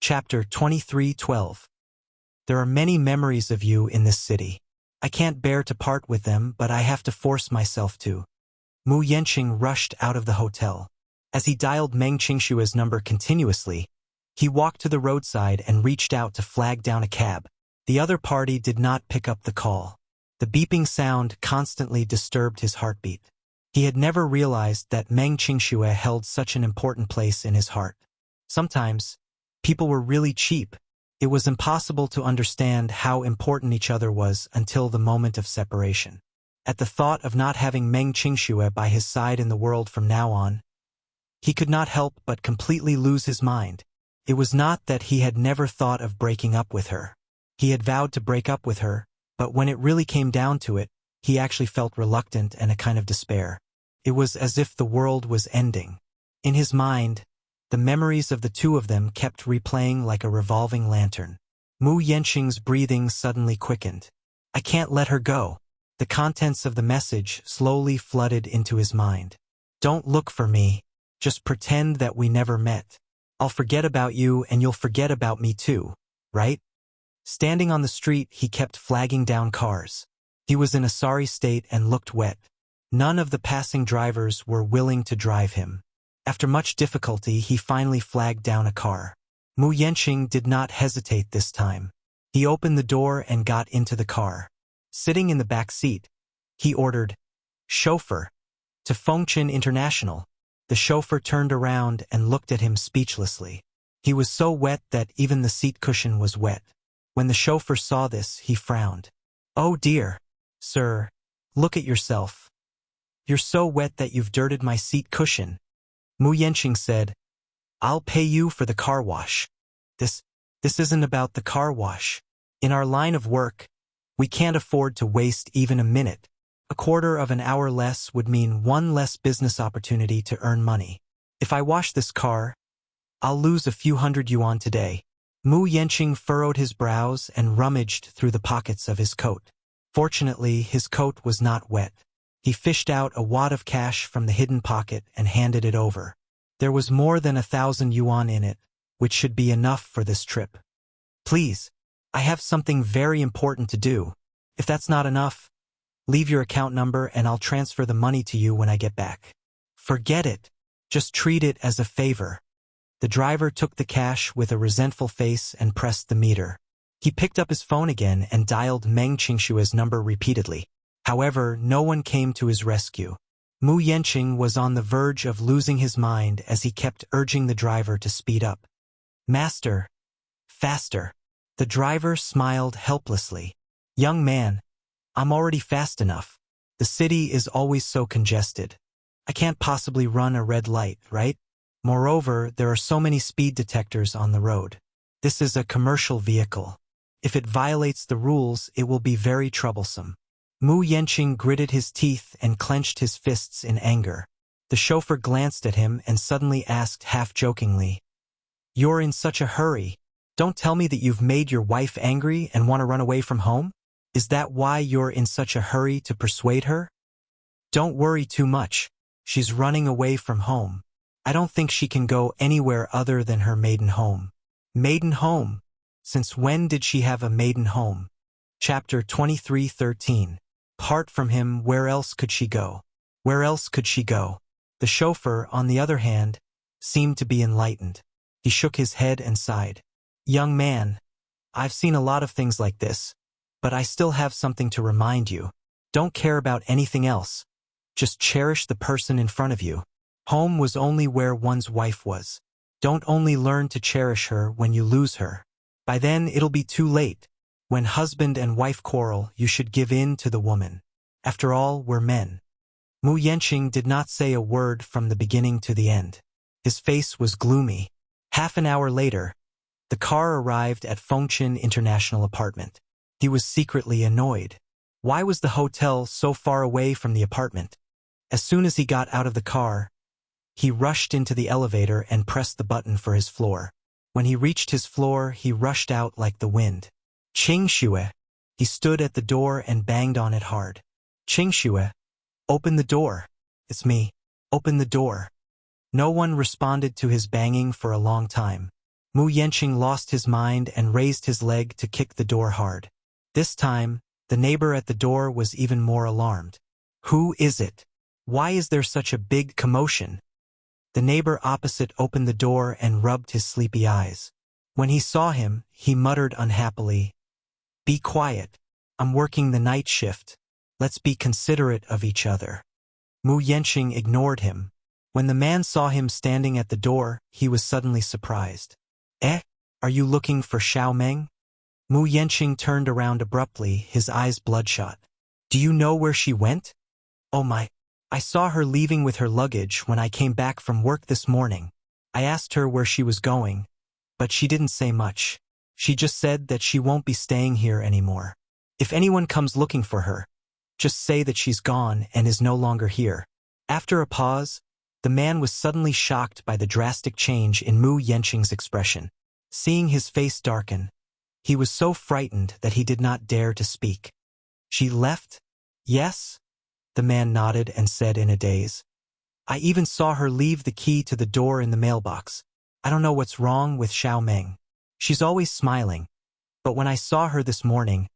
Chapter 23:12. There are many memories of you in this city. I can't bear to part with them, but I have to force myself to. Mu Yanqing rushed out of the hotel. As he dialed Meng Qingshua's number continuously, he walked to the roadside and reached out to flag down a cab. The other party did not pick up the call. The beeping sound constantly disturbed his heartbeat. He had never realized that Meng Qingxue held such an important place in his heart. Sometimes, people were really cheap. It was impossible to understand how important each other was until the moment of separation. At the thought of not having Meng Qingxue by his side in the world from now on, he could not help but completely lose his mind. It was not that he had never thought of breaking up with her. He had vowed to break up with her, but when it really came down to it, he actually felt reluctant and a kind of despair. It was as if the world was ending. In his mind, the memories of the two of them kept replaying like a revolving lantern. Mu Yanqing's breathing suddenly quickened. I can't let her go. The contents of the message slowly flooded into his mind. Don't look for me. Just pretend that we never met. I'll forget about you and you'll forget about me too, right? Standing on the street, he kept flagging down cars. He was in a sorry state and looked wet. None of the passing drivers were willing to drive him. After much difficulty, he finally flagged down a car. Mu Yanqing did not hesitate this time. He opened the door and got into the car. Sitting in the back seat, he ordered, "Chauffeur, to Fengchen International." The chauffeur turned around and looked at him speechlessly. He was so wet that even the seat cushion was wet. When the chauffeur saw this, he frowned. "Oh dear, sir, look at yourself. You're so wet that you've dirted my seat cushion." Mu Yanqing said, "I'll pay you for the car wash." This isn't about the car wash. In our line of work, we can't afford to waste even a minute. A quarter of an hour less would mean one less business opportunity to earn money. If I wash this car, I'll lose a few hundred yuan today. Mu Yanqing furrowed his brows and rummaged through the pockets of his coat. Fortunately, his coat was not wet. He fished out a wad of cash from the hidden pocket and handed it over. There was more than 1,000 yuan in it, which should be enough for this trip. "Please, I have something very important to do. If that's not enough, leave your account number and I'll transfer the money to you when I get back." "Forget it. Just treat it as a favor." The driver took the cash with a resentful face and pressed the meter. He picked up his phone again and dialed Meng Qingshue's number repeatedly. However, no one came to his rescue. Mu Yanqing was on the verge of losing his mind as he kept urging the driver to speed up. "Master, faster." The driver smiled helplessly. "Young man, I'm already fast enough. The city is always so congested. I can't possibly run a red light, right? Moreover, there are so many speed detectors on the road. This is a commercial vehicle. If it violates the rules, it will be very troublesome." Mu Yanqing gritted his teeth and clenched his fists in anger. The chauffeur glanced at him and suddenly asked half-jokingly, "You're in such a hurry. Don't tell me that you've made your wife angry and want to run away from home? Is that why you're in such a hurry to persuade her?" "Don't worry too much. She's running away from home. I don't think she can go anywhere other than her maiden home." "Maiden home? Since when did she have a maiden home?" Chapter 23:13. Apart from him, where else could she go? Where else could she go? The chauffeur, on the other hand, seemed to be enlightened. He shook his head and sighed. "Young man, I've seen a lot of things like this, but I still have something to remind you. Don't care about anything else. Just cherish the person in front of you. Home was only where one's wife was. Don't only learn to cherish her when you lose her. By then it'll be too late. When husband and wife quarrel, you should give in to the woman. After all, we're men." Mu Yanqing did not say a word from the beginning to the end. His face was gloomy. Half an hour later, the car arrived at Fengchen International Apartment. He was secretly annoyed. Why was the hotel so far away from the apartment? As soon as he got out of the car, he rushed into the elevator and pressed the button for his floor. When he reached his floor, he rushed out like the wind. "Qingxue." He stood at the door and banged on it hard. "Qingxue, open the door. It's me. Open the door." No one responded to his banging for a long time. Mu Yanqing lost his mind and raised his leg to kick the door hard. This time, the neighbor at the door was even more alarmed. Who is it? Why is there such a big commotion? The neighbor opposite opened the door and rubbed his sleepy eyes. When he saw him, he muttered unhappily, "Be quiet. I'm working the night shift. Let's be considerate of each other." Mu Yanqing ignored him. When the man saw him standing at the door, he was suddenly surprised. "Eh? Are you looking for Xiao Meng?" Mu Yanqing turned around abruptly, his eyes bloodshot. "Do you know where she went?" "Oh my. I saw her leaving with her luggage when I came back from work this morning. I asked her where she was going, but she didn't say much. She just said that she won't be staying here anymore. If anyone comes looking for her, just say that she's gone and is no longer here." After a pause, the man was suddenly shocked by the drastic change in Mu Yanqing's expression. Seeing his face darken, he was so frightened that he did not dare to speak. "She left?" "Yes," the man nodded and said in a daze. "I even saw her leave the key to the door in the mailbox. I don't know what's wrong with Xiao Meng. She's always smiling, but when I saw her this morning,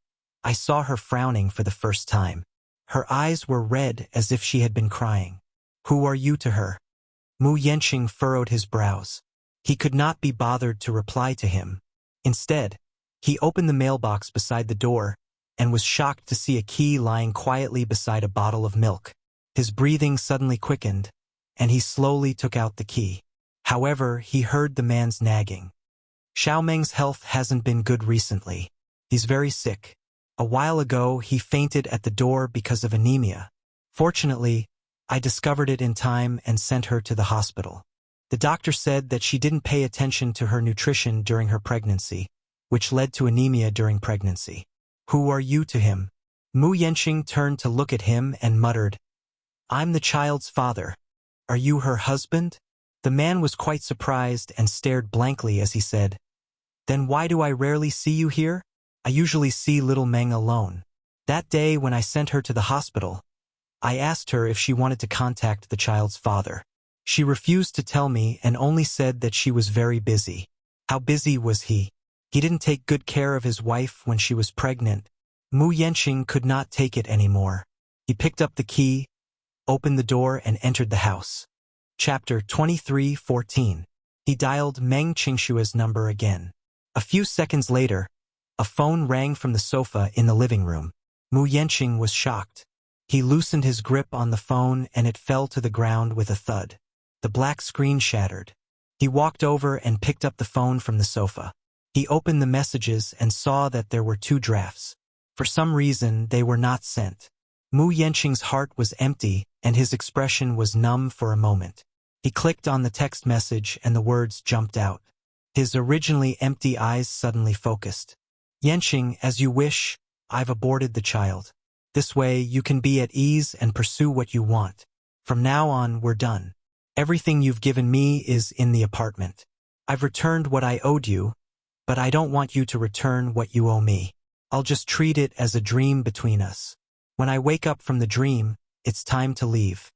I saw her frowning for the first time. Her eyes were red as if she had been crying." "Who are you to her?" Mu Yanqing furrowed his brows. He could not be bothered to reply to him. Instead, he opened the mailbox beside the door and was shocked to see a key lying quietly beside a bottle of milk. His breathing suddenly quickened, and he slowly took out the key. However, he heard the man's nagging. "Xiao Meng's health hasn't been good recently. He's very sick. A while ago, he fainted at the door because of anemia. Fortunately, I discovered it in time and sent her to the hospital. The doctor said that she didn't pay attention to her nutrition during her pregnancy, which led to anemia during pregnancy." "Who are you to him?" Mu Yanqing turned to look at him and muttered, "I'm the child's father. Are you her husband?" The man was quite surprised and stared blankly as he said, "Then why do I rarely see you here? I usually see little Meng alone. That day when I sent her to the hospital, I asked her if she wanted to contact the child's father. She refused to tell me and only said that she was very busy." "How busy was he? He didn't take good care of his wife when she was pregnant." Mu Yanqing could not take it anymore. He picked up the key, opened the door and entered the house. Chapter 23:14. He dialed Meng Qingshua's number again. A few seconds later, a phone rang from the sofa in the living room. Mu Yanqing was shocked. He loosened his grip on the phone and it fell to the ground with a thud. The black screen shattered. He walked over and picked up the phone from the sofa. He opened the messages and saw that there were 2 drafts. For some reason, they were not sent. Mu Yanqing's heart was empty and his expression was numb for a moment. He clicked on the text message and the words jumped out. His originally empty eyes suddenly focused. "Yanqing, as you wish, I've aborted the child. This way you can be at ease and pursue what you want. From now on, we're done. Everything you've given me is in the apartment. I've returned what I owed you, but I don't want you to return what you owe me. I'll just treat it as a dream between us. When I wake up from the dream, it's time to leave."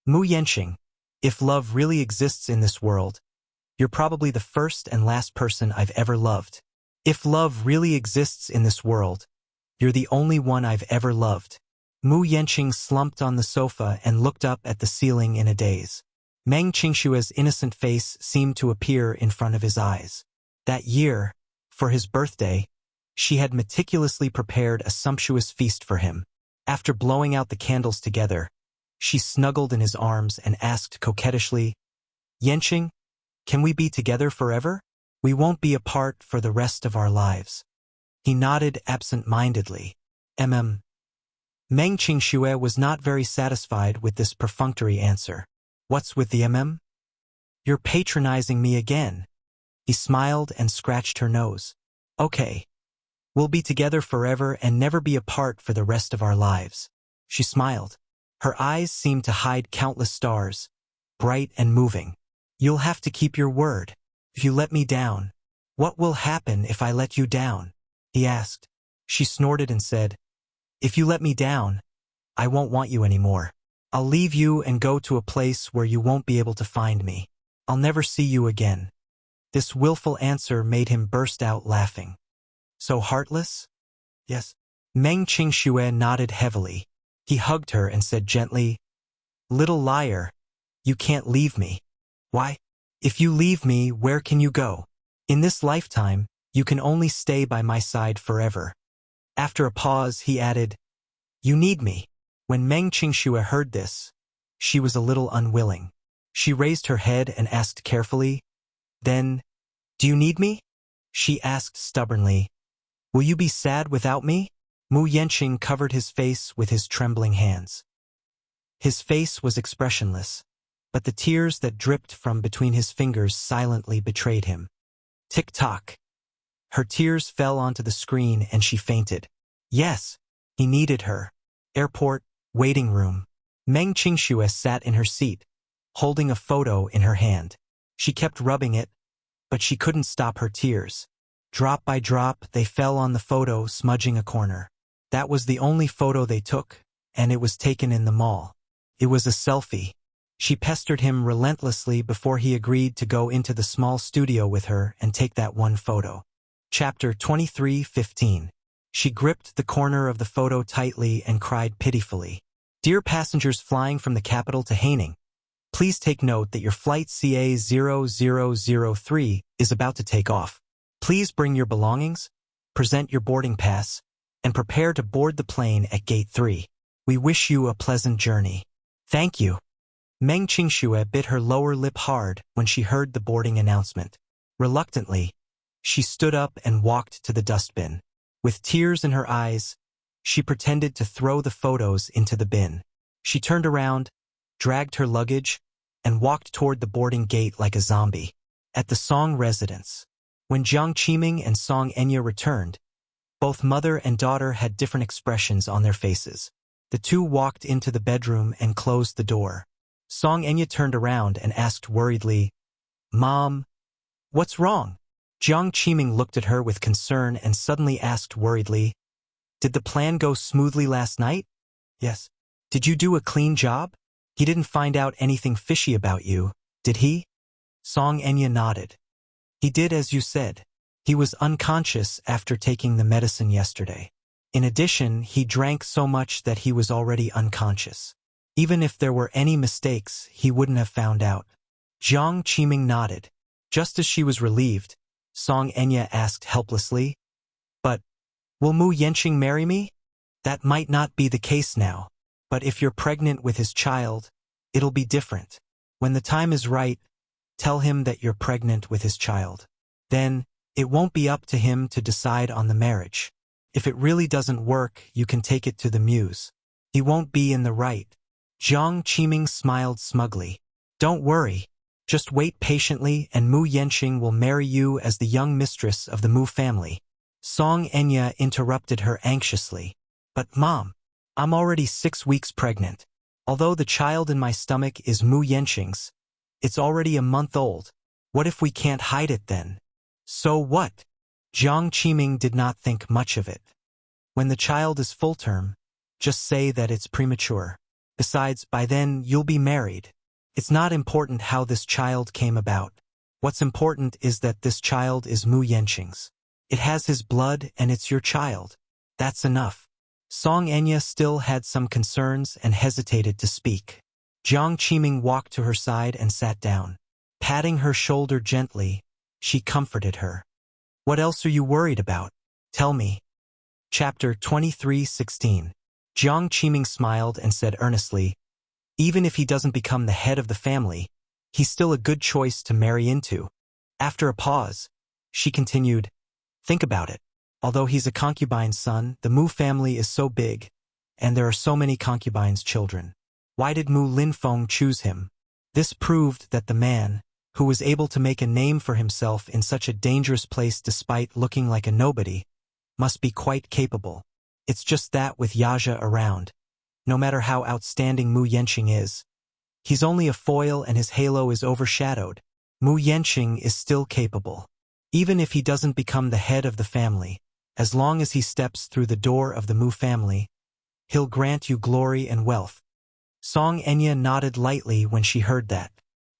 Mu Yanqing, if love really exists in this world, you're probably the first and last person I've ever loved. If love really exists in this world, you're the only one I've ever loved. Mu Yanqing slumped on the sofa and looked up at the ceiling in a daze. Meng Qingshua's innocent face seemed to appear in front of his eyes. That year, for his birthday, she had meticulously prepared a sumptuous feast for him. After blowing out the candles together, she snuggled in his arms and asked coquettishly, "Yanqing, can we be together forever? We won't be apart for the rest of our lives." He nodded absent-mindedly. Meng Qingxue was not very satisfied with this perfunctory answer. "What's with the You're patronizing me again." He smiled and scratched her nose. "Okay. We'll be together forever and never be apart for the rest of our lives." She smiled. Her eyes seemed to hide countless stars, bright and moving. "You'll have to keep your word. If you let me down, what will happen if I let you down?" he asked. She snorted and said, "If you let me down, I won't want you anymore. I'll leave you and go to a place where you won't be able to find me. I'll never see you again." This willful answer made him burst out laughing. So heartless? Yes. Meng Qingxue nodded heavily. He hugged her and said gently, "Little liar, you can't leave me." "Why? If you leave me, where can you go? In this lifetime, you can only stay by my side forever." After a pause, he added, "You need me." When Meng Qingxue heard this, she was a little unwilling. She raised her head and asked carefully, "Then, do you need me?" She asked stubbornly, "Will you be sad without me?" Mu Yanqing covered his face with his trembling hands. His face was expressionless, but the tears that dripped from between his fingers silently betrayed him. Tick-tock. Her tears fell onto the screen and she fainted. Yes, he needed her. Airport, waiting room. Meng Qingxue sat in her seat, holding a photo in her hand. She kept rubbing it, but she couldn't stop her tears. Drop by drop, they fell on the photo, smudging a corner. That was the only photo they took, and it was taken in the mall. It was a selfie. She pestered him relentlessly before he agreed to go into the small studio with her and take that one photo. Chapter 23:15. She gripped the corner of the photo tightly and cried pitifully. "Dear passengers flying from the capital to Haining, please take note that your flight CA0003 is about to take off. Please bring your belongings, present your boarding pass, and prepare to board the plane at Gate 3. We wish you a pleasant journey. Thank you." Meng Qingxue bit her lower lip hard when she heard the boarding announcement. Reluctantly, she stood up and walked to the dustbin. With tears in her eyes, she pretended to throw the photos into the bin. She turned around, dragged her luggage, and walked toward the boarding gate like a zombie. At the Song residence, when Jiang Qiming and Song Enya returned, both mother and daughter had different expressions on their faces. The two walked into the bedroom and closed the door. Song Enya turned around and asked worriedly, "Mom, what's wrong?" Jiang Qiming looked at her with concern and suddenly asked worriedly, "Did the plan go smoothly last night?" "Yes." "Did you do a clean job? He didn't find out anything fishy about you, did he?" Song Enya nodded. "He did as you said. He was unconscious after taking the medicine yesterday. In addition, he drank so much that he was already unconscious. Even if there were any mistakes, he wouldn't have found out." Jiang Qiming nodded. Just as she was relieved, Song Enya asked helplessly, "But, will Mu Yanqing marry me?" "That might not be the case now, but if you're pregnant with his child, it'll be different. When the time is right, tell him that you're pregnant with his child. Then, it won't be up to him to decide on the marriage. If it really doesn't work, you can take it to the muse. He won't be in the right." Jiang Qiming smiled smugly. "Don't worry. Just wait patiently and Mu Yanqing will marry you as the young mistress of the Mu family." Song Enya interrupted her anxiously. "But Mom, I'm already 6 weeks pregnant. Although the child in my stomach is Mu Yanqing's, it's already a month old. What if we can't hide it then?" "So what?" Jiang Qiming did not think much of it. "When the child is full term, just say that it's premature. Besides, by then you'll be married. It's not important how this child came about. What's important is that this child is Mu Yanqing's. It has his blood and it's your child. That's enough." Song Enya still had some concerns and hesitated to speak. Jiang Qiming walked to her side and sat down. Patting her shoulder gently, she comforted her. "What else are you worried about? Tell me." Chapter 23:16. Jiang Qiming smiled and said earnestly, "Even if he doesn't become the head of the family, he's still a good choice to marry into." After a pause, she continued, "Think about it. Although he's a concubine's son, the Mu family is so big, and there are so many concubines' children. Why did Mu Linfeng choose him? This proved that the man, who was able to make a name for himself in such a dangerous place despite looking like a nobody, must be quite capable. It's just that with Yaja around, no matter how outstanding Mu Yanqing is, he's only a foil and his halo is overshadowed. Mu Yanqing is still capable. Even if he doesn't become the head of the family, as long as he steps through the door of the Mu family, he'll grant you glory and wealth." Song Enya nodded lightly when she heard that.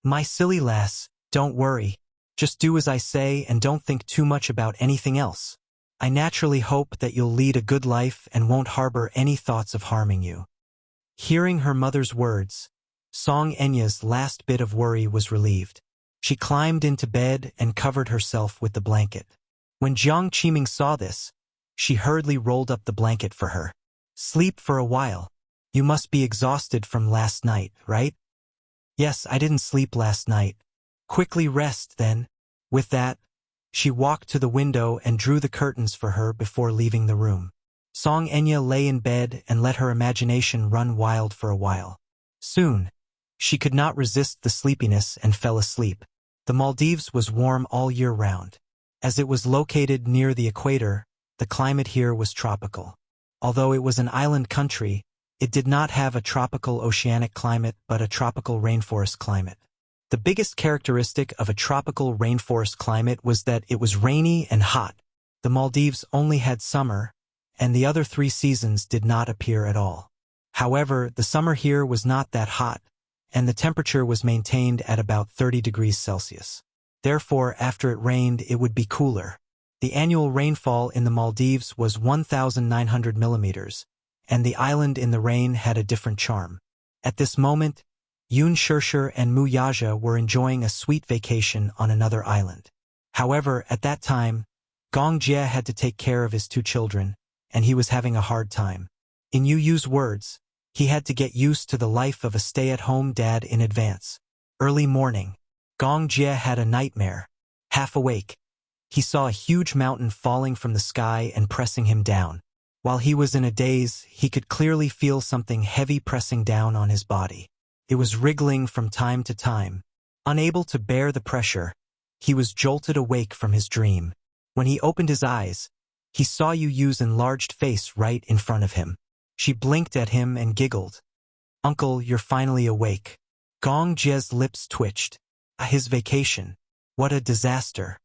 "My silly lass, don't worry. Just do as I say and don't think too much about anything else. I naturally hope that you'll lead a good life and won't harbor any thoughts of harming you." Hearing her mother's words, Song Enya's last bit of worry was relieved. She climbed into bed and covered herself with the blanket. When Jiang Qiming saw this, she hurriedly rolled up the blanket for her. "Sleep for a while. You must be exhausted from last night, right?" "Yes, I didn't sleep last night." "Quickly rest, then." With that, she walked to the window and drew the curtains for her before leaving the room. Song Enya lay in bed and let her imagination run wild for a while. Soon, she could not resist the sleepiness and fell asleep. The Maldives was warm all year round. As it was located near the equator, the climate here was tropical. Although it was an island country, it did not have a tropical oceanic climate but a tropical rainforest climate. The biggest characteristic of a tropical rainforest climate was that it was rainy and hot. The Maldives only had summer, and the other 3 seasons did not appear at all. However, the summer here was not that hot, and the temperature was maintained at about 30 degrees Celsius. Therefore, after it rained, it would be cooler. The annual rainfall in the Maldives was 1,900 millimeters, and the island in the rain had a different charm. At this moment, Yun Shirshir and Mu Yaja were enjoying a sweet vacation on another island. However, at that time, Gong Jie had to take care of his 2 children, and he was having a hard time. In Yu Yu's words, he had to get used to the life of a stay-at-home dad in advance. Early morning, Gong Jie had a nightmare. Half awake, he saw a huge mountain falling from the sky and pressing him down. While he was in a daze, he could clearly feel something heavy pressing down on his body. It was wriggling from time to time. Unable to bear the pressure, he was jolted awake from his dream. When he opened his eyes, he saw Yu Yu's enlarged face right in front of him. She blinked at him and giggled. "Uncle, you're finally awake." Gong Jie's lips twitched. His vacation. What a disaster.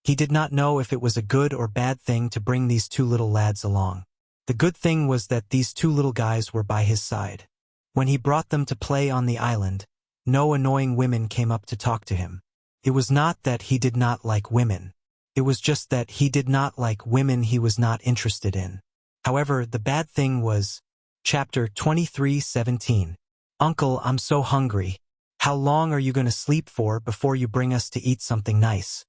He did not know if it was a good or bad thing to bring these 2 little lads along. The good thing was that these 2 little guys were by his side. When he brought them to play on the island, no annoying women came up to talk to him. It was not that he did not like women. It was just that he did not like women he was not interested in. However, the bad thing was, Chapter 23:17. "Uncle, I'm so hungry. How long are you going to sleep for before you bring us to eat something nice?"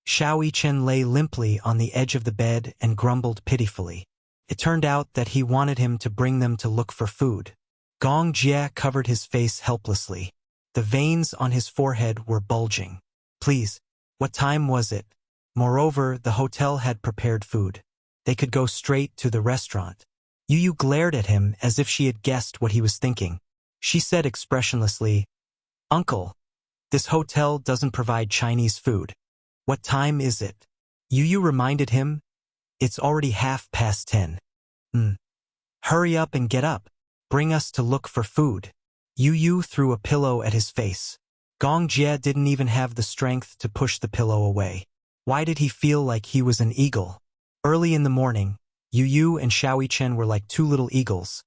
Xiao Yichen lay limply on the edge of the bed and grumbled pitifully. It turned out that he wanted him to bring them to look for food. Gong Jie covered his face helplessly. The veins on his forehead were bulging. "Please, what time was it?" Moreover, the hotel had prepared food. They could go straight to the restaurant. Yu Yu glared at him as if she had guessed what he was thinking. She said expressionlessly, "Uncle, this hotel doesn't provide Chinese food. What time is it?" Yu Yu reminded him, "It's already 10:30. Hurry up and get up. Bring us to look for food." Yu Yu threw a pillow at his face. Gong Jie didn't even have the strength to push the pillow away. Why did he feel like he was an eagle? Early in the morning, Yu Yu and Xiao Yichen were like 2 little eagles,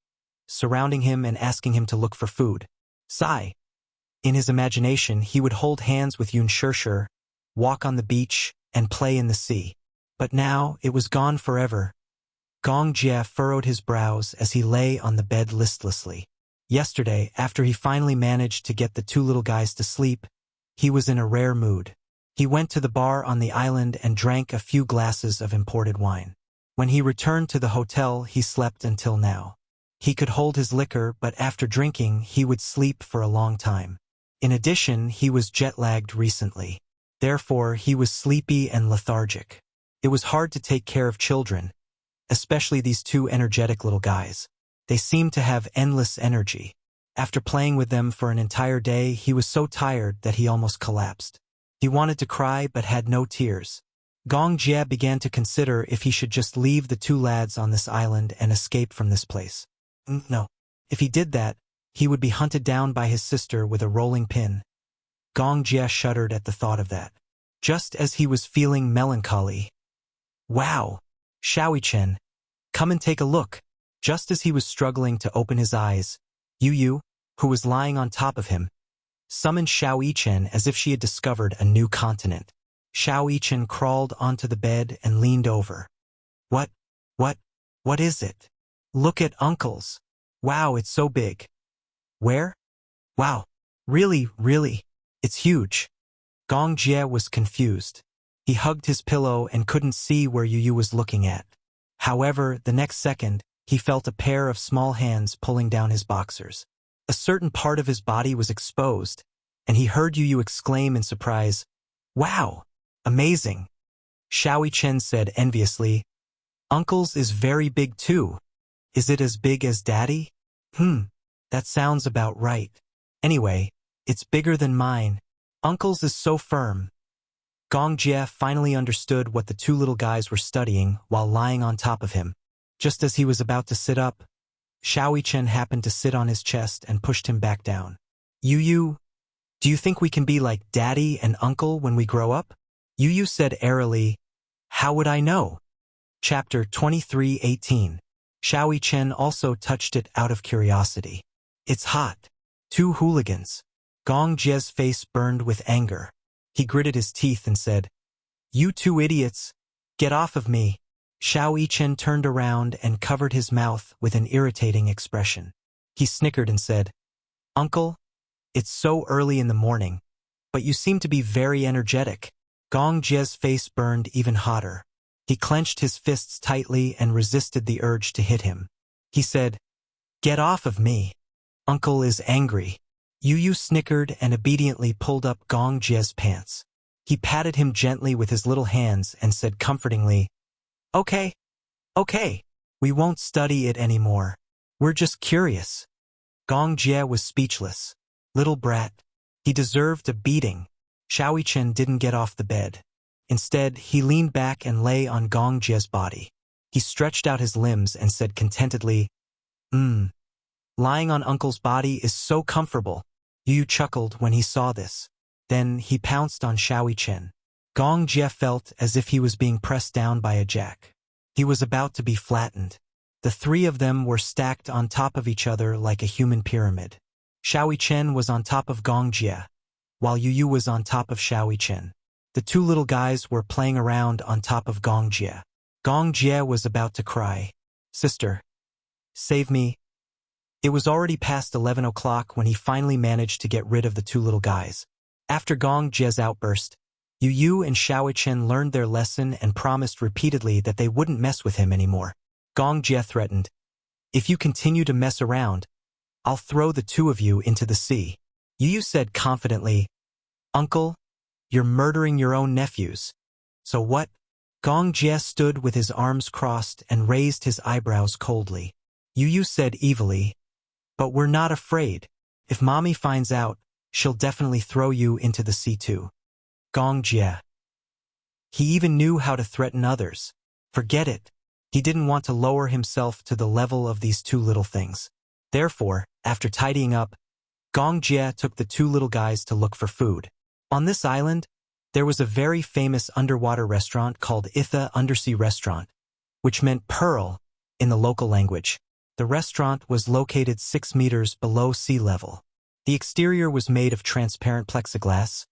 surrounding him and asking him to look for food. Sigh. In his imagination, he would hold hands with Yun Shirshir, walk on the beach, and play in the sea. But now, it was gone forever. Gong Jie furrowed his brows as he lay on the bed listlessly. Yesterday, after he finally managed to get the 2 little guys to sleep, he was in a rare mood. He went to the bar on the island and drank a few glasses of imported wine. When he returned to the hotel, he slept until now. He could hold his liquor, but after drinking, he would sleep for a long time. In addition, he was jet-lagged recently. Therefore, he was sleepy and lethargic. It was hard to take care of children, especially these 2 energetic little guys. They seemed to have endless energy. After playing with them for an entire day, he was so tired that he almost collapsed. He wanted to cry but had no tears. Gong Jie began to consider if he should just leave the 2 lads on this island and escape from this place. No. If he did that, he would be hunted down by his sister with a rolling pin. Gong Jie shuddered at the thought of that. Just as he was feeling melancholy. "Wow! Xiao Yichen, come and take a look." Just as he was struggling to open his eyes, Yu Yu, who was lying on top of him, summoned Xiao Yichen as if she had discovered a new continent. Xiao Yichen crawled onto the bed and leaned over. What, what, what is it? Look at Uncle's. Wow, it's so big. Where? Wow. Really, really. It's huge. Gong Jie was confused. He hugged his pillow and couldn't see where Yu Yu was looking at. However, the next second, he felt a pair of small hands pulling down his boxers. A certain part of his body was exposed, and he heard Yu Yu exclaim in surprise, "Wow! Amazing!" Xiao Yichen said enviously, "Uncle's is very big too. Is it as big as Daddy?" That sounds about right. Anyway, it's bigger than mine. Uncle's is so firm." Gong Jie finally understood what the two little guys were studying while lying on top of him. Just as he was about to sit up, Xiao Yichen happened to sit on his chest and pushed him back down. "Yu Yu, do you think we can be like Daddy and Uncle when we grow up?" Yu Yu said airily, "How would I know?" Chapter 23:18. Xiao Yichen also touched it out of curiosity. "It's hot." Two hooligans. Gong Jie's face burned with anger. He gritted his teeth and said, "You two idiots, get off of me." Xiao Yichen turned around and covered his mouth with an irritating expression. He snickered and said, "Uncle, it's so early in the morning, but you seem to be very energetic." Gong Jie's face burned even hotter. He clenched his fists tightly and resisted the urge to hit him. He said, "Get off of me. Uncle is angry." Yu Yu snickered and obediently pulled up Gong Jie's pants. He patted him gently with his little hands and said comfortingly, Okay, we won't study it anymore. We're just curious." Gong Jie was speechless. Little brat. He deserved a beating. Xiao Yichen didn't get off the bed. Instead, he leaned back and lay on Gong Jie's body. He stretched out his limbs and said contentedly, Lying on Uncle's body is so comfortable." Yu Yu chuckled when he saw this. Then he pounced on Xiao Yichen. Gong Jie felt as if he was being pressed down by a jack. He was about to be flattened. The three of them were stacked on top of each other like a human pyramid. Xiao Yichen was on top of Gong Jie, while Yu Yu was on top of Xiao Yichen. The two little guys were playing around on top of Gong Jie. Gong Jie was about to cry. "Sister, save me." It was already past 11 o'clock when he finally managed to get rid of the two little guys. After Gong Jie's outburst, Yu Yu and Xiao Yichen learned their lesson and promised repeatedly that they wouldn't mess with him anymore. Gong Jie threatened, "If you continue to mess around, I'll throw the two of you into the sea." Yu Yu said confidently, "Uncle, you're murdering your own nephews." "So what?" Gong Jie stood with his arms crossed and raised his eyebrows coldly. Yu Yu said evilly, "But we're not afraid. If Mommy finds out, she'll definitely throw you into the sea too." Gong Jie. He even knew how to threaten others. Forget it. He didn't want to lower himself to the level of these two little things. Therefore, after tidying up, Gong Jie took the two little guys to look for food. On this island, there was a very famous underwater restaurant called Itha Undersea Restaurant, which meant pearl in the local language. The restaurant was located 6 meters below sea level. The exterior was made of transparent plexiglass,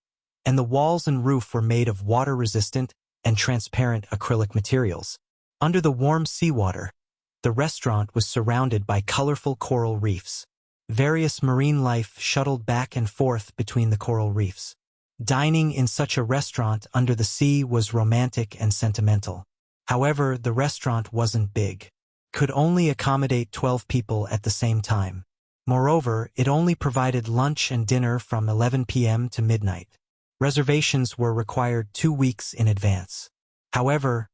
and the walls and roof were made of water-resistant and transparent acrylic materials. Under the warm seawater, the restaurant was surrounded by colorful coral reefs. Various marine life shuttled back and forth between the coral reefs. Dining in such a restaurant under the sea was romantic and sentimental. However, the restaurant wasn't big. Could only accommodate 12 people at the same time. Moreover, it only provided lunch and dinner from 11 p.m. to midnight. Reservations were required 2 weeks in advance. However,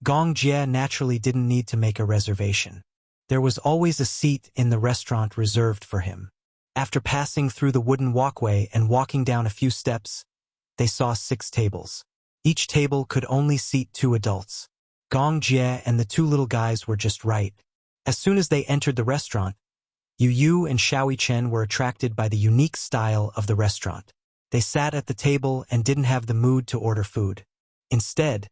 Gong Jie naturally didn't need to make a reservation. There was always a seat in the restaurant reserved for him. After passing through the wooden walkway and walking down a few steps, they saw 6 tables. Each table could only seat 2 adults. Gong Jie and the 2 little guys were just right. As soon as they entered the restaurant, Yu Yu and Xiao Yichen were attracted by the unique style of the restaurant. They sat at the table and didn't have the mood to order food. Instead,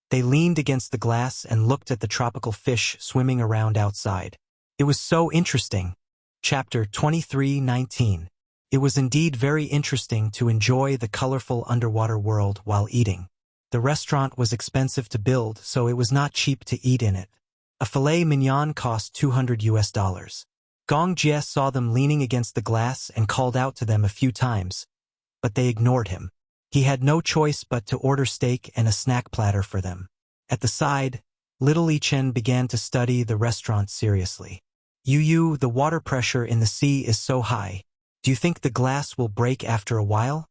they leaned against the glass and looked at the tropical fish swimming around outside. It was so interesting. Chapter 23:19. It was indeed very interesting to enjoy the colorful underwater world while eating. The restaurant was expensive to build, so it was not cheap to eat in it. A filet mignon cost $200. Gong Jie saw them leaning against the glass and called out to them a few times, but they ignored him. He had no choice but to order steak and a snack platter for them. At the side, little Li Chen began to study the restaurant seriously. Yu, the water pressure in the sea is so high. Do you think the glass will break after a while?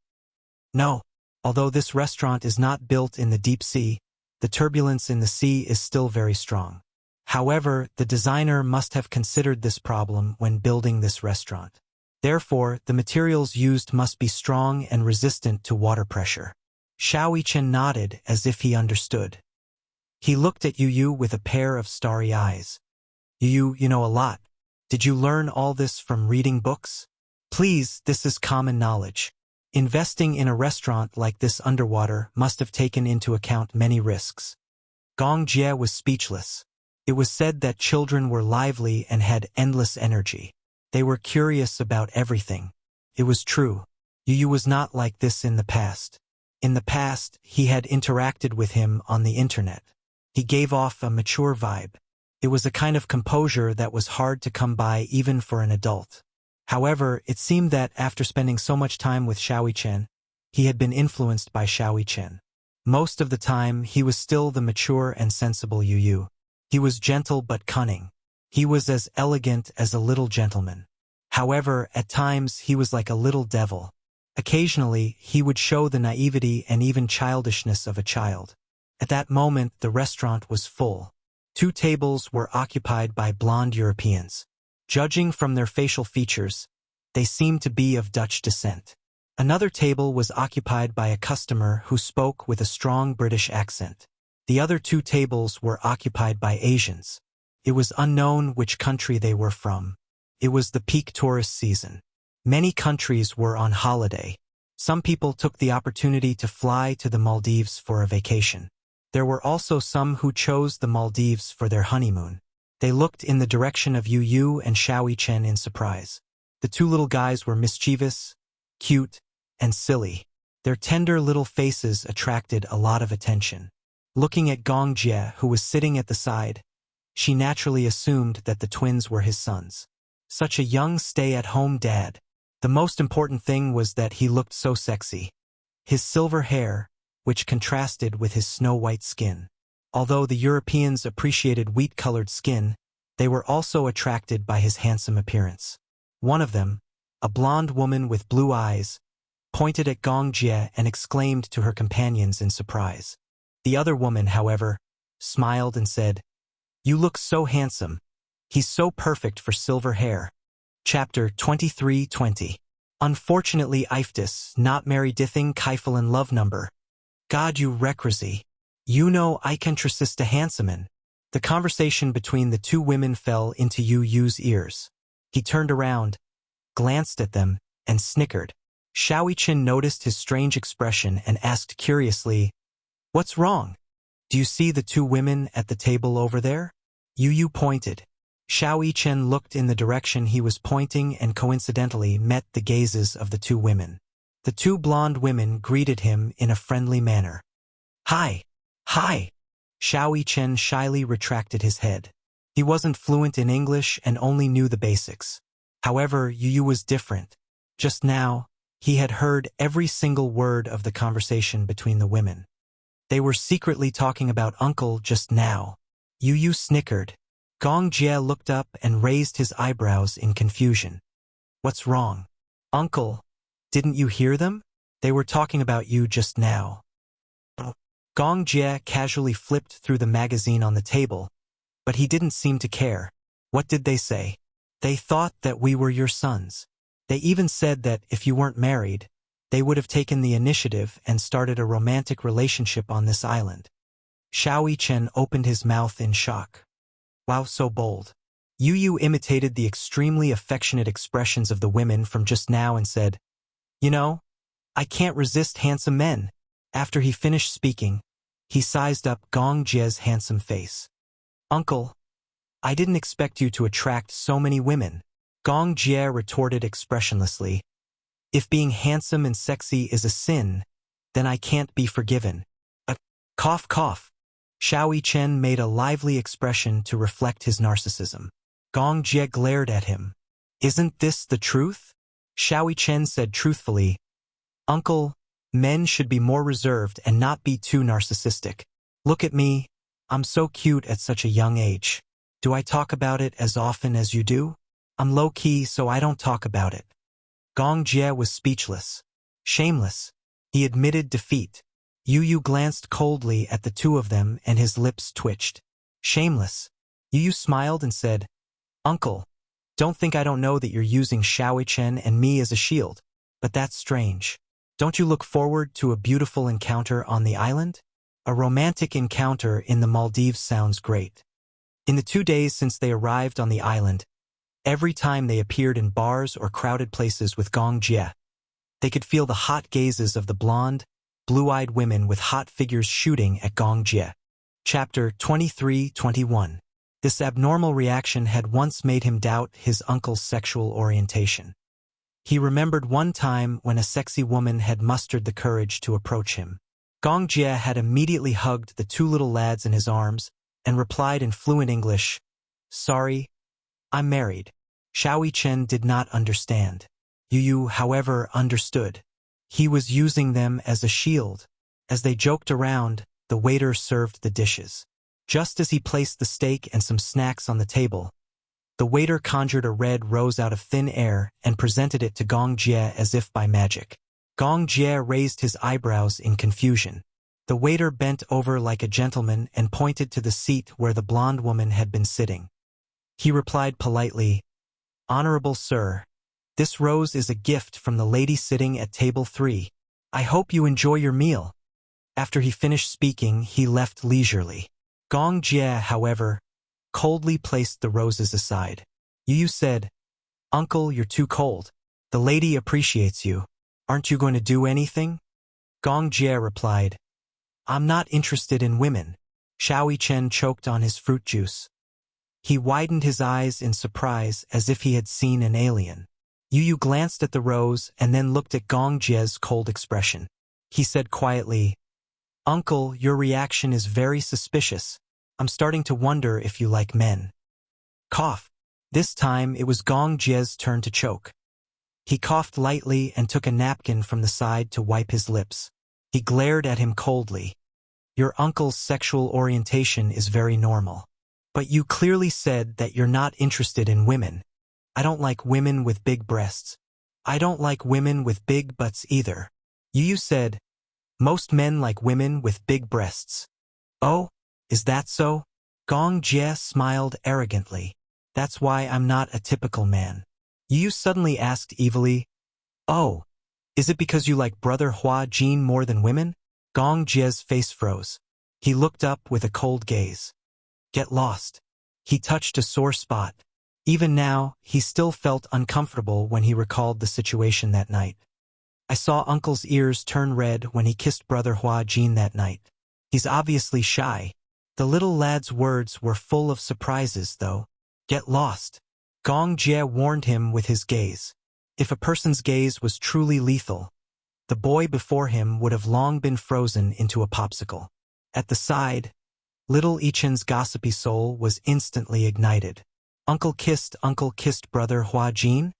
No. Although this restaurant is not built in the deep sea, the turbulence in the sea is still very strong. However, the designer must have considered this problem when building this restaurant. Therefore, the materials used must be strong and resistant to water pressure. Xiao Chen nodded as if he understood. He looked at Yu with a pair of starry eyes. You know a lot. Did you learn all this from reading books? Please, this is common knowledge. Investing in a restaurant like this underwater must have taken into account many risks. Gong Jie was speechless. It was said that children were lively and had endless energy. They were curious about everything. It was true. Yu was not like this in the past. In the past, he had interacted with him on the internet. He gave off a mature vibe. It was a kind of composure that was hard to come by even for an adult. However, it seemed that after spending so much time with Xiao Chen, he had been influenced by Xiao Chen. Most of the time, he was still the mature and sensible Yu. He was gentle but cunning. He was as elegant as a little gentleman. However, at times he was like a little devil. Occasionally, he would show the naivety and even childishness of a child. At that moment, the restaurant was full. 2 tables were occupied by blonde Europeans. Judging from their facial features, they seemed to be of Dutch descent. Another table was occupied by a customer who spoke with a strong British accent. The other 2 tables were occupied by Asians. It was unknown which country they were from. It was the peak tourist season. Many countries were on holiday. Some people took the opportunity to fly to the Maldives for a vacation. There were also some who chose the Maldives for their honeymoon. They looked in the direction of Yu and Xiao Chen in surprise. The 2 little guys were mischievous, cute, and silly. Their tender little faces attracted a lot of attention. Looking at Gong Jie, who was sitting at the side, she naturally assumed that the twins were his sons. Such a young stay-at-home dad. The most important thing was that he looked so sexy. His silver hair, which contrasted with his snow-white skin. Although the Europeans appreciated wheat-colored skin, they were also attracted by his handsome appearance. One of them, a blonde woman with blue eyes, pointed at Gong Jie and exclaimed to her companions in surprise. The other woman, however, smiled and said, "You look so handsome. He's so perfect for silver hair." Chapter 23:20. Unfortunately, Iftis, not Mary Dithing Keifelin love number. God you recrazy. You know I can trust a handsomeman. The conversation between the 2 women fell into Yu's ears. He turned around, glanced at them, and snickered. Xiao Chen noticed his strange expression and asked curiously, "What's wrong? Do you see the 2 women at the table over there?" Yu pointed. Xiao Chen looked in the direction he was pointing and coincidentally met the gazes of the 2 women. The 2 blonde women greeted him in a friendly manner. "Hi. Hi." Xiao Chen shyly retracted his head. He wasn't fluent in English and only knew the basics. However, Yu was different. Just now, he had heard every single word of the conversation between the women. They were secretly talking about Uncle just now. Yu snickered. Gong Jie looked up and raised his eyebrows in confusion. "What's wrong? Uncle, didn't you hear them? They were talking about you just now." Gong Jie casually flipped through the magazine on the table, but he didn't seem to care. "What did they say?" "They thought that we were your sons. They even said that if you weren't married, they would have taken the initiative and started a romantic relationship on this island." Xiao Chen opened his mouth in shock. Wow, so bold. Yu imitated the extremely affectionate expressions of the women from just now and said, "You know, I can't resist handsome men." After he finished speaking, he sized up Gong Jie's handsome face. "Uncle, I didn't expect you to attract so many women." Gong Jie retorted expressionlessly, "If being handsome and sexy is a sin, then I can't be forgiven." Cough, cough. Xiao Chen made a lively expression to reflect his narcissism. Gong Jie glared at him. Isn't this the truth? Xiao Chen said truthfully, Uncle, men should be more reserved and not be too narcissistic. Look at me. I'm so cute at such a young age. Do I talk about it as often as you do? I'm low-key, so I don't talk about it. Gong Jie was speechless. Shameless. He admitted defeat. Yu glanced coldly at the two of them and his lips twitched. Shameless. Yu smiled and said, Uncle, don't think I don't know that you're using Xiao Chen and me as a shield, but that's strange. Don't you look forward to a beautiful encounter on the island? A romantic encounter in the Maldives sounds great. In the 2 days since they arrived on the island, every time they appeared in bars or crowded places with Gong Jie, they could feel the hot gazes of the blonde, blue-eyed women with hot figures shooting at Gong Jie. Chapter 23-21. This abnormal reaction had once made him doubt his uncle's sexual orientation. He remembered one time when a sexy woman had mustered the courage to approach him. Gong Jie had immediately hugged the two little lads in his arms and replied in fluent English, Sorry, I'm married. Xiao Chen did not understand. Yu, however, understood. He was using them as a shield. As they joked around, the waiter served the dishes. Just as he placed the steak and some snacks on the table, the waiter conjured a red rose out of thin air and presented it to Gong Jie as if by magic. Gong Jie raised his eyebrows in confusion. The waiter bent over like a gentleman and pointed to the seat where the blonde woman had been sitting. He replied politely, Honorable sir, this rose is a gift from the lady sitting at table 3. I hope you enjoy your meal. After he finished speaking, he left leisurely. Gong Jie, however, coldly placed the roses aside. Yu said, Uncle, you're too cold. The lady appreciates you. Aren't you going to do anything? Gong Jie replied, I'm not interested in women. Xiao Chen choked on his fruit juice. He widened his eyes in surprise as if he had seen an alien. Yu glanced at the rose and then looked at Gong Jie's cold expression. He said quietly, Uncle, your reaction is very suspicious. I'm starting to wonder if you like men. Cough. This time it was Gong Jie's turn to choke. He coughed lightly and took a napkin from the side to wipe his lips. He glared at him coldly. Your uncle's sexual orientation is very normal. But you clearly said that you're not interested in women. I don't like women with big breasts. I don't like women with big butts either. Yu said, Most men like women with big breasts. Oh? Is that so? Gong Jie smiled arrogantly. That's why I'm not a typical man. Yu suddenly asked evilly, Oh, is it because you like Brother Hua Jin more than women? Gong Jie's face froze. He looked up with a cold gaze. Get lost. He touched a sore spot. Even now, he still felt uncomfortable when he recalled the situation that night. I saw Uncle's ears turn red when he kissed Brother Hua Jin that night. He's obviously shy. The little lad's words were full of surprises, though. Get lost. Gong Jie warned him with his gaze. If a person's gaze was truly lethal, the boy before him would have long been frozen into a popsicle. At the side, little Ichen's gossipy soul was instantly ignited. Uncle kissed Brother Hua Jin?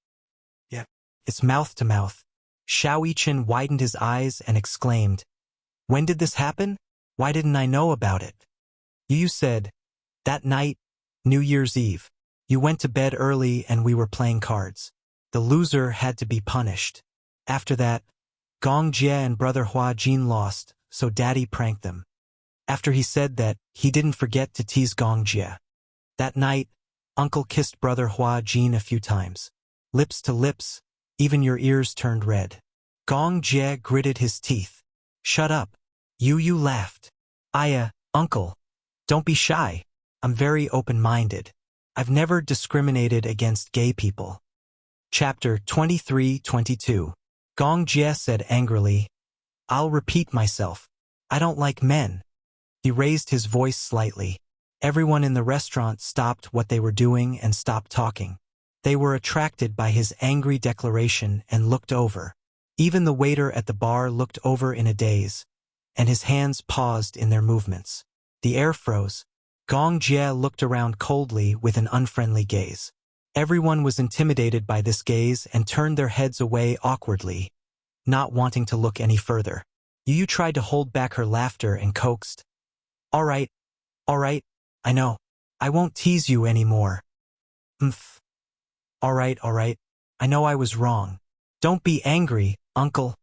Yeah. It's mouth to mouth. Xiao Ichen widened his eyes and exclaimed, When did this happen? Why didn't I know about it? Yu said, That night, New Year's Eve. You went to bed early and we were playing cards. The loser had to be punished. After that, Gong Jie and Brother Hua Jin lost, so Daddy pranked them. After he said that, he didn't forget to tease Gong Jie. That night, Uncle kissed Brother Hua Jin a few times. Lips to lips, even your ears turned red. Gong Jie gritted his teeth. Shut up. Yu laughed. Uncle. Don't be shy. I'm very open-minded. I've never discriminated against gay people. Chapter 23-22. Gong Jie said angrily, I'll repeat myself. I don't like men. He raised his voice slightly. Everyone in the restaurant stopped what they were doing and stopped talking. They were attracted by his angry declaration and looked over. Even the waiter at the bar looked over in a daze. and his hands paused in their movements. The air froze. Gong Jie looked around coldly with an unfriendly gaze. Everyone was intimidated by this gaze and turned their heads away awkwardly, not wanting to look any further. Yu tried to hold back her laughter and coaxed. All right, I know. I won't tease you anymore. All right, I know I was wrong. Don't be angry, uncle.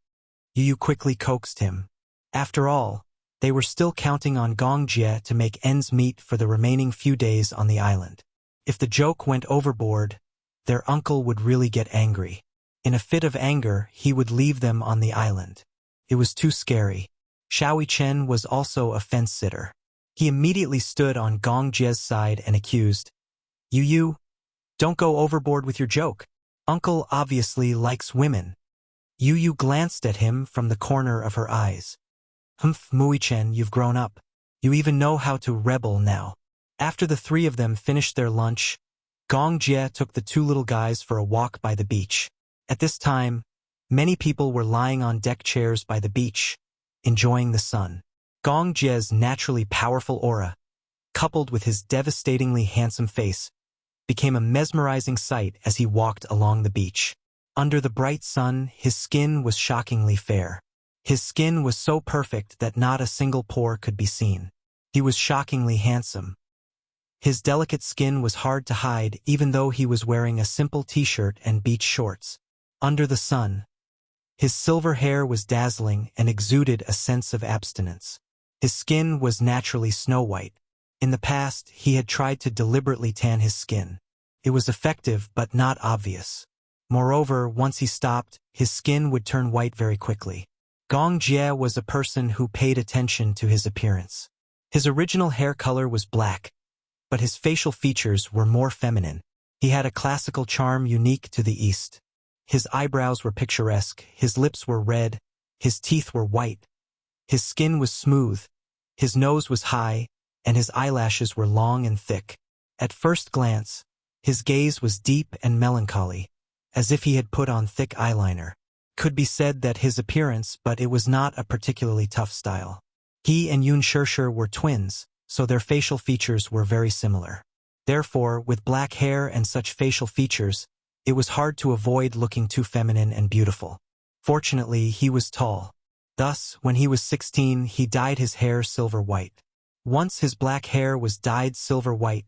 Yu quickly coaxed him. After all, they were still counting on Gong Jie to make ends meet for the remaining few days on the island. If the joke went overboard, their uncle would really get angry. In a fit of anger, he would leave them on the island. It was too scary. Xiaoi Chen was also a fence-sitter. He immediately stood on Gong Jie's side and accused, Yu, don't go overboard with your joke. Uncle obviously likes women. Yu glanced at him from the corner of her eyes. Mui Chen, you've grown up. You even know how to rebel now. After the three of them finished their lunch, Gong Jie took the two little guys for a walk by the beach. At this time, many people were lying on deck chairs by the beach, enjoying the sun. Gong Jie's naturally powerful aura, coupled with his devastatingly handsome face, became a mesmerizing sight as he walked along the beach. Under the bright sun, his skin was shockingly fair. His skin was so perfect that not a single pore could be seen. He was shockingly handsome. His delicate skin was hard to hide even though he was wearing a simple t-shirt and beach shorts. Under the sun, his silver hair was dazzling and exuded a sense of abstinence. His skin was naturally snow-white. In the past, he had tried to deliberately tan his skin. It was effective but not obvious. Moreover, once he stopped, his skin would turn white very quickly. Gong Jie was a person who paid attention to his appearance. His original hair color was black, but his facial features were more feminine. He had a classical charm unique to the East. His eyebrows were picturesque, his lips were red, his teeth were white. His skin was smooth, his nose was high, and his eyelashes were long and thick. At first glance, his gaze was deep and melancholy, as if he had put on thick eyeliner. Could be said that his appearance, but it was not a particularly tough style. He and Yun Shirshir were twins, so their facial features were very similar. Therefore, with black hair and such facial features, it was hard to avoid looking too feminine and beautiful. Fortunately, he was tall. Thus, when he was 16, he dyed his hair silver white. Once his black hair was dyed silver white,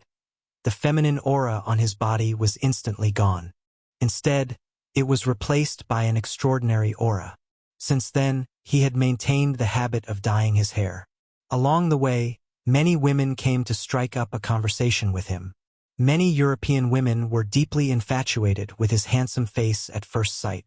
the feminine aura on his body was instantly gone. Instead, it was replaced by an extraordinary aura. Since then, he had maintained the habit of dyeing his hair. Along the way, many women came to strike up a conversation with him. Many European women were deeply infatuated with his handsome face at first sight.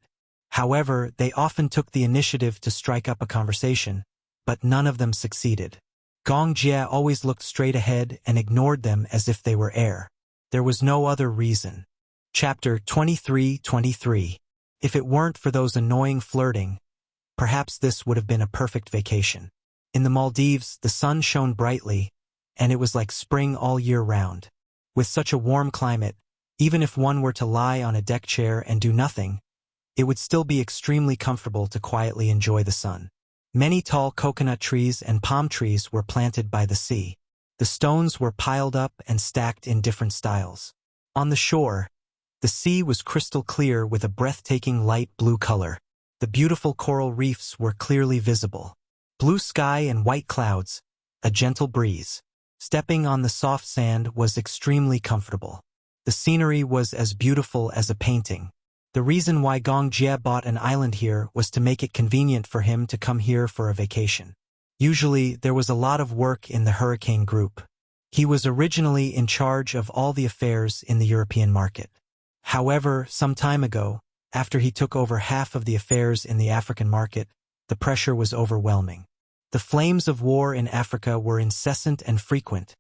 However, they often took the initiative to strike up a conversation, but none of them succeeded. Gong Jie always looked straight ahead and ignored them as if they were air. There was no other reason. Chapter 23:23. If it weren't for those annoying flirting, perhaps this would have been a perfect vacation. In the Maldives, the sun shone brightly, and it was like spring all year round. With such a warm climate, even if one were to lie on a deck chair and do nothing, it would still be extremely comfortable to quietly enjoy the sun. Many tall coconut trees and palm trees were planted by the sea. The stones were piled up and stacked in different styles. On the shore, the sea was crystal clear with a breathtaking light blue color. The beautiful coral reefs were clearly visible. Blue sky and white clouds, a gentle breeze. Stepping on the soft sand was extremely comfortable. The scenery was as beautiful as a painting. The reason why Gong Jie bought an island here was to make it convenient for him to come here for a vacation. Usually, there was a lot of work in the Hurricane Group. He was originally in charge of all the affairs in the European market. However, some time ago, after he took over half of the affairs in the African market, the pressure was overwhelming. The flames of war in Africa were incessant and frequent,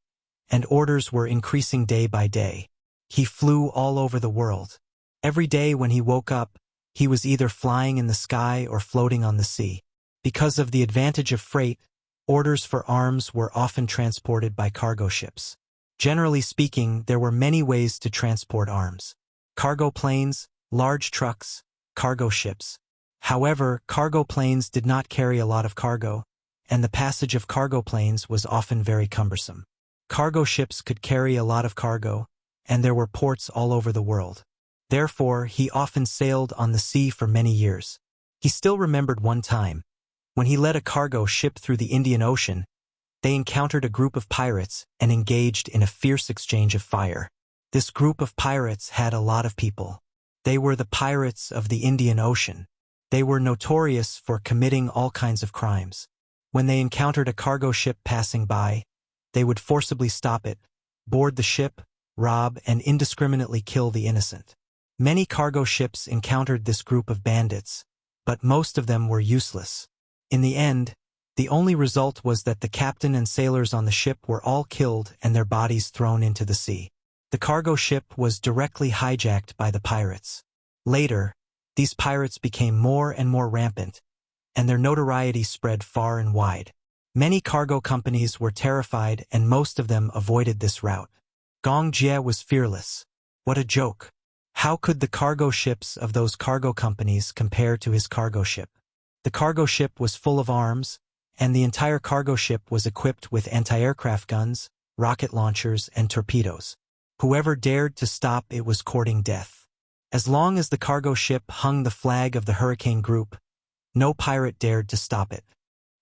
and orders were increasing day by day. He flew all over the world. Every day when he woke up, he was either flying in the sky or floating on the sea. Because of the advantage of freight, orders for arms were often transported by cargo ships. Generally speaking, there were many ways to transport arms. Cargo planes, large trucks, cargo ships. However, cargo planes did not carry a lot of cargo, and the passage of cargo planes was often very cumbersome. Cargo ships could carry a lot of cargo, and there were ports all over the world. Therefore, he often sailed on the sea for many years. He still remembered one time, when he led a cargo ship through the Indian Ocean, they encountered a group of pirates and engaged in a fierce exchange of fire. This group of pirates had a lot of people. They were the pirates of the Indian Ocean. They were notorious for committing all kinds of crimes. When they encountered a cargo ship passing by, they would forcibly stop it, board the ship, rob, and indiscriminately kill the innocent. Many cargo ships encountered this group of bandits, but most of them were useless. In the end, the only result was that the captain and sailors on the ship were all killed and their bodies thrown into the sea. The cargo ship was directly hijacked by the pirates. Later, these pirates became more and more rampant, and their notoriety spread far and wide. Many cargo companies were terrified and most of them avoided this route. Gong Jie was fearless. What a joke. How could the cargo ships of those cargo companies compare to his cargo ship? The cargo ship was full of arms, and the entire cargo ship was equipped with anti-aircraft guns, rocket launchers, and torpedoes. Whoever dared to stop it was courting death. As long as the cargo ship hung the flag of the Hurricane Group, no pirate dared to stop it.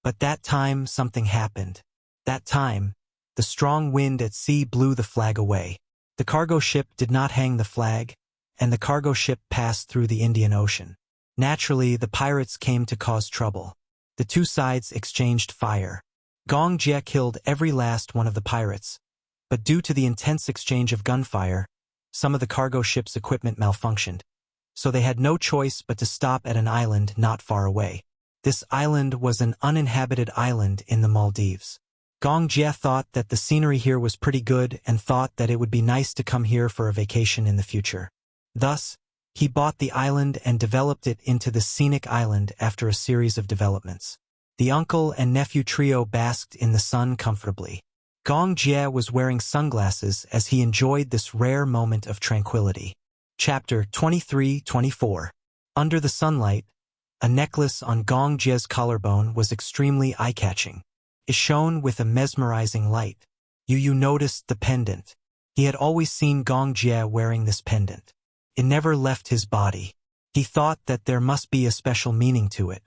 But that time something happened. That time, the strong wind at sea blew the flag away. The cargo ship did not hang the flag, and the cargo ship passed through the Indian Ocean. Naturally, the pirates came to cause trouble. The two sides exchanged fire. Gong Jie killed every last one of the pirates, but due to the intense exchange of gunfire, some of the cargo ship's equipment malfunctioned, so they had no choice but to stop at an island not far away. This island was an uninhabited island in the Maldives. Gong Jie thought that the scenery here was pretty good and thought that it would be nice to come here for a vacation in the future. Thus, he bought the island and developed it into the scenic island after a series of developments. The uncle and nephew trio basked in the sun comfortably. Gong Jie was wearing sunglasses as he enjoyed this rare moment of tranquility. Chapter 23-24. Under the sunlight, a necklace on Gong Jie's collarbone was extremely eye-catching. It shone with a mesmerizing light. Yu noticed the pendant. He had always seen Gong Jie wearing this pendant. It never left his body. He thought that there must be a special meaning to it.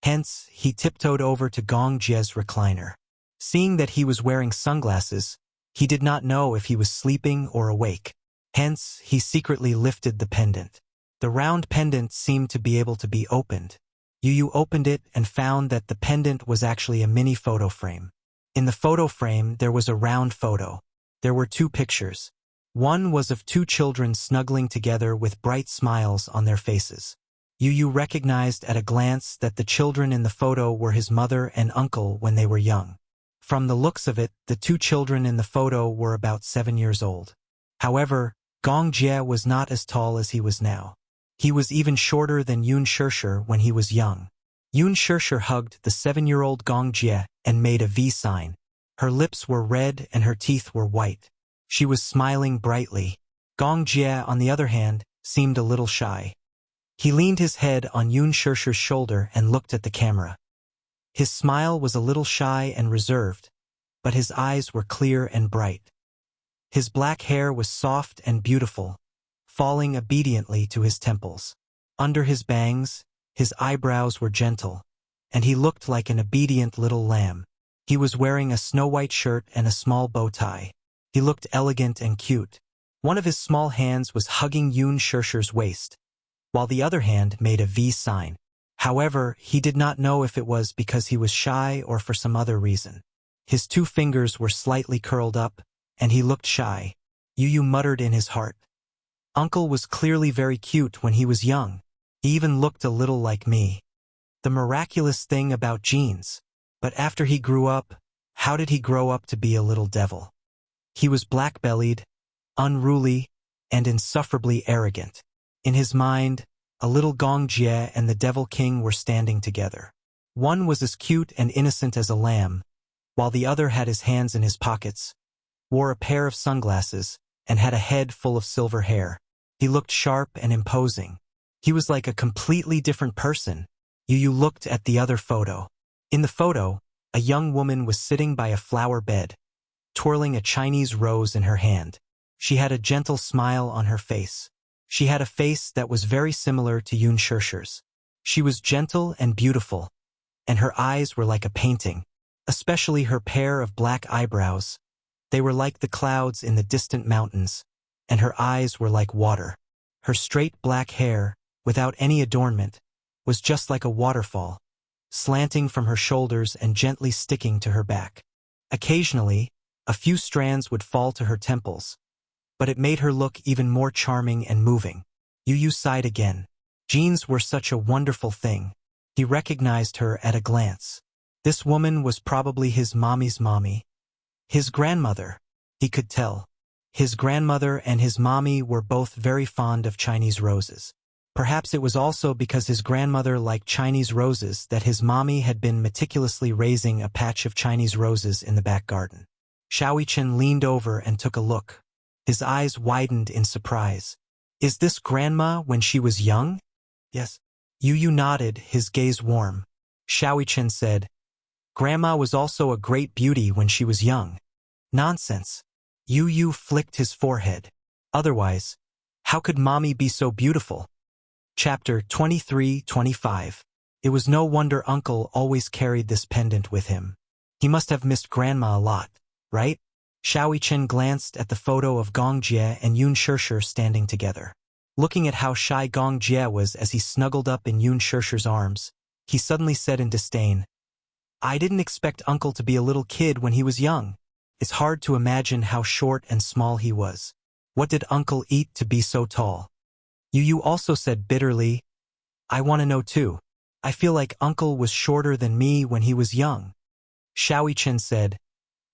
Hence, he tiptoed over to Gong Jie's recliner. Seeing that he was wearing sunglasses, he did not know if he was sleeping or awake. Hence, he secretly lifted the pendant. The round pendant seemed to be able to be opened. Yu opened it and found that the pendant was actually a mini photo frame. In the photo frame, there was a round photo. There were two pictures. One was of two children snuggling together with bright smiles on their faces. Yu recognized at a glance that the children in the photo were his mother and uncle when they were young. From the looks of it, the two children in the photo were about 7 years old. However, Gong Jie was not as tall as he was now. He was even shorter than Yun Shishir when he was young. Yun Shishir hugged the 7-year-old Gong Jie and made a V sign. Her lips were red and her teeth were white. She was smiling brightly. Gong Jie, on the other hand, seemed a little shy. He leaned his head on Yun Shishir's shoulder and looked at the camera. His smile was a little shy and reserved, but his eyes were clear and bright. His black hair was soft and beautiful, falling obediently to his temples. Under his bangs, his eyebrows were gentle, and he looked like an obedient little lamb. He was wearing a snow-white shirt and a small bow tie. He looked elegant and cute. One of his small hands was hugging Yun Shishir's waist, while the other hand made a V sign. However, he did not know if it was because he was shy or for some other reason. His two fingers were slightly curled up, and he looked shy. Yu muttered in his heart. Uncle was clearly very cute when he was young. He even looked a little like me. The miraculous thing about genes. But after he grew up, how did he grow up to be a little devil? He was black-bellied, unruly, and insufferably arrogant. In his mind, a little Gong Jie and the Devil King were standing together. One was as cute and innocent as a lamb, while the other had his hands in his pockets, wore a pair of sunglasses, and had a head full of silver hair. He looked sharp and imposing. He was like a completely different person. Yu looked at the other photo. In the photo, A young woman was sitting by a flower bed, twirling a Chinese rose in her hand. She had a gentle smile on her face. She had a face that was very similar to Yun Shishir's. She was gentle and beautiful, and her eyes were like a painting, especially her pair of black eyebrows. They were like the clouds in the distant mountains, and her eyes were like water. Her straight black hair, without any adornment, was just like a waterfall, slanting from her shoulders and gently sticking to her back. Occasionally, a few strands would fall to her temples, but it made her look even more charming and moving. Yu sighed again. Jeans were such a wonderful thing. He recognized her at a glance. This woman was probably his mommy's mommy. His grandmother, he could tell. His grandmother and his mommy were both very fond of Chinese roses. Perhaps it was also because his grandmother liked Chinese roses that his mommy had been meticulously raising a patch of Chinese roses in the back garden. Xiaoqian leaned over and took a look. His eyes widened in surprise. Is this grandma when she was young? Yes. Yu nodded, his gaze warm. Xiaoqian said, Grandma was also a great beauty when she was young. Nonsense. Yu flicked his forehead. Otherwise, how could mommy be so beautiful? Chapter 23-25. It was no wonder Uncle always carried this pendant with him. He must have missed Grandma a lot, right? Xiaoqian glanced at the photo of Gong Jie and Yun Shishir standing together. Looking at how shy Gong Jie was as he snuggled up in Yun Shishir's arms, he suddenly said in disdain, I didn't expect Uncle to be a little kid when he was young. It's hard to imagine how short and small he was. What did Uncle eat to be so tall? Yu also said bitterly, I want to know too. I feel like Uncle was shorter than me when he was young. Xiaoqian said,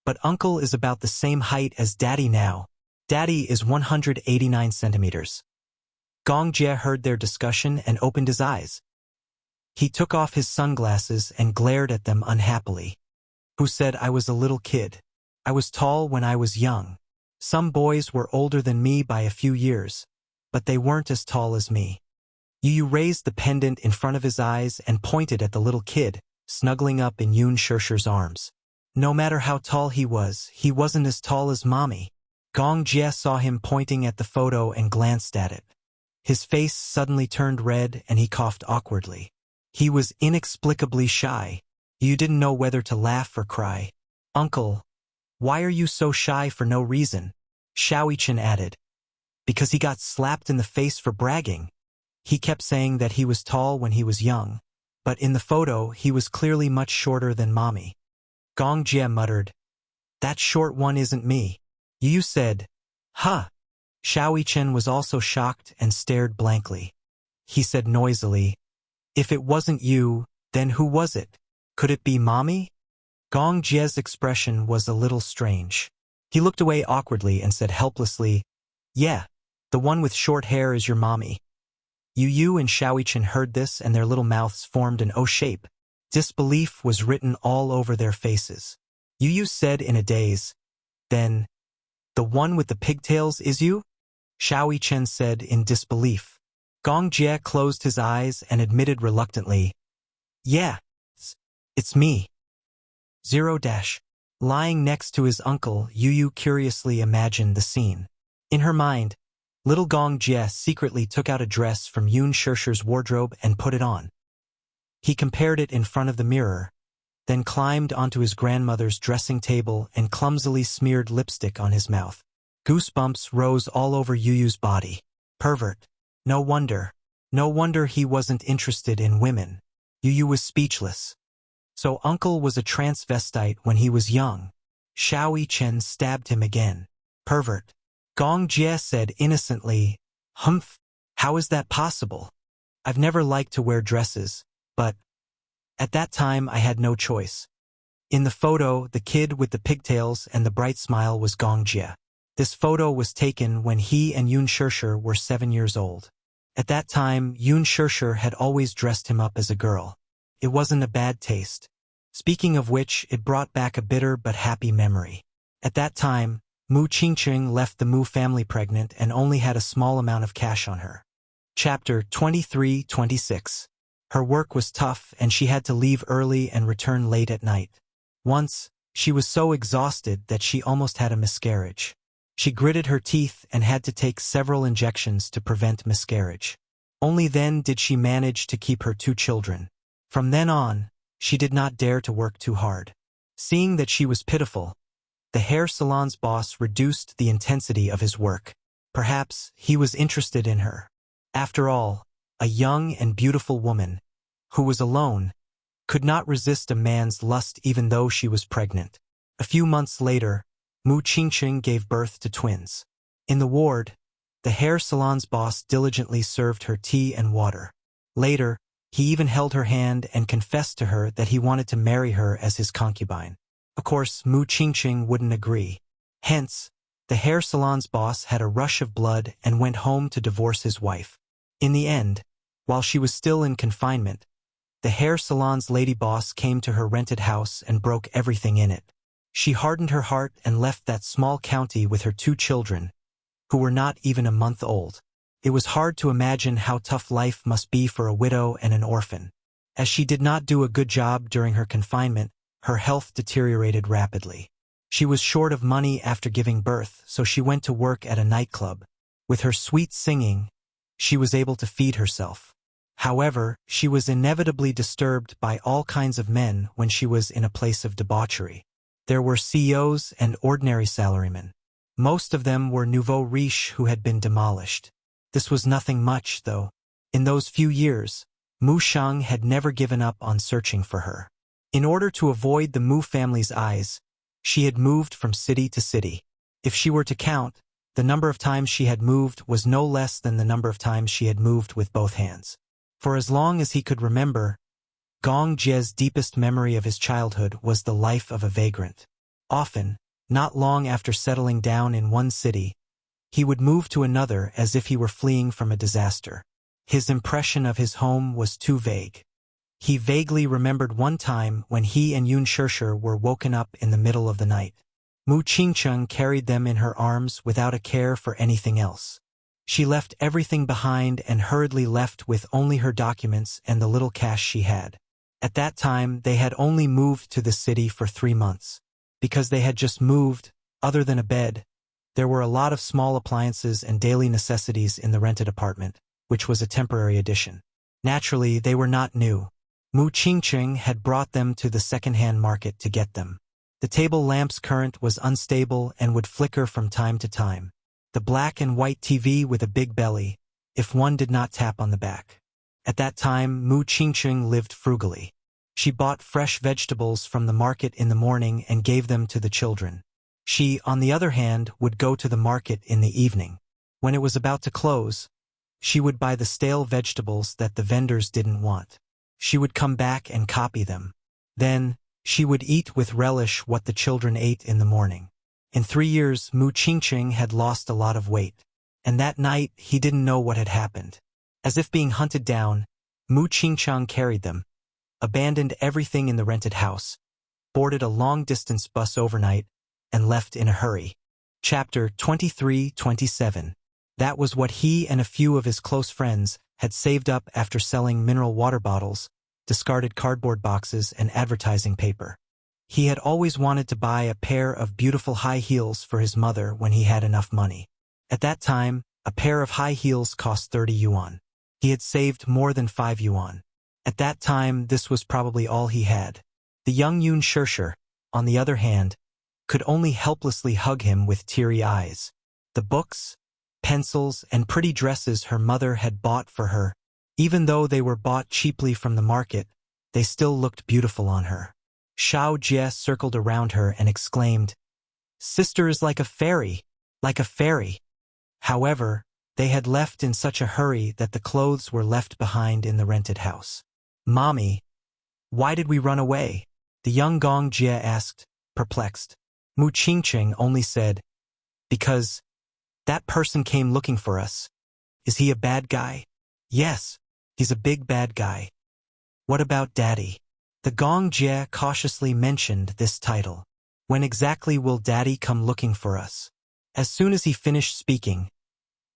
but Uncle is about the same height as Daddy now. Daddy is 189 centimeters. Gong Jie heard their discussion and opened his eyes. He took off his sunglasses and glared at them unhappily. Who said I was a little kid? I was tall when I was young. Some boys were older than me by a few years, but they weren't as tall as me. Yu raised the pendant in front of his eyes and pointed at the little kid, snuggling up in Yun Shishir's arms. No matter how tall he wasn't as tall as Mommy. Gong Jie saw him pointing at the photo and glanced at it. His face suddenly turned red and he coughed awkwardly. He was inexplicably shy. Yu didn't know whether to laugh or cry. Uncle, why are you so shy for no reason? Xiaoqian added. Because he got slapped in the face for bragging. He kept saying that he was tall when he was young, but in the photo he was clearly much shorter than Mommy. Gong Jie muttered, that short one isn't me. Yu said, huh. Xiaoqian was also shocked and stared blankly. He said noisily, if it wasn't you, then who was it? Could it be Mommy? Gong Jie's expression was a little strange. He looked away awkwardly and said helplessly, yeah, the one with short hair is your Mommy. Yu and Xiaoqian heard this and their little mouths formed an O shape. Disbelief was written all over their faces. Yu said in a daze, then, the one with the pigtails is you? Xiaoqian said in disbelief. Gong Jie closed his eyes and admitted reluctantly, yeah, it's me. 0. Lying next to his uncle, Yu curiously imagined the scene. In her mind, little Gong Jie secretly took out a dress from Yun Shishir's wardrobe and put it on. He compared it in front of the mirror, then climbed onto his grandmother's dressing table and clumsily smeared lipstick on his mouth. Goosebumps rose all over Yu's body. Pervert. No wonder he wasn't interested in women. Yu was speechless. So Uncle was a transvestite when he was young. Xiaoqian stabbed him again. Pervert. Gong Jie said innocently, humph, how is that possible? I've never liked to wear dresses, but at that time I had no choice. In the photo, the kid with the pigtails and the bright smile was Gong Jie. This photo was taken when he and Yun Shishir were 7 years old. At that time, Yun Shishir had always dressed him up as a girl. It wasn't a bad taste. Speaking of which, it brought back a bitter but happy memory. At that time, Mu Qingqing left the Mu family pregnant and only had a small amount of cash on her. Chapter 23-26. Her work was tough and she had to leave early and return late at night. Once, she was so exhausted that she almost had a miscarriage. She gritted her teeth and had to take several injections to prevent miscarriage. Only then did she manage to keep her 2 children. From then on, she did not dare to work too hard. Seeing that she was pitiful, the hair salon's boss reduced the intensity of his work. Perhaps he was interested in her. After all, a young and beautiful woman, who was alone, could not resist a man's lust even though she was pregnant. A few months later, Mu Qingqing gave birth to twins. In the ward, the hair salon's boss diligently served her tea and water. Later, he even held her hand and confessed to her that he wanted to marry her as his concubine. Of course, Mu Qingqing wouldn't agree. Hence, the hair salon's boss had a rush of blood and went home to divorce his wife. In the end, while she was still in confinement, the hair salon's lady boss came to her rented house and broke everything in it. She hardened her heart and left that small county with her 2 children, who were not even a month old. It was hard to imagine how tough life must be for a widow and an orphan. As she did not do a good job during her confinement, her health deteriorated rapidly. She was short of money after giving birth, so she went to work at a nightclub. With her sweet singing, she was able to feed herself. However, she was inevitably disturbed by all kinds of men when she was in a place of debauchery. There were CEOs and ordinary salarymen. Most of them were nouveau riches who had been demolished. This was nothing much, though. In those few years, Mu Shang had never given up on searching for her. In order to avoid the Mu family's eyes, she had moved from city to city. If she were to count, the number of times she had moved was no less than the number of times she had moved with both hands. For as long as he could remember, Gong Jie's deepest memory of his childhood was the life of a vagrant. Often, not long after settling down in one city, he would move to another as if he were fleeing from a disaster. His impression of his home was too vague. He vaguely remembered one time when he and Yun Shishir were woken up in the middle of the night. Mu Qingcheng carried them in her arms without a care for anything else. She left everything behind and hurriedly left with only her documents and the little cash she had. At that time, they had only moved to the city for 3 months. Because they had just moved, other than a bed, there were a lot of small appliances and daily necessities in the rented apartment, which was a temporary addition. Naturally, they were not new. Mu Qingqing had brought them to the second-hand market to get them. The table lamp's current was unstable and would flicker from time to time. The black and white TV with a big belly, if one did not tap on the back. At that time, Mu Qingqing lived frugally. She bought fresh vegetables from the market in the morning and gave them to the children. She, on the other hand, would go to the market in the evening. When it was about to close, she would buy the stale vegetables that the vendors didn't want. She would come back and copy them. Then, she would eat with relish what the children ate in the morning. In 3 years, Mu Qingqing had lost a lot of weight. And that night, he didn't know what had happened. As if being hunted down, Mu Qingchang carried them, abandoned everything in the rented house, boarded a long-distance bus overnight, and left in a hurry. Chapter 23-27. That was what he and a few of his close friends had saved up after selling mineral water bottles, discarded cardboard boxes, and advertising paper. He had always wanted to buy a pair of beautiful high heels for his mother when he had enough money. At that time, a pair of high heels cost 30 yuan. He had saved more than 5 yuan. At that time, this was probably all he had. The young Yun Shishir, on the other hand, could only helplessly hug him with teary eyes. The books, pencils, and pretty dresses her mother had bought for her, even though they were bought cheaply from the market, they still looked beautiful on her. Xiao Jie circled around her and exclaimed, "Sister is like a fairy, like a fairy." However, they had left in such a hurry that the clothes were left behind in the rented house. "Mommy, why did we run away?" the young Gong Jie asked, perplexed. Mu Qingqing only said, "Because that person came looking for us. Is he a bad guy?" "Yes, he's a big bad guy." "What about Daddy?" The Gong Jie cautiously mentioned this title. "When exactly will Daddy come looking for us?" As soon as he finished speaking,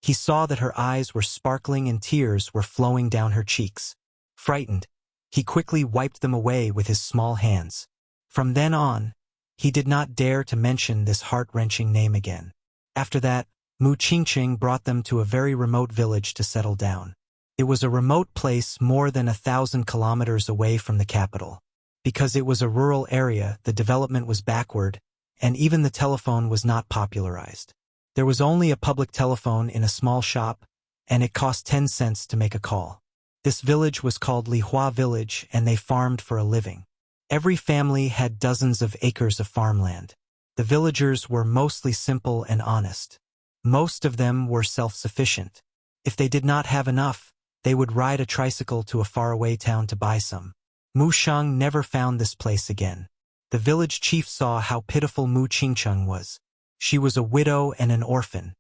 he saw that her eyes were sparkling and tears were flowing down her cheeks. Frightened, he quickly wiped them away with his small hands. From then on, he did not dare to mention this heart-wrenching name again. After that, Mu Qingqing brought them to a very remote village to settle down. It was a remote place more than 1,000 kilometers away from the capital. Because it was a rural area, the development was backward, and even the telephone was not popularized. There was only a public telephone in a small shop, and it cost 10 cents to make a call. This village was called Lihua Village, and they farmed for a living. Every family had dozens of acres of farmland. The villagers were mostly simple and honest. Most of them were self-sufficient. If they did not have enough, they would ride a tricycle to a faraway town to buy some. Mu Sheng never found this place again. The village chief saw how pitiful Mu Qingcheng was. She was a widow and an orphan.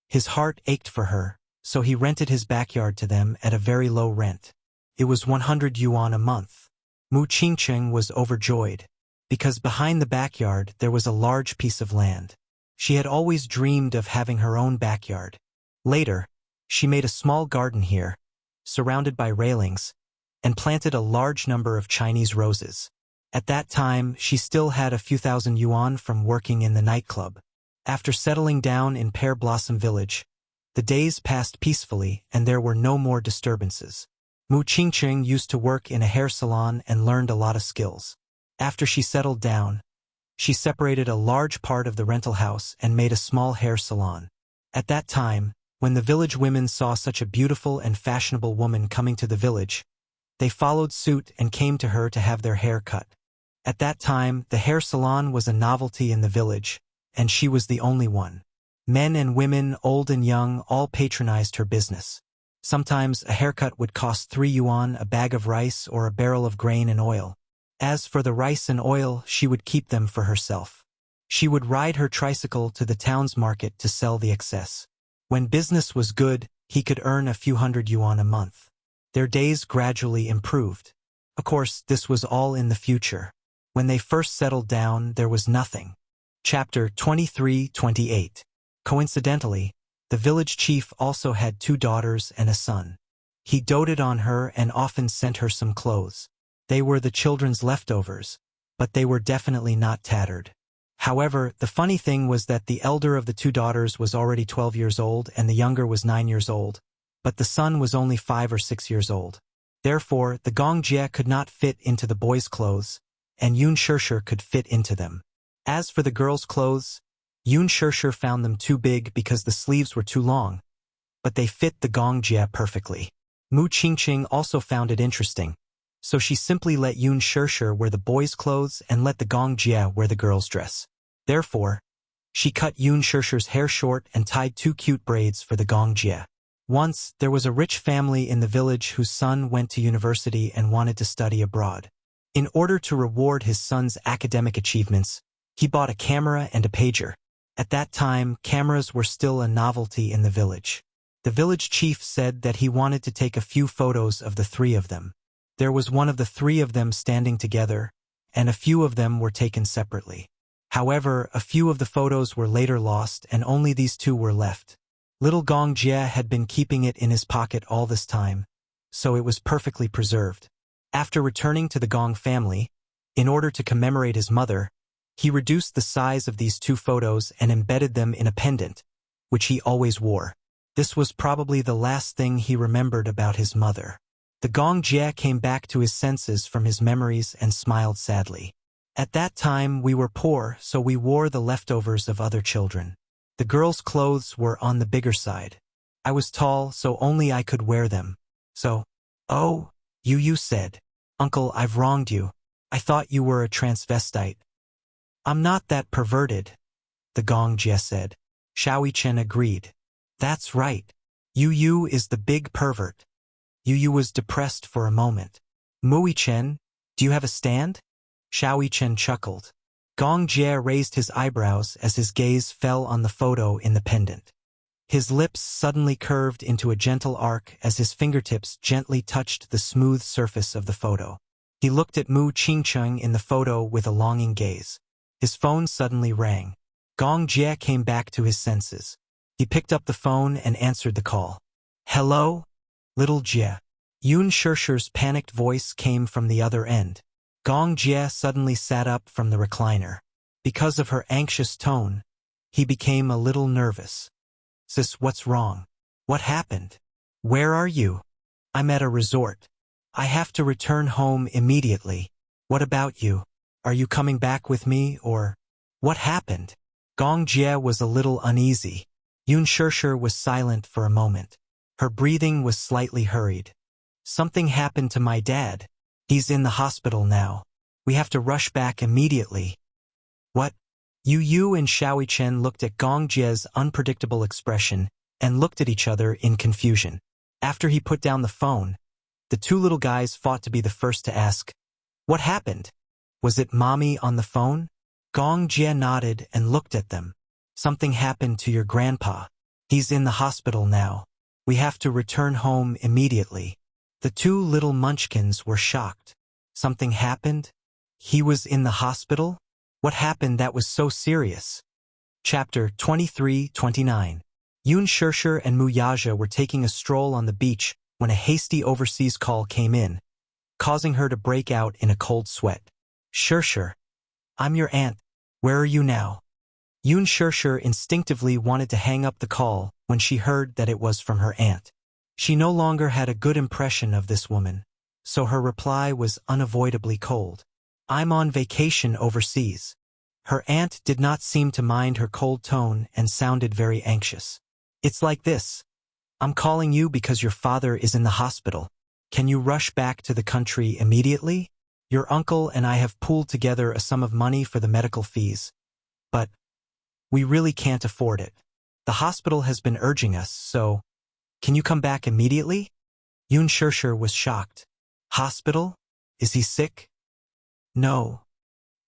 His heart ached for her, so he rented his backyard to them at a very low rent. It was 100 yuan a month. Mu Qingcheng was overjoyed, because behind the backyard there was a large piece of land. She had always dreamed of having her own backyard. Later, she made a small garden here, surrounded by railings, and planted a large number of Chinese roses. At that time, she still had a few thousand yuan from working in the nightclub. After settling down in Pear Blossom Village, the days passed peacefully and there were no more disturbances. Mu Qingqing used to work in a hair salon and learned a lot of skills. After she settled down, she separated a large part of the rental house and made a small hair salon. At that time, when the village women saw such a beautiful and fashionable woman coming to the village, they followed suit and came to her to have their hair cut. At that time, the hair salon was a novelty in the village, and she was the only one. Men and women, old and young, all patronized her business. Sometimes a haircut would cost 3 yuan, a bag of rice, or a barrel of grain and oil. As for the rice and oil, she would keep them for herself. She would ride her tricycle to the town's market to sell the excess. When business was good, he could earn a few hundred yuan a month. Their days gradually improved. Of course, this was all in the future. When they first settled down, there was nothing. Chapter 23-28. Coincidentally, the village chief also had 2 daughters and a son. He doted on her and often sent her some clothes. They were the children's leftovers, but they were definitely not tattered. However, the funny thing was that the elder of the 2 daughters was already 12 years old and the younger was 9 years old, but the son was only 5 or 6 years old. Therefore, the Gongjie could not fit into the boys' clothes, and Yun Shishir could fit into them. As for the girls' clothes, Yun Shishir found them too big because the sleeves were too long, but they fit the Gongjie perfectly. Mu Qingqing also found it interesting, so she simply let Yun Shishir wear the boys' clothes and let the Gongjie wear the girls' dress. Therefore, she cut Yun Shishir's hair short and tied 2 cute braids for the Gongjie. Once, there was a rich family in the village whose son went to university and wanted to study abroad. In order to reward his son's academic achievements, he bought a camera and a pager. At that time, cameras were still a novelty in the village. The village chief said that he wanted to take a few photos of the 3 of them. There was one of the 3 of them standing together, and a few of them were taken separately. However, a few of the photos were later lost and only these 2 were left. Little Gongjie had been keeping it in his pocket all this time, so it was perfectly preserved. After returning to the Gong family, in order to commemorate his mother, he reduced the size of these 2 photos and embedded them in a pendant, which he always wore. This was probably the last thing he remembered about his mother. The Gongjie came back to his senses from his memories and smiled sadly. At that time we were poor, so we wore the leftovers of other children. The girls' clothes were on the bigger side. I was tall, so only I could wear them. So, oh, you said, Uncle, I've wronged you. I thought you were a transvestite. I'm not that perverted, the Gongjie said. Xiao Chen agreed. That's right. Yu is the big pervert. Yu was depressed for a moment. Mui Chen, do you have a stand? Xiao Chen chuckled. Gongjie raised his eyebrows as his gaze fell on the photo in the pendant. His lips suddenly curved into a gentle arc as his fingertips gently touched the smooth surface of the photo. He looked at Mu Qingqing in the photo with a longing gaze. His phone suddenly rang. Gongjie came back to his senses. He picked up the phone and answered the call. Hello? Little Jie. Yun Shishir's panicked voice came from the other end. Gong Jie suddenly sat up from the recliner. Because of her anxious tone, he became a little nervous. Sis, what's wrong? What happened? Where are you? I'm at a resort. I have to return home immediately. What about you? Are you coming back with me, or? What happened? Gong Jie was a little uneasy. Yun Shishir was silent for a moment. Her breathing was slightly hurried. Something happened to my dad. He's in the hospital now. We have to rush back immediately. What? Yu and Xiaoi Chen looked at Gong Jie's unpredictable expression and looked at each other in confusion. After he put down the phone, the two little guys fought to be the first to ask, "What happened? Was it Mommy on the phone?" Gong Jie nodded and looked at them. "Something happened to your grandpa. He's in the hospital now. We have to return home immediately." The two little munchkins were shocked. Something happened? He was in the hospital? What happened that was so serious? Chapter 23-29. Yun Shishir and Mu Yaja were taking a stroll on the beach when a hasty overseas call came in, causing her to break out in a cold sweat. "Shishir, I'm your aunt. Where are you now?" Yun Shishir instinctively wanted to hang up the call when she heard that it was from her aunt. She no longer had a good impression of this woman, so her reply was unavoidably cold. "I'm on vacation overseas." Her aunt did not seem to mind her cold tone and sounded very anxious. "It's like this. I'm calling you because your father is in the hospital. Can you rush back to the country immediately? Your uncle and I have pooled together a sum of money for the medical fees, but we really can't afford it. The hospital has been urging us, so can you come back immediately?" Yun Shishir was shocked. "Hospital? Is he sick?" "No."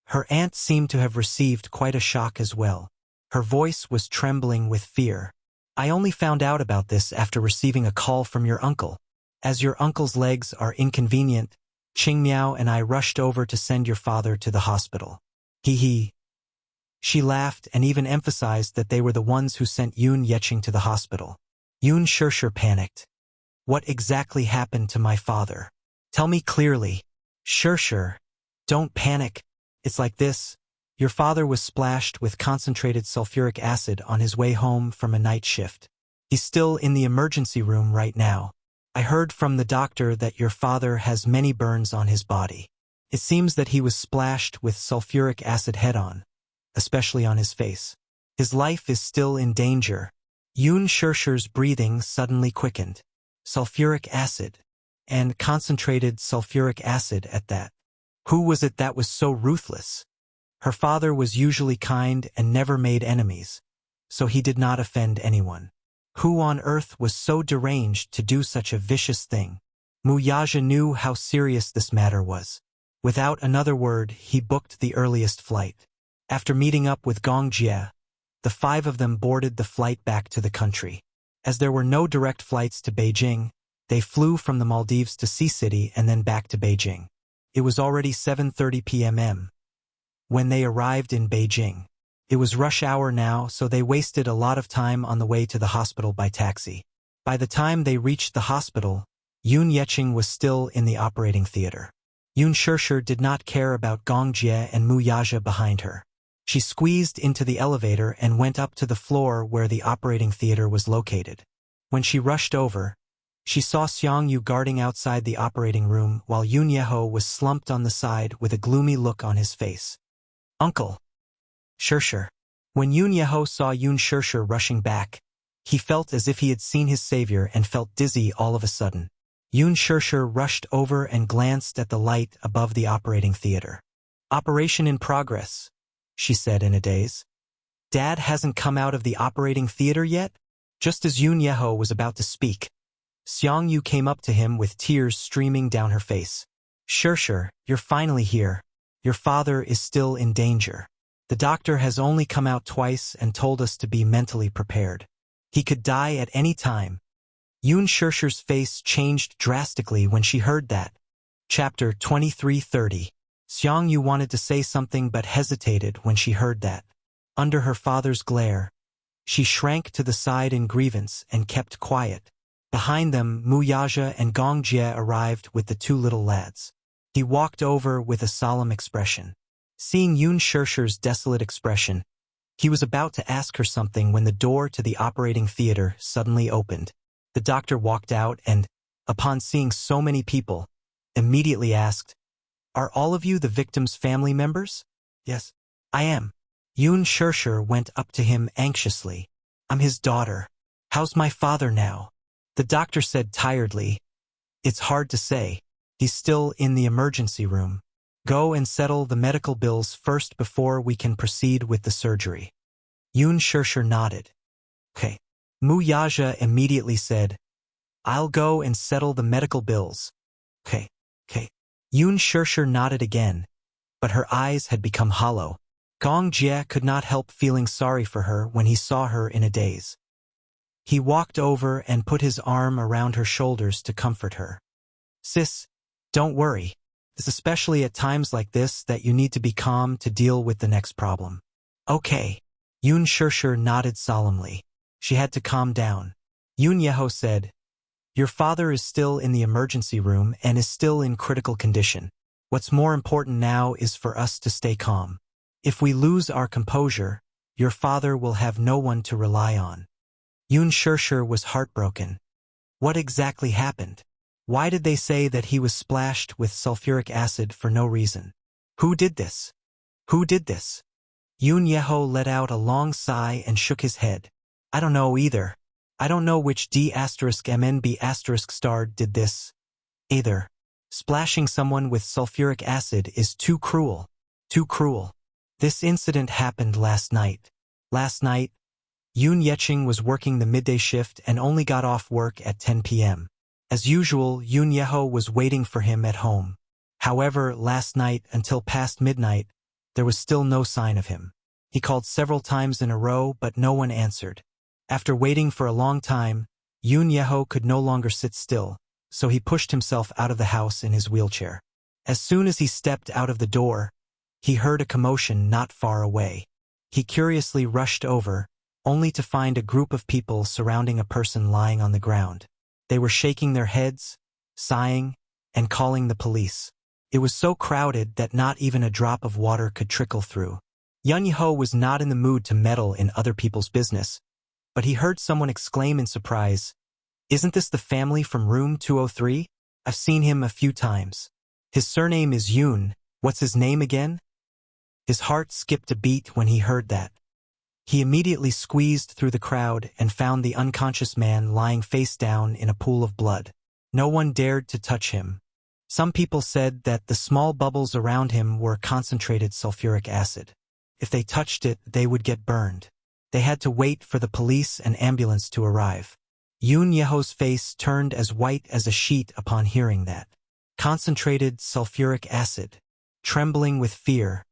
Her aunt seemed to have received quite a shock as well. Her voice was trembling with fear. "I only found out about this after receiving a call from your uncle. As your uncle's legs are inconvenient, Qing Miao and I rushed over to send your father to the hospital." He. She laughed and even emphasized that they were the ones who sent Yun Yeching to the hospital. Yun Shishir panicked. "What exactly happened to my father? Tell me clearly." "Shishir, don't panic. It's like this. Your father was splashed with concentrated sulfuric acid on his way home from a night shift. He's still in the emergency room right now. I heard from the doctor that your father has many burns on his body. It seems that he was splashed with sulfuric acid head-on, especially on his face. His life is still in danger." Yun Shishir's breathing suddenly quickened. Sulfuric acid. And concentrated sulfuric acid at that. Who was it that was so ruthless? Her father was usually kind and never made enemies, so he did not offend anyone. Who on earth was so deranged to do such a vicious thing? Mu Yaja knew how serious this matter was. Without another word, he booked the earliest flight. After meeting up with Gong Jie, the five of them boarded the flight back to the country. As there were no direct flights to Beijing, they flew from the Maldives to Sea City and then back to Beijing. It was already 7:30 p.m. when they arrived in Beijing. It was rush hour now, so they wasted a lot of time on the way to the hospital by taxi. By the time they reached the hospital, Yun Yeching was still in the operating theater. Yun Shishir did not care about Gong Jie and Mu Yaja behind her. She squeezed into the elevator and went up to the floor where the operating theater was located. When she rushed over, she saw Xiang Yu guarding outside the operating room while Yun Yeho was slumped on the side with a gloomy look on his face. "Uncle." Shishir. When Yun Yeho saw Yun Shishir rushing back, he felt as if he had seen his savior and felt dizzy all of a sudden. Yun Shishir rushed over and glanced at the light above the operating theater. "Operation in progress," she said in a daze. "Dad hasn't come out of the operating theater yet?" Just as Yun Yeho was about to speak, Xiang Yu came up to him with tears streaming down her face. "Shishir, you're finally here. Your father is still in danger. The doctor has only come out twice and told us to be mentally prepared. He could die at any time." Yun Shishir's face changed drastically when she heard that. Chapter 23-30. Xiang Yu wanted to say something but hesitated when she heard that. Under her father's glare, she shrank to the side in grievance and kept quiet. Behind them, Mu Yaja and Gong Jie arrived with the two little lads. He walked over with a solemn expression. Seeing Yoon Shershur's desolate expression, he was about to ask her something when the door to the operating theater suddenly opened. The doctor walked out and, upon seeing so many people, immediately asked, "Are all of you the victim's family members?" "Yes, I am." Yoon Shershur went up to him anxiously. "I'm his daughter. How's my father now?" The doctor said tiredly, "It's hard to say. He's still in the emergency room. Go and settle the medical bills first before we can proceed with the surgery." Yoon Shershur nodded. "Okay." Mu Yaja immediately said, "I'll go and settle the medical bills." Okay. Yoon Shershur nodded again, but her eyes had become hollow. Gong Jie could not help feeling sorry for her when he saw her in a daze. He walked over and put his arm around her shoulders to comfort her. "Sis, don't worry. It's especially at times like this that you need to be calm to deal with the next problem." "Okay." Yoon Shershur nodded solemnly. She had to calm down. Yoon Yeho said, "Your father is still in the emergency room and is still in critical condition. What's more important now is for us to stay calm. If we lose our composure, your father will have no one to rely on." Yoon Shershur was heartbroken. What exactly happened? Why did they say that he was splashed with sulfuric acid for no reason? Who did this? Who did this? Yoon Yeho let out a long sigh and shook his head. "I don't know either. I don't know which D*MNB* star did this either. Splashing someone with sulfuric acid is too cruel. Too cruel. This incident happened last night. Last night, Yoon Yeching was working the midday shift and only got off work at 10 p.m. As usual, Yoon Yeho was waiting for him at home. However, last night, until past midnight, there was still no sign of him. He called several times in a row, but no one answered. After waiting for a long time, Yoon Yeho could no longer sit still, so he pushed himself out of the house in his wheelchair. As soon as he stepped out of the door, he heard a commotion not far away. He curiously rushed over, only to find a group of people surrounding a person lying on the ground. They were shaking their heads, sighing, and calling the police. It was so crowded that not even a drop of water could trickle through. Yoon Yeho was not in the mood to meddle in other people's business, but he heard someone exclaim in surprise, "Isn't this the family from room 203? I've seen him a few times. His surname is Yoon. What's his name again?" His heart skipped a beat when he heard that. He immediately squeezed through the crowd and found the unconscious man lying face down in a pool of blood. No one dared to touch him. Some people said that the small bubbles around him were concentrated sulfuric acid. If they touched it, they would get burned. They had to wait for the police and ambulance to arrive. Yoon Yeho's face turned as white as a sheet upon hearing that. Concentrated sulfuric acid. Trembling with fear,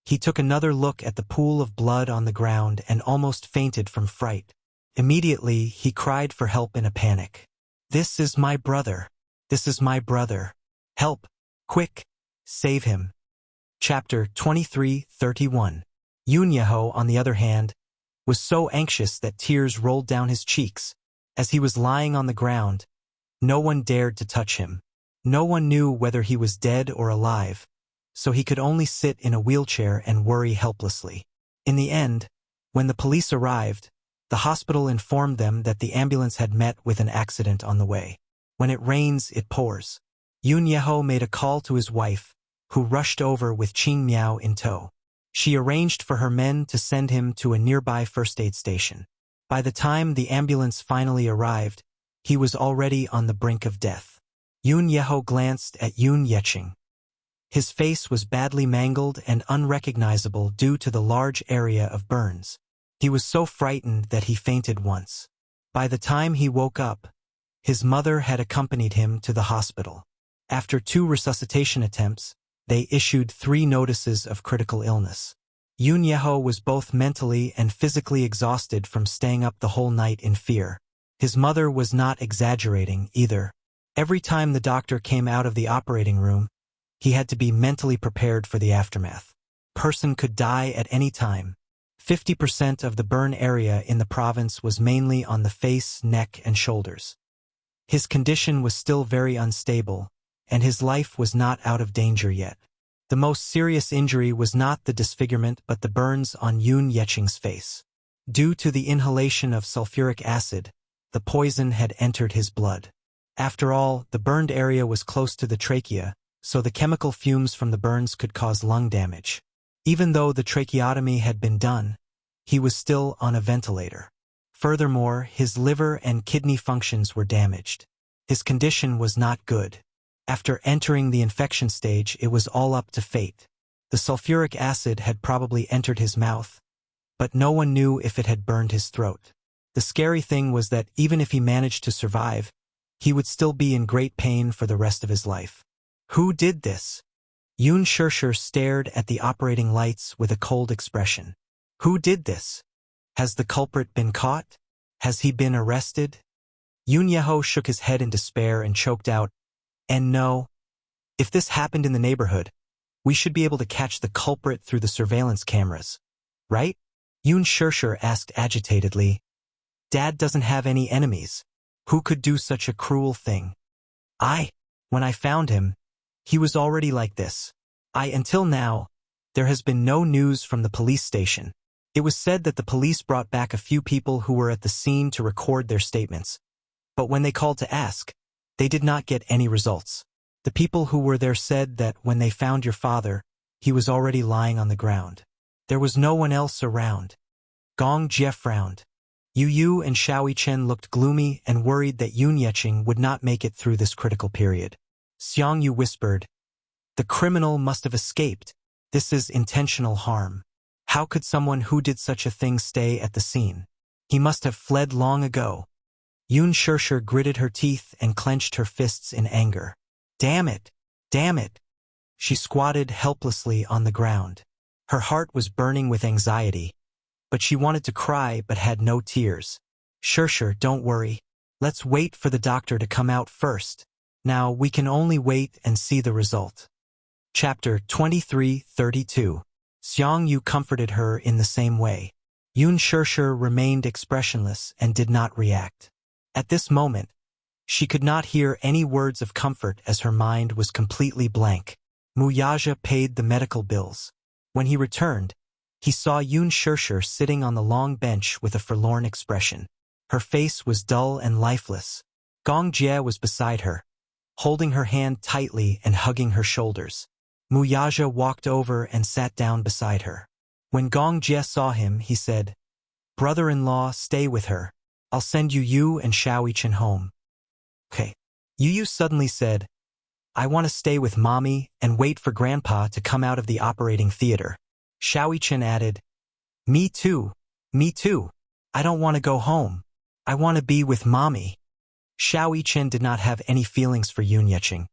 he took another look at the pool of blood on the ground and almost fainted from fright. Immediately, he cried for help in a panic. "This is my brother. This is my brother. Help! Quick! Save him!" Chapter 23:31. Yoon Yeho, on the other hand, was so anxious that tears rolled down his cheeks. As he was lying on the ground, no one dared to touch him. No one knew whether he was dead or alive, so he could only sit in a wheelchair and worry helplessly. In the end, when the police arrived, the hospital informed them that the ambulance had met with an accident on the way. When it rains, it pours. Yoon Yeho made a call to his wife, who rushed over with Ching Miao in tow. She arranged for her men to send him to a nearby first aid station. By the time the ambulance finally arrived, he was already on the brink of death. Yoon Yeho glanced at Yoon Yeching. His face was badly mangled and unrecognizable due to the large area of burns. He was so frightened that he fainted once. By the time he woke up, his mother had accompanied him to the hospital. After 2 resuscitation attempts, they issued 3 notices of critical illness. Yoon Yeho was both mentally and physically exhausted from staying up the whole night in fear. His mother was not exaggerating either. Every time the doctor came out of the operating room, he had to be mentally prepared for the aftermath. Person could die at any time. 50% of the burn area in the province was mainly on the face, neck, and shoulders. His condition was still very unstable, and his life was not out of danger yet. The most serious injury was not the disfigurement but the burns on Yun Yeching's face. Due to the inhalation of sulfuric acid, the poison had entered his blood. After all, the burned area was close to the trachea, so the chemical fumes from the burns could cause lung damage. Even though the tracheotomy had been done, he was still on a ventilator. Furthermore, his liver and kidney functions were damaged. His condition was not good. After entering the infection stage, it was all up to fate. The sulfuric acid had probably entered his mouth, but no one knew if it had burned his throat. The scary thing was that even if he managed to survive, he would still be in great pain for the rest of his life. Who did this? Yun Shishir stared at the operating lights with a cold expression. Who did this? Has the culprit been caught? Has he been arrested? Yun Yeho shook his head in despair and choked out, "And no. If this happened in the neighborhood, we should be able to catch the culprit through the surveillance cameras, right?" Yun Shishir asked agitatedly. "Dad doesn't have any enemies. Who could do such a cruel thing? When I found him, he was already like this. Until now, there has been no news from the police station. It was said that the police brought back a few people who were at the scene to record their statements. But when they called to ask, they did not get any results. The people who were there said that when they found your father, he was already lying on the ground. There was no one else around." Gong Jie frowned. Yu and Xiao Chen looked gloomy and worried that Yun Yeching would not make it through this critical period. Xiang Yu whispered, "The criminal must have escaped. This is intentional harm. How could someone who did such a thing stay at the scene? He must have fled long ago." Yun Shishir gritted her teeth and clenched her fists in anger. Damn it! Damn it! She squatted helplessly on the ground. Her heart was burning with anxiety, but she wanted to cry but had no tears. "Shishir, don't worry. Let's wait for the doctor to come out first. Now we can only wait and see the result." Chapter 23:32. Xiang Yu comforted her in the same way. Yun Shishir remained expressionless and did not react. At this moment, she could not hear any words of comfort as her mind was completely blank. Wuxia paid the medical bills. When he returned, he saw Yun Shishir sitting on the long bench with a forlorn expression. Her face was dull and lifeless. Gong Jie was beside her, holding her hand tightly and hugging her shoulders. Wuxia walked over and sat down beside her. When Gong Jie saw him, he said, "Brother-in-law, stay with her. I'll send you and Xiao Chen home." "Okay." Yu suddenly said, "I want to stay with Mommy and wait for Grandpa to come out of the operating theater." Xiao Chen added, Me too. I don't want to go home. I want to be with Mommy." Xiao Chen did not have any feelings for Yun Yeching,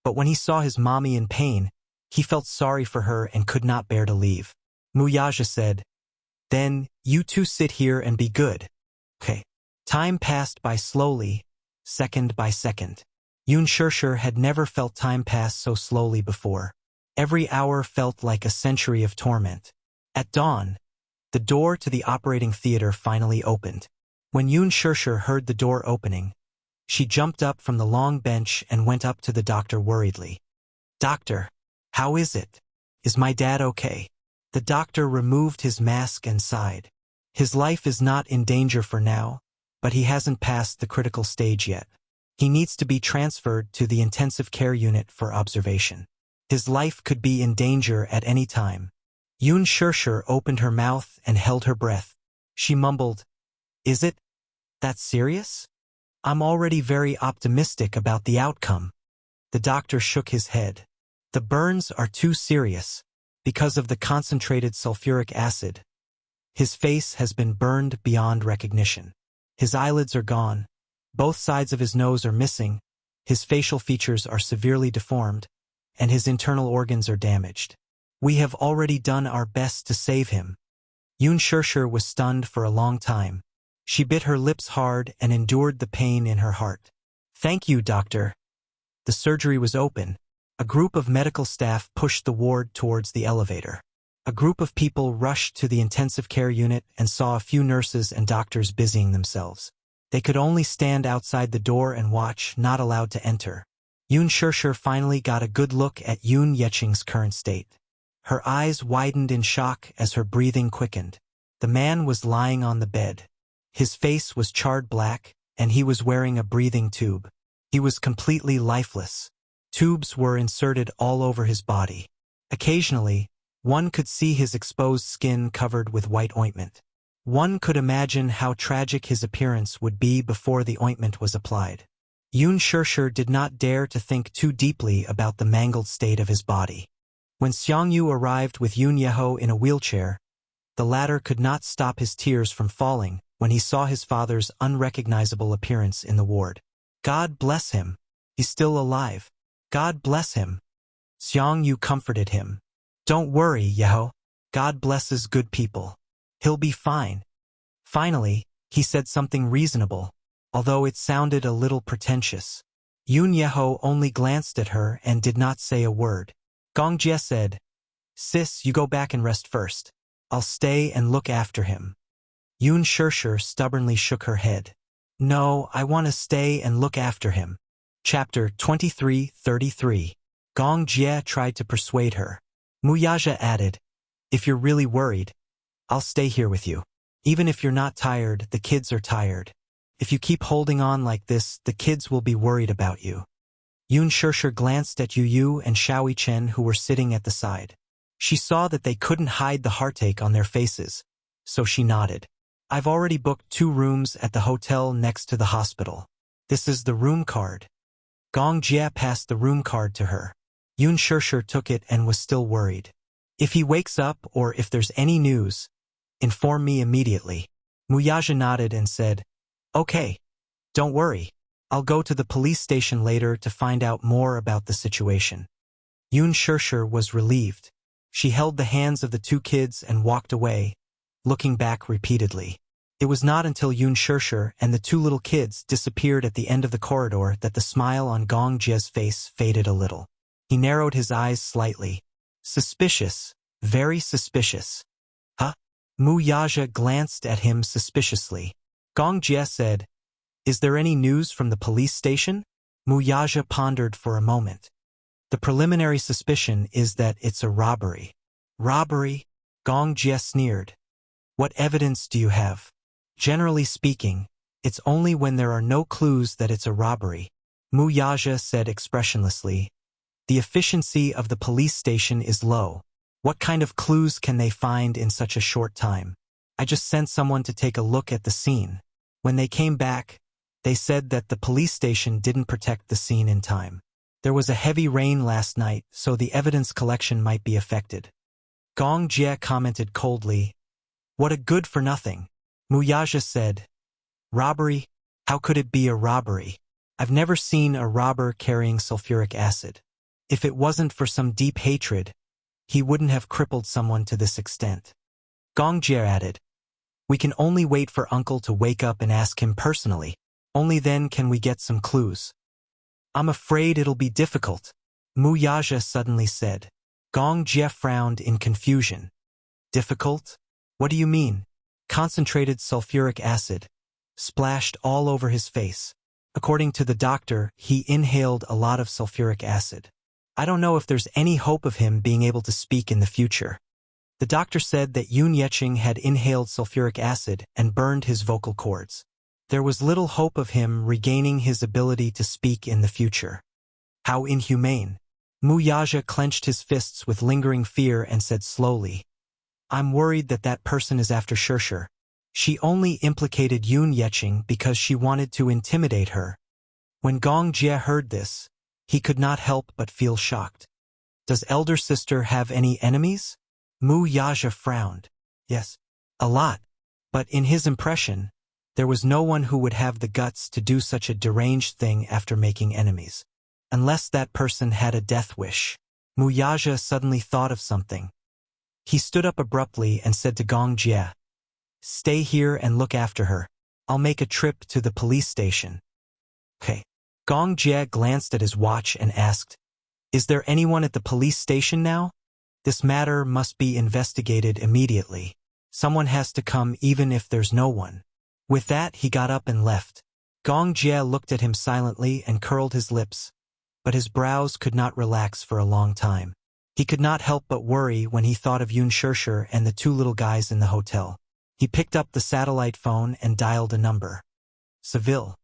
but when he saw his mommy in pain, he felt sorry for her and could not bear to leave. Wuxia said, "Then, you two sit here and be good." Okay. Time passed by slowly, second by second. Yun Shishir had never felt time pass so slowly before. Every hour felt like a century of torment. At dawn, the door to the operating theater finally opened. When Yun Shishir heard the door opening, she jumped up from the long bench and went up to the doctor worriedly. "Doctor, how is it? Is my dad okay?" The doctor removed his mask and sighed. "His life is not in danger for now, but he hasn't passed the critical stage yet. He needs to be transferred to the intensive care unit for observation. His life could be in danger at any time." Yun Shishir opened her mouth and held her breath. She mumbled, "Is it that serious? I'm already very optimistic about the outcome." The doctor shook his head. "The burns are too serious because of the concentrated sulfuric acid. His face has been burned beyond recognition. His eyelids are gone. Both sides of his nose are missing. His facial features are severely deformed, and his internal organs are damaged. We have already done our best to save him." Yun Shishir was stunned for a long time. She bit her lips hard and endured the pain in her heart. "Thank you, doctor." The surgery was open. A group of medical staff pushed the ward towards the elevator. A group of people rushed to the intensive care unit and saw a few nurses and doctors busying themselves. They could only stand outside the door and watch, not allowed to enter. Yun Shishir finally got a good look at Yun Yeqing's current state. Her eyes widened in shock as her breathing quickened. The man was lying on the bed. His face was charred black, and he was wearing a breathing tube. He was completely lifeless. Tubes were inserted all over his body. Occasionally, one could see his exposed skin covered with white ointment. One could imagine how tragic his appearance would be before the ointment was applied. Yun Shishir did not dare to think too deeply about the mangled state of his body. When Xiangyu arrived with Yun Yeho in a wheelchair, the latter could not stop his tears from falling when he saw his father's unrecognizable appearance in the ward. God bless him. He's still alive. God bless him. Xiangyu comforted him. Don't worry, Yeho. God blesses good people. He'll be fine. Finally, he said something reasonable, although it sounded a little pretentious. Yun Yeho only glanced at her and did not say a word. Gong Jie said, Sis, you go back and rest first. I'll stay and look after him. Yun Shishir stubbornly shook her head. No, I want to stay and look after him. Chapter 23:33. Gong Jie tried to persuade her. Muyaja added, If you're really worried, I'll stay here with you. Even if you're not tired, the kids are tired. If you keep holding on like this, the kids will be worried about you. Yun Shishir glanced at Yu and Xiaoi Chen who were sitting at the side. She saw that they couldn't hide the heartache on their faces, so she nodded. I've already booked 2 rooms at the hotel next to the hospital. This is the room card. Gong Jie passed the room card to her. Yun Shishir took it and was still worried. If he wakes up or if there's any news, inform me immediately. Muyaja nodded and said, Okay. Don't worry. I'll go to the police station later to find out more about the situation. Yun Shishir was relieved. She held the hands of the 2 kids and walked away, looking back repeatedly. It was not until Yun Shishir and the 2 little kids disappeared at the end of the corridor that the smile on Gong Jie's face faded a little. He narrowed his eyes slightly. Suspicious. Very suspicious. Huh? Muyaja glanced at him suspiciously. Gong Jie said, Is there any news from the police station? Muyaja pondered for a moment. The preliminary suspicion is that it's a robbery. Robbery? Gong Jie sneered. What evidence do you have? Generally speaking, it's only when there are no clues that it's a robbery. Muyaja said expressionlessly. The efficiency of the police station is low. What kind of clues can they find in such a short time? I just sent someone to take a look at the scene. When they came back, they said that the police station didn't protect the scene in time. There was a heavy rain last night, so the evidence collection might be affected. Gong Jie commented coldly. What a good-for-nothing. Muyaja said, Robbery? How could it be a robbery? I've never seen a robber carrying sulfuric acid. If it wasn't for some deep hatred, he wouldn't have crippled someone to this extent. Gong Jie added, We can only wait for Uncle to wake up and ask him personally. Only then can we get some clues. I'm afraid it'll be difficult, Muyaja suddenly said. Gong Jie frowned in confusion. Difficult? What do you mean? Concentrated sulfuric acid. Splashed all over his face. According to the doctor, he inhaled a lot of sulfuric acid. I don't know if there's any hope of him being able to speak in the future. The doctor said that Yun Yeqing had inhaled sulfuric acid and burned his vocal cords. There was little hope of him regaining his ability to speak in the future. How inhumane. Muyaja clenched his fists with lingering fear and said slowly, I'm worried that that person is after Shishir. She only implicated Yun Yeqing because she wanted to intimidate her. When Gong Jie heard this, he could not help but feel shocked. Does elder sister have any enemies? Muyaja frowned. Yes, a lot. But in his impression, there was no one who would have the guts to do such a deranged thing after making enemies. Unless that person had a death wish. Muyaja suddenly thought of something. He stood up abruptly and said to Gong Jie, Stay here and look after her. I'll make a trip to the police station. Okay. Gong Jie glanced at his watch and asked, Is there anyone at the police station now? This matter must be investigated immediately. Someone has to come even if there's no one. With that, he got up and left. Gong Jie looked at him silently and curled his lips. but his brows could not relax for a long time. He could not help but worry when he thought of Yun Shirshir and the two little guys in the hotel. He picked up the satellite phone and dialed a number. Seville.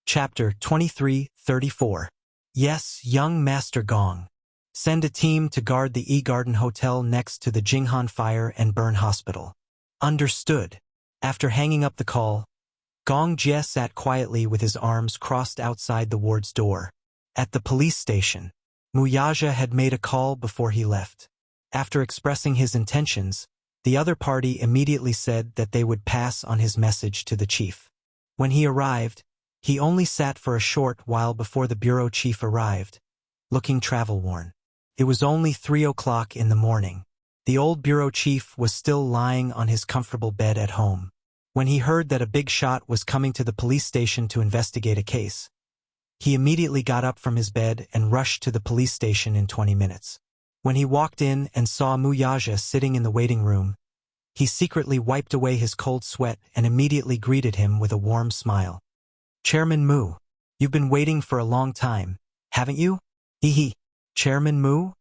Chapter 23:34. Yes, young Master Gong. Send a team to guard the E-Garden Hotel next to the Jinghan Fire and Burn Hospital. Understood. After hanging up the call, Gong Jie sat quietly with his arms crossed outside the ward's door. At the police station, Muyaja had made a call before he left. After expressing his intentions, the other party immediately said that they would pass on his message to the chief. When he arrived, he only sat for a short while before the bureau chief arrived, looking travel-worn. It was only 3 o'clock in the morning. The old bureau chief was still lying on his comfortable bed at home. When he heard that a big shot was coming to the police station to investigate a case, he immediately got up from his bed and rushed to the police station in 20 minutes. When he walked in and saw Muyaja sitting in the waiting room, he secretly wiped away his cold sweat and immediately greeted him with a warm smile. Chairman Mu, you've been waiting for a long time, haven't you? Hee. Chairman Mu?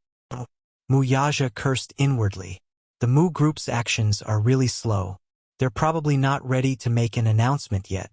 Muyaja cursed inwardly. The Mu Group's actions are really slow. They're probably not ready to make an announcement yet.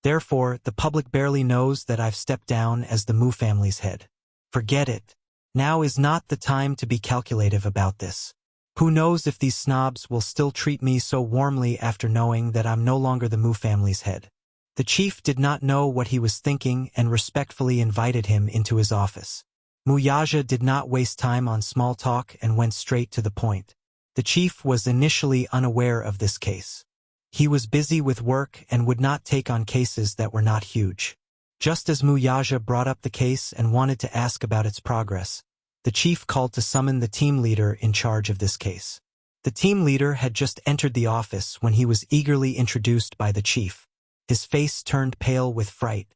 Therefore, the public barely knows that I've stepped down as the Mu family's head. Forget it. Now is not the time to be calculative about this. Who knows if these snobs will still treat me so warmly after knowing that I'm no longer the Mu family's head. The chief did not know what he was thinking and respectfully invited him into his office. Muyaja did not waste time on small talk and went straight to the point. The chief was initially unaware of this case. He was busy with work and would not take on cases that were not huge. Just as Muyaja brought up the case and wanted to ask about its progress, the chief called to summon the team leader in charge of this case. The team leader had just entered the office when he was eagerly introduced by the chief. His face turned pale with fright.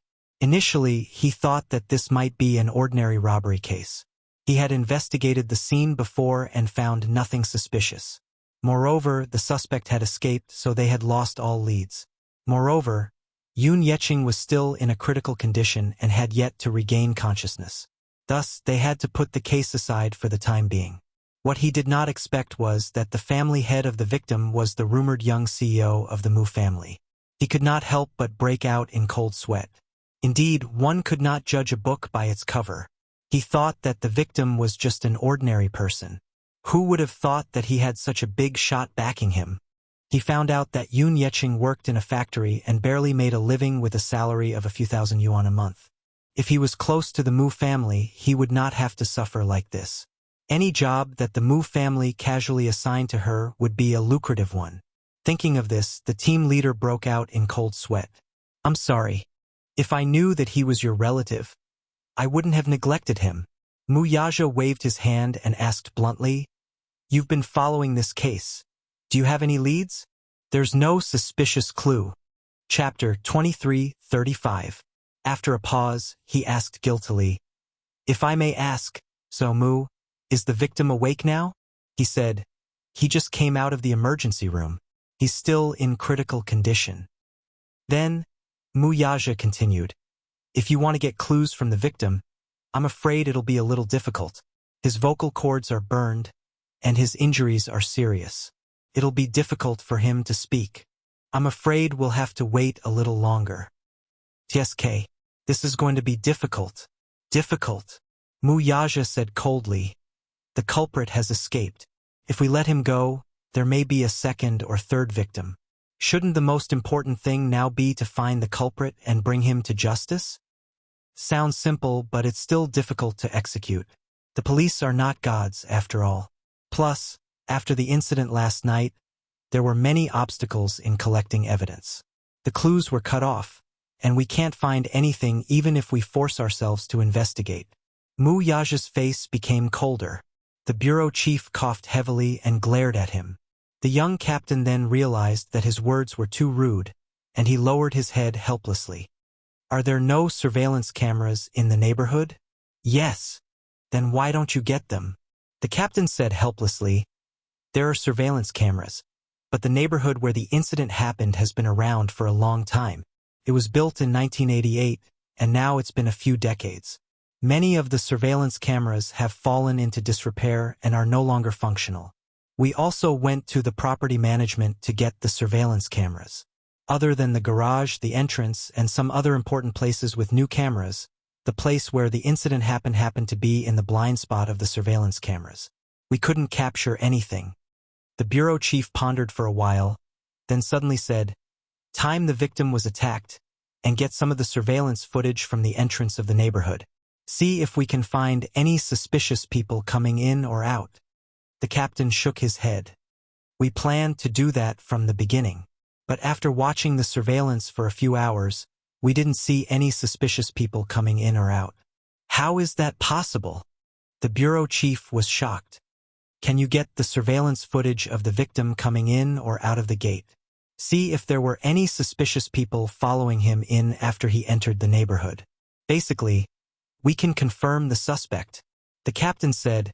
Initially, he thought that this might be an ordinary robbery case. He had investigated the scene before and found nothing suspicious. Moreover, the suspect had escaped, so they had lost all leads. Moreover, Yun Yeching was still in a critical condition and had yet to regain consciousness. Thus, they had to put the case aside for the time being. What he did not expect was that the family head of the victim was the rumored young CEO of the Mu family. He could not help but break out in cold sweat. Indeed, one could not judge a book by its cover. He thought that the victim was just an ordinary person. Who would have thought that he had such a big shot backing him? He found out that Yun Yeching worked in a factory and barely made a living with a salary of a few thousand yuan a month. If he was close to the Mu family, he would not have to suffer like this. Any job that the Mu family casually assigned to her would be a lucrative one. Thinking of this, the team leader broke out in cold sweat. I'm sorry. If I knew that he was your relative, I wouldn't have neglected him. Muyaja waved his hand and asked bluntly, You've been following this case. Do you have any leads? There's no suspicious clue. Chapter 23:35. After a pause, he asked guiltily, If I may ask, so Mu, is the victim awake now? He said, He just came out of the emergency room. He's still in critical condition. Then, Muyaja continued, If you want to get clues from the victim, I'm afraid it'll be a little difficult. His vocal cords are burned, and his injuries are serious. It'll be difficult for him to speak. I'm afraid we'll have to wait a little longer. TSK, this is going to be difficult. Difficult. Muyaja said coldly. The culprit has escaped. If we let him go, there may be a second or third victim. Shouldn't the most important thing now be to find the culprit and bring him to justice? Sounds simple, but it's still difficult to execute. The police are not gods, after all. Plus, after the incident last night, there were many obstacles in collecting evidence. The clues were cut off, and we can't find anything even if we force ourselves to investigate. Muyaja's face became colder. The bureau chief coughed heavily and glared at him. The young captain then realized that his words were too rude, and he lowered his head helplessly. Are there no surveillance cameras in the neighborhood? Yes. Then why don't you get them? The captain said helplessly, There are surveillance cameras, but the neighborhood where the incident happened has been around for a long time. It was built in 1988, and now it's been a few decades. Many of the surveillance cameras have fallen into disrepair and are no longer functional. We also went to the property management to get the surveillance cameras. Other than the garage, the entrance, and some other important places with new cameras, the place where the incident happened to be in the blind spot of the surveillance cameras. We couldn't capture anything. The bureau chief pondered for a while, then suddenly said, "Time the victim was attacked, and get some of the surveillance footage from the entrance of the neighborhood. See if we can find any suspicious people coming in or out." The captain shook his head. "We planned to do that from the beginning. But after watching the surveillance for a few hours, we didn't see any suspicious people coming in or out." "How is that possible?" The bureau chief was shocked. "Can you get the surveillance footage of the victim coming in or out of the gate? See if there were any suspicious people following him in after he entered the neighborhood. Basically, we can confirm the suspect." The captain said,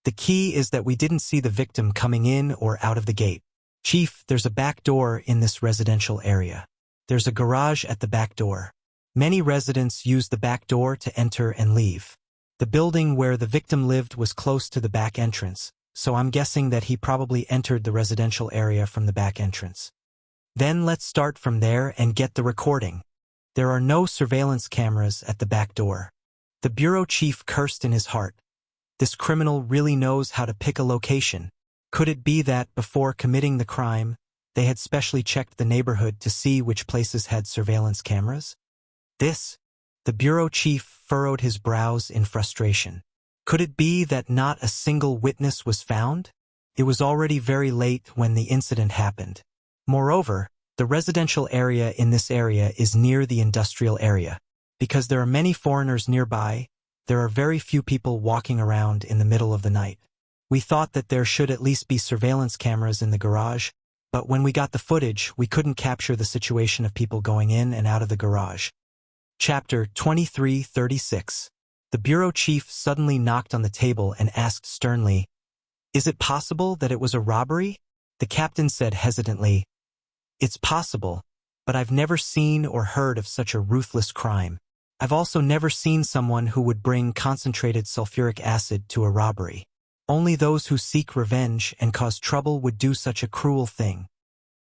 "The key is that we didn't see the victim coming in or out of the gate. Chief, there's a back door in this residential area. There's a garage at the back door. Many residents use the back door to enter and leave. The building where the victim lived was close to the back entrance, so I'm guessing that he probably entered the residential area from the back entrance. Then let's start from there and get the recording. There are no surveillance cameras at the back door." The bureau chief cursed in his heart. This criminal really knows how to pick a location. Could it be that, before committing the crime, they had specially checked the neighborhood to see which places had surveillance cameras? The bureau chief furrowed his brows in frustration. Could it be that not a single witness was found? It was already very late when the incident happened. Moreover, the residential area in this area is near the industrial area. Because there are many foreigners nearby, there are very few people walking around in the middle of the night. We thought that there should at least be surveillance cameras in the garage, but when we got the footage, we couldn't capture the situation of people going in and out of the garage. Chapter 2336. The bureau chief suddenly knocked on the table and asked sternly, "Is it possible that it was a robbery?" The captain said hesitantly, "It's possible, but I've never seen or heard of such a ruthless crime. I've also never seen someone who would bring concentrated sulfuric acid to a robbery. Only those who seek revenge and cause trouble would do such a cruel thing."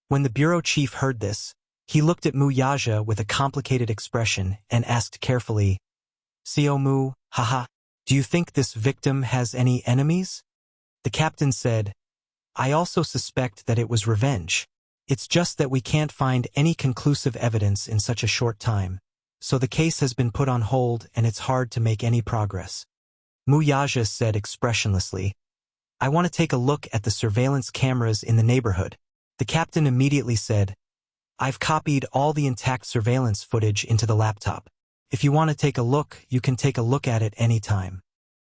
When the bureau chief heard this, he looked at Wuxia with a complicated expression and asked carefully, "Sio Mu, haha, do you think this victim has any enemies?" The captain said, "I also suspect that it was revenge. It's just that we can't find any conclusive evidence in such a short time, so the case has been put on hold and it's hard to make any progress." Wuxia said expressionlessly, "I want to take a look at the surveillance cameras in the neighborhood." The captain immediately said, "I've copied all the intact surveillance footage into the laptop. If you want to take a look, you can take a look at it anytime."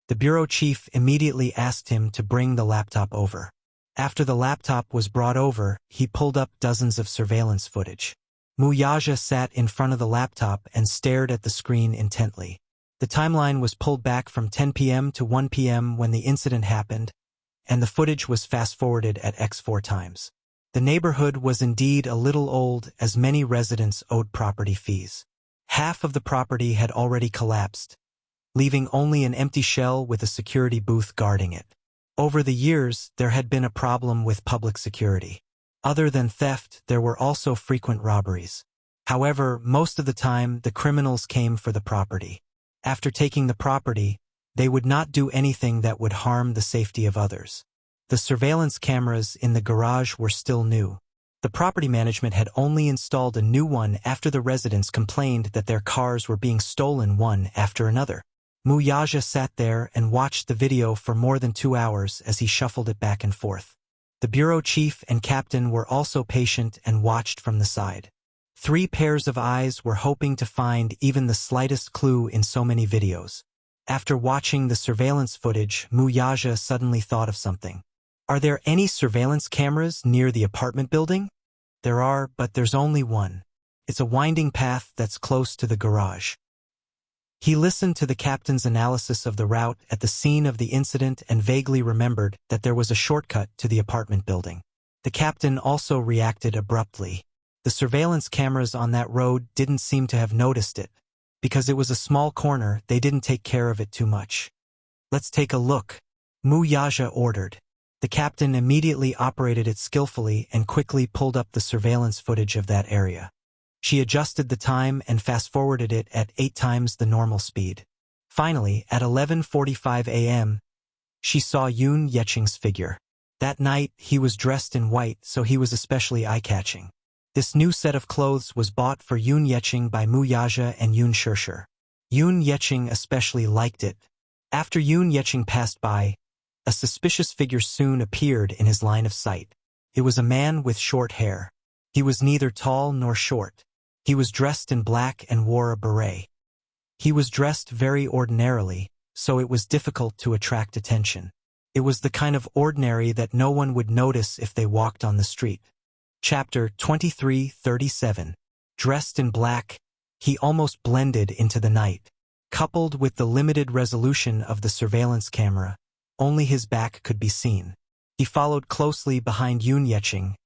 The bureau chief immediately asked him to bring the laptop over. After the laptop was brought over, he pulled up dozens of surveillance footage. Wuxia sat in front of the laptop and stared at the screen intently. The timeline was pulled back from 10 p.m. to 1 p.m. when the incident happened, and the footage was fast-forwarded at x4 times. The neighborhood was indeed a little old, as many residents owed property fees. Half of the property had already collapsed, leaving only an empty shell with a security booth guarding it. Over the years, there had been a problem with public security. Other than theft, there were also frequent robberies. However, most of the time, the criminals came for the property. After taking the property, they would not do anything that would harm the safety of others. The surveillance cameras in the garage were still new. The property management had only installed a new one after the residents complained that their cars were being stolen one after another. Wuxia sat there and watched the video for more than 2 hours as he shuffled it back and forth. The bureau chief and captain were also patient and watched from the side. 3 pairs of eyes were hoping to find even the slightest clue in so many videos. After watching the surveillance footage, Wuxia suddenly thought of something. "Are there any surveillance cameras near the apartment building?" "There are, but there's only one. It's a winding path that's close to the garage." He listened to the captain's analysis of the route at the scene of the incident and vaguely remembered that there was a shortcut to the apartment building. The captain also reacted abruptly. The surveillance cameras on that road didn't seem to have noticed it. Because it was a small corner, they didn't take care of it too much. Let's take a look, Mu Yaja ordered. The captain immediately operated it skillfully and quickly pulled up the surveillance footage of that area. She adjusted the time and fast-forwarded it at 8 times the normal speed. Finally, at 11:45 a.m., she saw Yun Yeching's figure. That night, he was dressed in white, so he was especially eye-catching. This new set of clothes was bought for Yun Yeching by Mu Yaja and Yun Shishir. Yun Yeching especially liked it. After Yun Yeching passed by, a suspicious figure soon appeared in his line of sight. It was a man with short hair. He was neither tall nor short. He was dressed in black and wore a beret. He was dressed very ordinarily, so it was difficult to attract attention. It was the kind of ordinary that no one would notice if they walked on the street. Chapter 23:37. Dressed in black, he almost blended into the night. Coupled with the limited resolution of the surveillance camera, only his back could be seen. He followed closely behind Yun Yeching,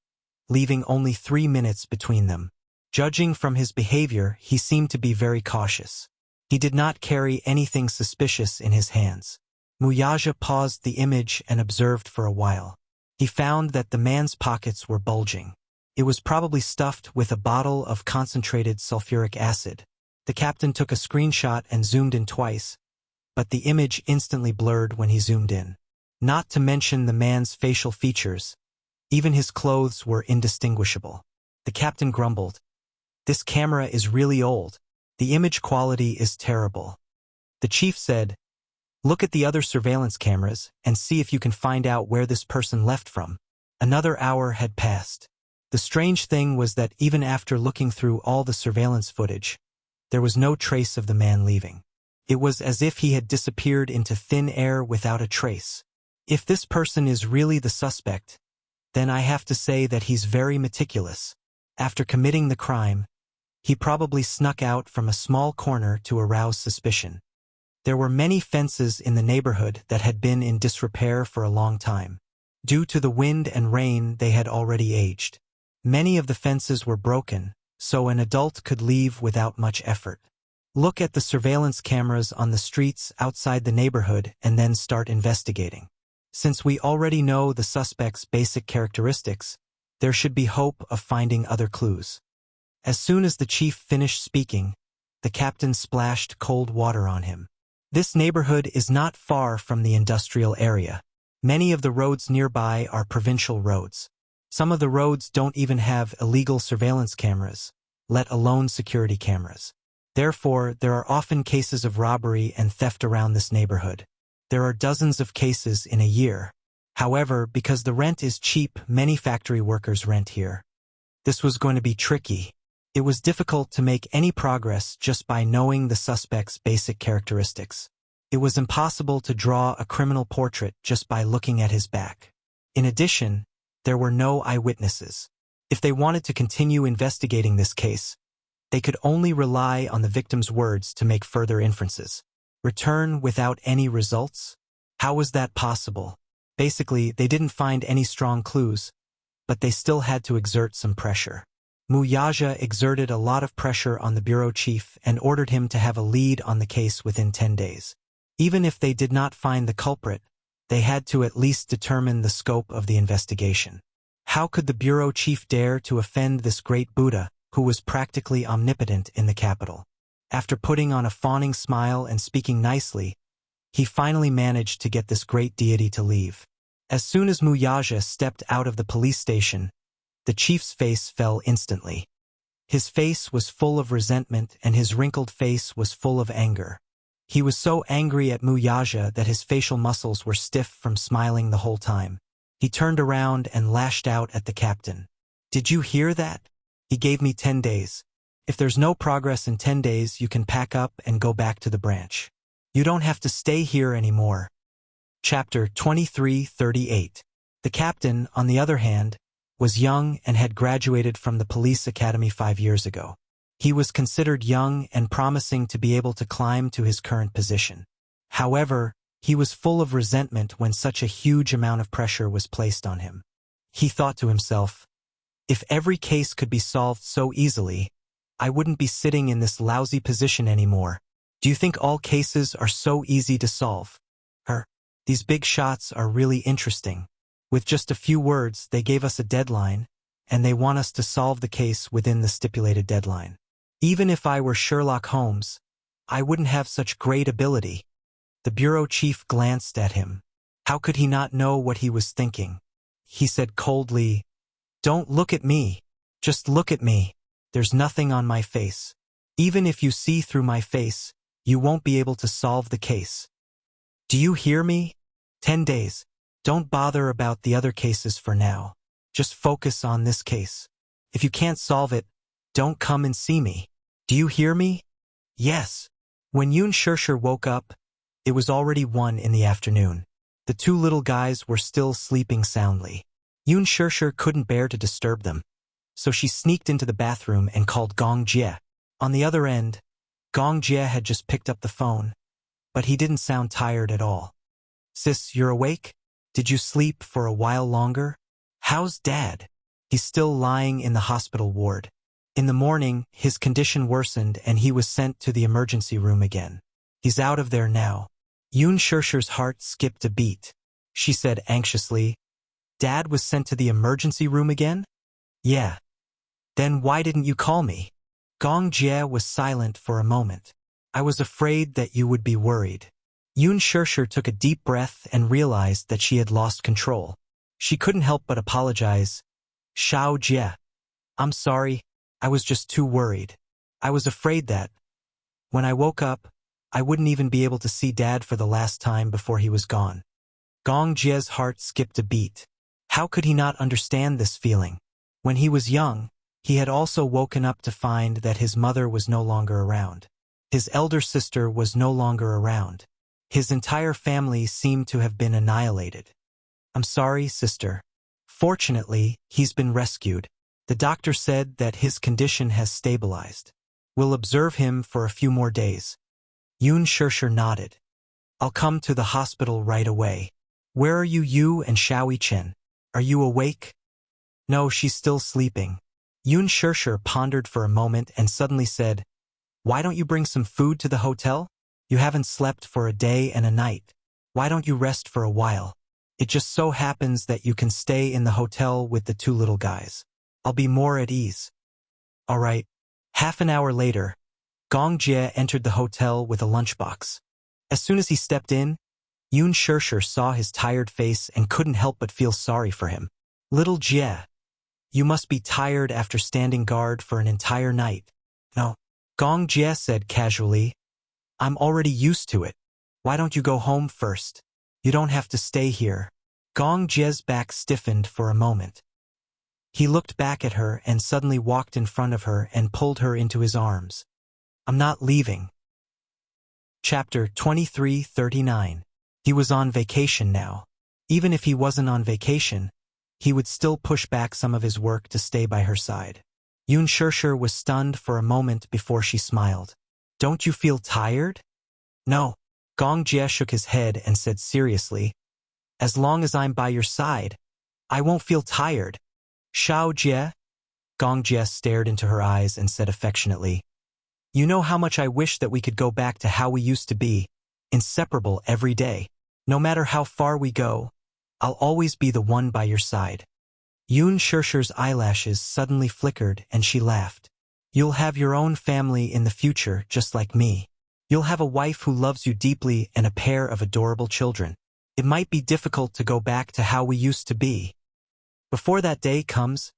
leaving only 3 minutes between them. Judging from his behavior, he seemed to be very cautious. He did not carry anything suspicious in his hands. Mu Yaja paused the image and observed for a while. He found that the man's pockets were bulging. It was probably stuffed with a bottle of concentrated sulfuric acid. The captain took a screenshot and zoomed in twice, but the image instantly blurred when he zoomed in. Not to mention the man's facial features, even his clothes were indistinguishable. The captain grumbled, "This camera is really old. The image quality is terrible." The chief said, "Look at the other surveillance cameras and see if you can find out where this person left from." Another hour had passed. The strange thing was that even after looking through all the surveillance footage, there was no trace of the man leaving. It was as if he had disappeared into thin air without a trace. If this person is really the suspect, then I have to say that he's very meticulous. After committing the crime, he probably snuck out from a small corner to arouse suspicion. There were many fences in the neighborhood that had been in disrepair for a long time. Due to the wind and rain, they had already aged. Many of the fences were broken, so an adult could leave without much effort. Look at the surveillance cameras on the streets outside the neighborhood and then start investigating. Since we already know the suspect's basic characteristics, there should be hope of finding other clues. As soon as the chief finished speaking, the captain splashed cold water on him. This neighborhood is not far from the industrial area. Many of the roads nearby are provincial roads. Some of the roads don't even have illegal surveillance cameras, let alone security cameras. Therefore, there are often cases of robbery and theft around this neighborhood. There are dozens of cases in a year. However, because the rent is cheap, many factory workers rent here. This was going to be tricky. It was difficult to make any progress just by knowing the suspect's basic characteristics. It was impossible to draw a criminal portrait just by looking at his back. In addition, there were no eyewitnesses. If they wanted to continue investigating this case, they could only rely on the victim's words to make further inferences. Return without any results? How was that possible? Basically, they didn't find any strong clues, but they still had to exert some pressure. Mu Yaja exerted a lot of pressure on the bureau chief and ordered him to have a lead on the case within 10 days. Even if they did not find the culprit, they had to at least determine the scope of the investigation. How could the bureau chief dare to offend this great Buddha, who was practically omnipotent in the capital? After putting on a fawning smile and speaking nicely, he finally managed to get this great deity to leave. As soon as Mu Yaja stepped out of the police station, the chief's face fell instantly. His face was full of resentment and his wrinkled face was full of anger. He was so angry at Mu Yaja that his facial muscles were stiff from smiling the whole time. He turned around and lashed out at the captain. "Did you hear that? He gave me 10 days. If there's no progress in 10 days, you can pack up and go back to the branch. You don't have to stay here anymore." Chapter 23:38. The captain, on the other hand, was young and had graduated from the police academy 5 years ago. He was considered young and promising to be able to climb to his current position. However, he was full of resentment when such a huge amount of pressure was placed on him. He thought to himself, if every case could be solved so easily, I wouldn't be sitting in this lousy position anymore. Do you think all cases are so easy to solve? These big shots are really interesting. With just a few words, they gave us a deadline, and they want us to solve the case within the stipulated deadline. Even if I were Sherlock Holmes, I wouldn't have such great ability. The bureau chief glanced at him. How could he not know what he was thinking? He said coldly, "Don't look at me. Just look at me. There's nothing on my face. Even if you see through my face, you won't be able to solve the case. Do you hear me? 10 days. Don't bother about the other cases for now. Just focus on this case. If you can't solve it, don't come and see me. Do you hear me?" Yes. When Yoon Shershur woke up, it was already 1 in the afternoon. The 2 little guys were still sleeping soundly. Yoon Shershur couldn't bear to disturb them, so she sneaked into the bathroom and called Gong Jie. On the other end, Gong Jie had just picked up the phone, but he didn't sound tired at all. "Sis, you're awake? Did you sleep for a while longer? How's Dad?" "He's still lying in the hospital ward. In the morning, his condition worsened and he was sent to the emergency room again. He's out of there now." Yoon Shershur's heart skipped a beat. She said anxiously, "Dad was sent to the emergency room again?" "Yeah." "Then why didn't you call me?" Gong Jie was silent for a moment. "I was afraid that you would be worried." Yoon Shershur took a deep breath and realized that she had lost control. She couldn't help but apologize. "Shao Jie, I'm sorry, I was just too worried. I was afraid that, when I woke up, I wouldn't even be able to see Dad for the last time before he was gone." Gong Jie's heart skipped a beat. How could he not understand this feeling? When he was young, he had also woken up to find that his mother was no longer around. His elder sister was no longer around. His entire family seemed to have been annihilated. "I'm sorry, sister. Fortunately, he's been rescued. The doctor said that his condition has stabilized. We'll observe him for a few more days." Yoon Shershur nodded. "I'll come to the hospital right away. Where are you and Xiaoi Chen? Are you awake?" "No, she's still sleeping." Yoon Shershur pondered for a moment and suddenly said, "Why don't you bring some food to the hotel? You haven't slept for a day and a night. Why don't you rest for a while? It just so happens that you can stay in the hotel with the 2 little guys. I'll be more at ease." "All right." Half an hour later, Gong Jie entered the hotel with a lunchbox. As soon as he stepped in, Yoon Shershur saw his tired face and couldn't help but feel sorry for him. "Little Jie, you must be tired after standing guard for an entire night." "No," Gong Jie said casually. "I'm already used to it. Why don't you go home first? You don't have to stay here." Gong Jie's back stiffened for a moment. He looked back at her and suddenly walked in front of her and pulled her into his arms. "I'm not leaving." Chapter 2339. He was on vacation now. Even if he wasn't on vacation, he would still push back some of his work to stay by her side. Yoon Shershur was stunned for a moment before she smiled. "Don't you feel tired?" "No." Gong Jie shook his head and said seriously, "As long as I'm by your side, I won't feel tired." "Shao Jie?" Gong Jie stared into her eyes and said affectionately, "You know how much I wish that we could go back to how we used to be, inseparable every day. No matter how far we go, I'll always be the one by your side." Yoon Shershur's eyelashes suddenly flickered and she laughed. "You'll have your own family in the future just like me. You'll have a wife who loves you deeply and a pair of adorable children. It might be difficult to go back to how we used to be. Before that day comes,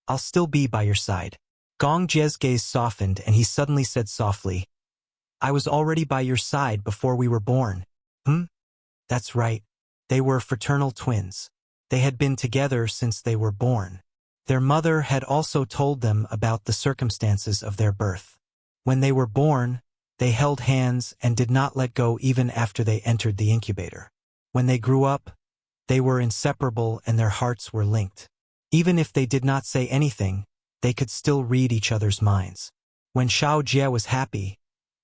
I'll still be by your side." Gong Jie's gaze softened and he suddenly said softly, "I was already by your side before we were born." That's right. They were fraternal twins. They had been together since they were born. Their mother had also told them about the circumstances of their birth. When they were born, they held hands and did not let go even after they entered the incubator. When they grew up, they were inseparable and their hearts were linked. Even if they did not say anything, they could still read each other's minds. When Shao Jie was happy,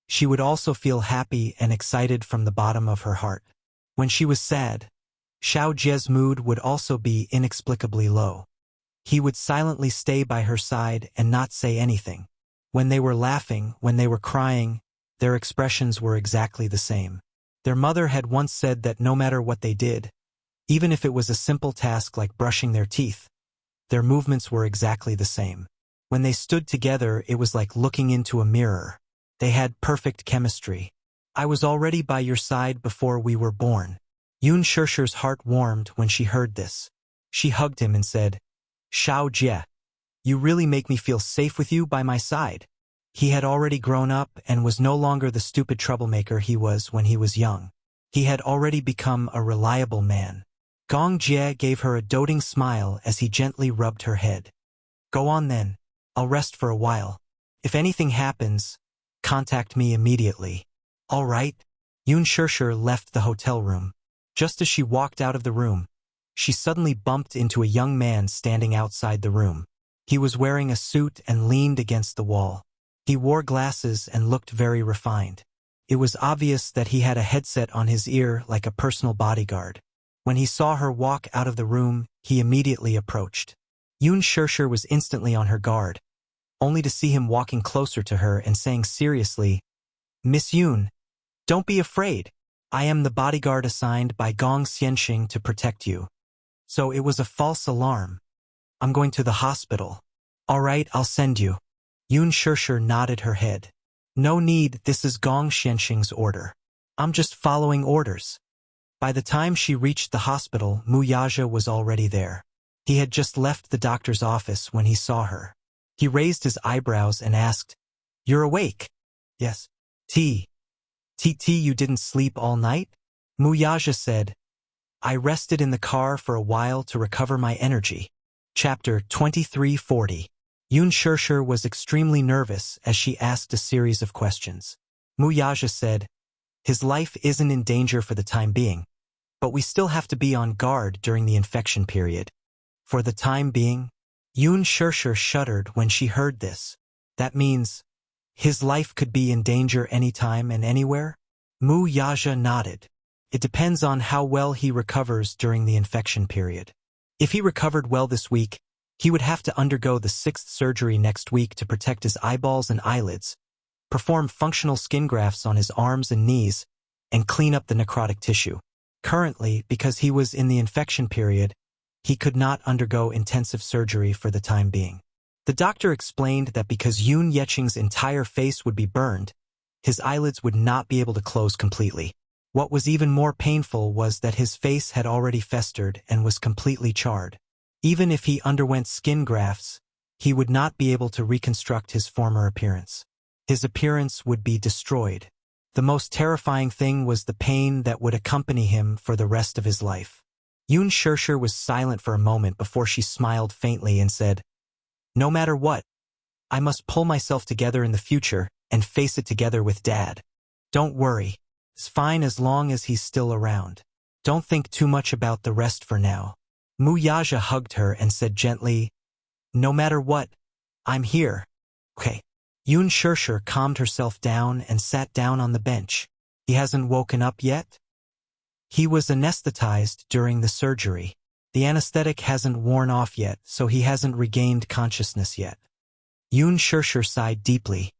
she would also feel happy and excited from the bottom of her heart. When she was sad, Shao Jie's mood would also be inexplicably low. He would silently stay by her side and not say anything. When they were laughing, when they were crying, their expressions were exactly the same. Their mother had once said that no matter what they did, even if it was a simple task like brushing their teeth, their movements were exactly the same. When they stood together, it was like looking into a mirror. They had perfect chemistry. I was already by your side before we were born. Yoon Shusher's heart warmed when she heard this. She hugged him and said, Xiao Jie, you really make me feel safe with you by my side. He had already grown up and was no longer the stupid troublemaker he was when he was young. He had already become a reliable man. Gong Jie gave her a doting smile as he gently rubbed her head. Go on then. I'll rest for a while. If anything happens, contact me immediately. All right. Yoon Shusher left the hotel room. Just as she walked out of the room, she suddenly bumped into a young man standing outside the room. He was wearing a suit and leaned against the wall. He wore glasses and looked very refined. It was obvious that he had a headset on his ear like a personal bodyguard. When he saw her walk out of the room, he immediately approached. Yoon Shusher was instantly on her guard, only to see him walking closer to her and saying seriously, Miss Yoon, don't be afraid. I am the bodyguard assigned by Gong Xianxing to protect you. So it was a false alarm. I'm going to the hospital. All right, I'll send you. Yoon Shusher nodded her head. No need, this is Gong Xianxing's order. I'm just following orders. By the time she reached the hospital, Mu Yaja was already there. He had just left the doctor's office when he saw her. He raised his eyebrows and asked, You're awake? Yes. T, you didn't sleep all night? Mu Yaja said, I rested in the car for a while to recover my energy. Chapter 2340. Yoon Shusher was extremely nervous as she asked a series of questions. Mu Yaja said, His life isn't in danger for the time being, but we still have to be on guard during the infection period. For the time being? Yoon Shusher shuddered when she heard this. That means, his life could be in danger anytime and anywhere? Mu Yaja nodded. It depends on how well he recovers during the infection period. If he recovered well this week, he would have to undergo the 6th surgery next week to protect his eyeballs and eyelids, perform functional skin grafts on his arms and knees, and clean up the necrotic tissue. Currently, because he was in the infection period, he could not undergo intensive surgery for the time being. The doctor explained that because Yoon Yeching's entire face would be burned, his eyelids would not be able to close completely. What was even more painful was that his face had already festered and was completely charred. Even if he underwent skin grafts, he would not be able to reconstruct his former appearance. His appearance would be destroyed. The most terrifying thing was the pain that would accompany him for the rest of his life. Yoon Shusher was silent for a moment before she smiled faintly and said, No matter what, I must pull myself together in the future and face it together with Dad. Don't worry. It's fine as long as he's still around. Don't think too much about the rest for now. Mu Yaja hugged her and said gently, No matter what, I'm here. Okay. Yoon Shusher calmed herself down and sat down on the bench. He hasn't woken up yet? He was anesthetized during the surgery. The anesthetic hasn't worn off yet, so he hasn't regained consciousness yet. Yoon Shusher sighed deeply.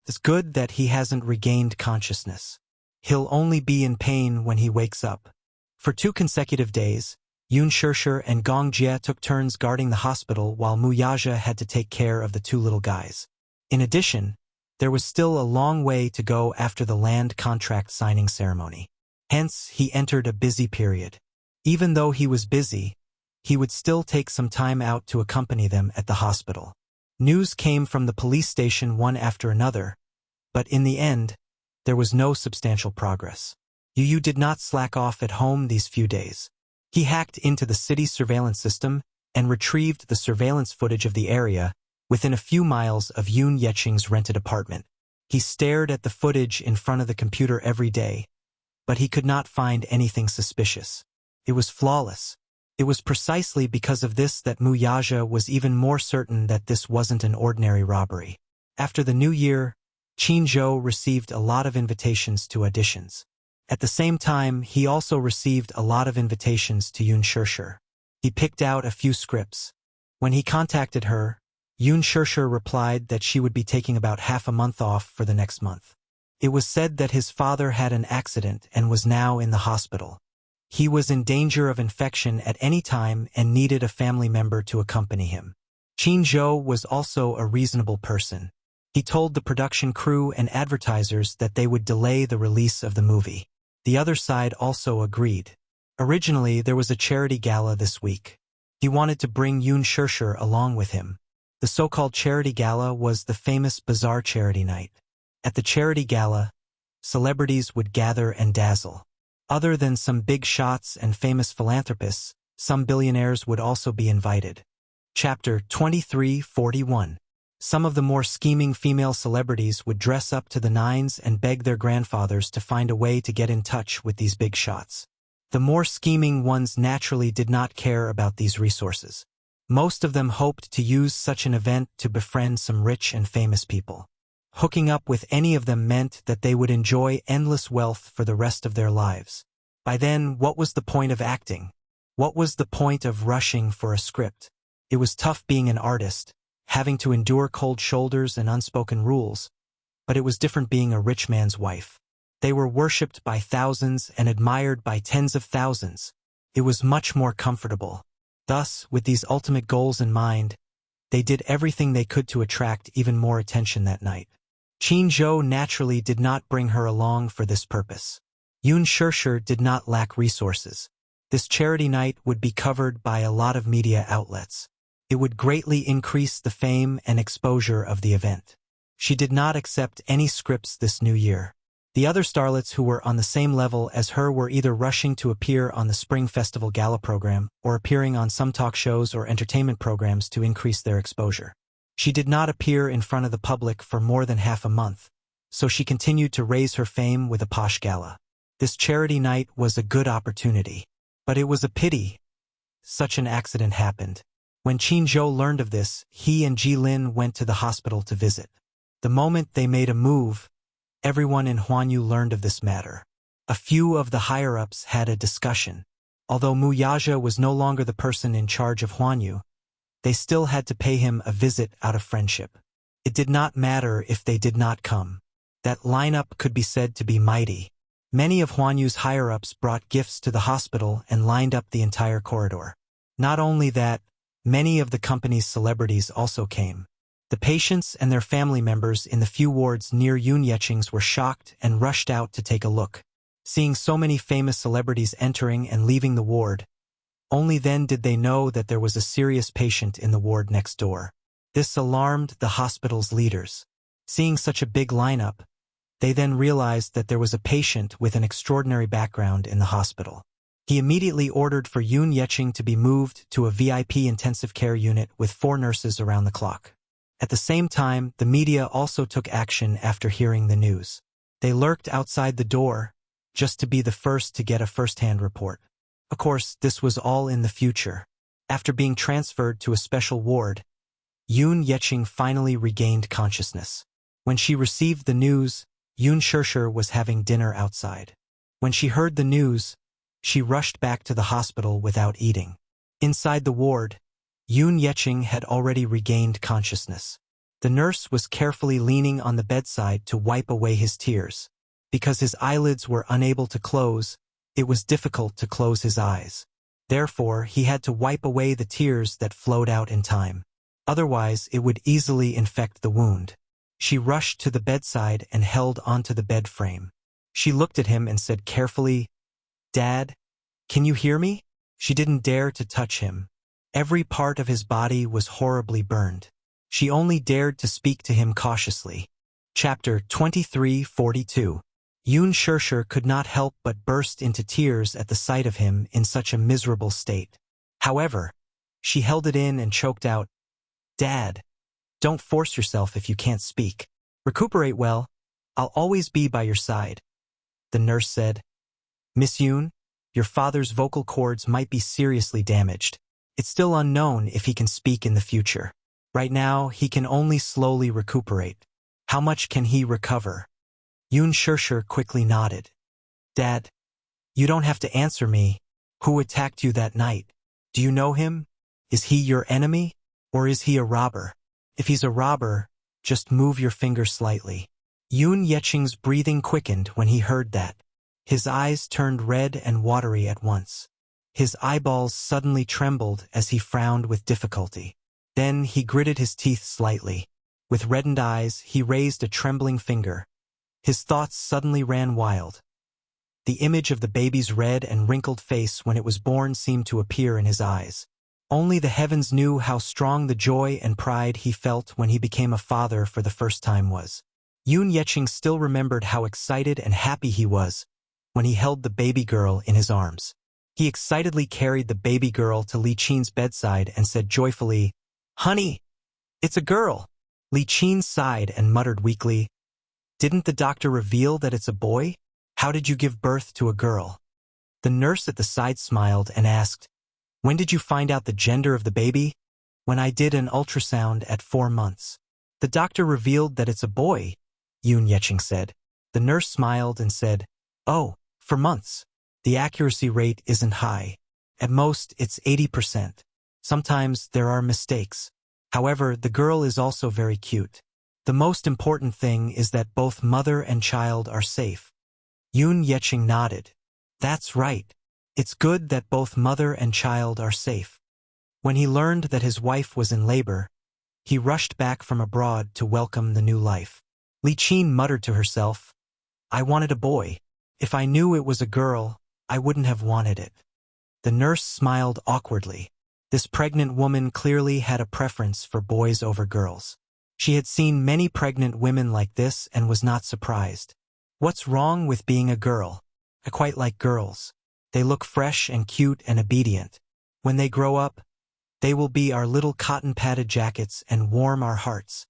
It's good that he hasn't regained consciousness. He'll only be in pain when he wakes up. For 2 consecutive days, Yoon Shusher and Gong Jie took turns guarding the hospital while Mu Yaja had to take care of the 2 little guys. In addition, there was still a long way to go after the land contract signing ceremony. Hence, he entered a busy period. Even though he was busy, he would still take some time out to accompany them at the hospital. News came from the police station one after another, but in the end, there was no substantial progress. Yu did not slack off at home these few days. He hacked into the city's surveillance system and retrieved the surveillance footage of the area within a few miles of Yoon Yeching's rented apartment. He stared at the footage in front of the computer every day, but he could not find anything suspicious. It was flawless. It was precisely because of this that Mu Yaja was even more certain that this wasn't an ordinary robbery. After the new year, Qin Zhou received a lot of invitations to auditions. At the same time, he also received a lot of invitations to Yoon Shusher. He picked out a few scripts. When he contacted her, Yoon Shirshir replied that she would be taking about half a month off for the next month. It was said that his father had an accident and was now in the hospital. He was in danger of infection at any time and needed a family member to accompany him. Qin Zhou was also a reasonable person. He told the production crew and advertisers that they would delay the release of the movie. The other side also agreed. Originally, there was a charity gala this week. He wanted to bring Yoon Shirshir along with him. The so-called charity gala was the famous Bazaar charity night. At the charity gala, celebrities would gather and dazzle. Other than some big shots and famous philanthropists, some billionaires would also be invited. Chapter 2341. Some of the more scheming female celebrities would dress up to the nines and beg their grandfathers to find a way to get in touch with these big shots. The more scheming ones naturally did not care about these resources. Most of them hoped to use such an event to befriend some rich and famous people. Hooking up with any of them meant that they would enjoy endless wealth for the rest of their lives. By then, what was the point of acting? What was the point of rushing for a script? It was tough being an artist, having to endure cold shoulders and unspoken rules, but it was different being a rich man's wife. They were worshipped by thousands and admired by tens of thousands. It was much more comfortable. Thus, with these ultimate goals in mind, they did everything they could to attract even more attention that night. Qin Zhou naturally did not bring her along for this purpose. Yoon Shirshir did not lack resources. This charity night would be covered by a lot of media outlets. It would greatly increase the fame and exposure of the event. She did not accept any scripts this new year. The other starlets who were on the same level as her were either rushing to appear on the Spring Festival Gala program or appearing on some talk shows or entertainment programs to increase their exposure. She did not appear in front of the public for more than half a month, so she continued to raise her fame with a posh gala. This charity night was a good opportunity. But it was a pity such an accident happened. When Qin Zhou learned of this, he and Ji Lin went to the hospital to visit. The moment they made a move, everyone in Huanyu learned of this matter. A few of the higher-ups had a discussion. Although Mu Yaja was no longer the person in charge of Huanyu, they still had to pay him a visit out of friendship. It did not matter if they did not come. That lineup could be said to be mighty. Many of Huanyu's higher-ups brought gifts to the hospital and lined up the entire corridor. Not only that, many of the company's celebrities also came. The patients and their family members in the few wards near Yoon Yeching's were shocked and rushed out to take a look. Seeing so many famous celebrities entering and leaving the ward, only then did they know that there was a serious patient in the ward next door. This alarmed the hospital's leaders. Seeing such a big lineup, they then realized that there was a patient with an extraordinary background in the hospital. He immediately ordered for Yoon Yeching to be moved to a VIP intensive care unit with 4 nurses around the clock. At the same time, the media also took action after hearing the news. They lurked outside the door, just to be the first to get a first-hand report. Of course, this was all in the future. After being transferred to a special ward, Yoon Yeching finally regained consciousness. When she received the news, Yoon Shirshir was having dinner outside. When she heard the news, she rushed back to the hospital without eating. Inside the ward, Yoon Yeching had already regained consciousness. The nurse was carefully leaning on the bedside to wipe away his tears. Because his eyelids were unable to close, it was difficult to close his eyes. Therefore, he had to wipe away the tears that flowed out in time. Otherwise, it would easily infect the wound. She rushed to the bedside and held onto the bed frame. She looked at him and said carefully, "Dad, can you hear me?" She didn't dare to touch him. Every part of his body was horribly burned. She only dared to speak to him cautiously. Chapter 2342. Yoon Shirshir could not help but burst into tears at the sight of him in such a miserable state. However, she held it in and choked out, "Dad, don't force yourself if you can't speak. Recuperate well. I'll always be by your side." The nurse said, "Miss Yoon, your father's vocal cords might be seriously damaged. It's still unknown if he can speak in the future. Right now, he can only slowly recuperate. How much can he recover?" Yoon Shirshir quickly nodded. "Dad, you don't have to answer me. Who attacked you that night? Do you know him? Is he your enemy, or is he a robber? If he's a robber, just move your finger slightly. Yun Yeching's breathing quickened when he heard that. His eyes turned red and watery at once. His eyeballs suddenly trembled as he frowned with difficulty. Then he gritted his teeth slightly. With reddened eyes, he raised a trembling finger. His thoughts suddenly ran wild. The image of the baby's red and wrinkled face when it was born seemed to appear in his eyes. Only the heavens knew how strong the joy and pride he felt when he became a father for the first time was. Yun Yeching still remembered how excited and happy he was when he held the baby girl in his arms. He excitedly carried the baby girl to Li Qin's bedside and said joyfully, "Honey, it's a girl." Li Qin sighed and muttered weakly, "Didn't the doctor reveal that it's a boy? How did you give birth to a girl?" The nurse at the side smiled and asked, "When did you find out the gender of the baby?" "When I did an ultrasound at 4 months. The doctor revealed that it's a boy," Yun Yeching said. The nurse smiled and said, "Oh, for months. The accuracy rate isn't high. At most, it's 80%. Sometimes there are mistakes. However, the girl is also very cute. The most important thing is that both mother and child are safe." Yun Yeching nodded. "That's right. It's good that both mother and child are safe." When he learned that his wife was in labor, he rushed back from abroad to welcome the new life. Li Qin muttered to herself, "I wanted a boy. If I knew it was a girl, I wouldn't have wanted it." The nurse smiled awkwardly. This pregnant woman clearly had a preference for boys over girls. She had seen many pregnant women like this and was not surprised. "What's wrong with being a girl? I quite like girls. They look fresh and cute and obedient. When they grow up, they will be our little cotton-padded jackets and warm our hearts."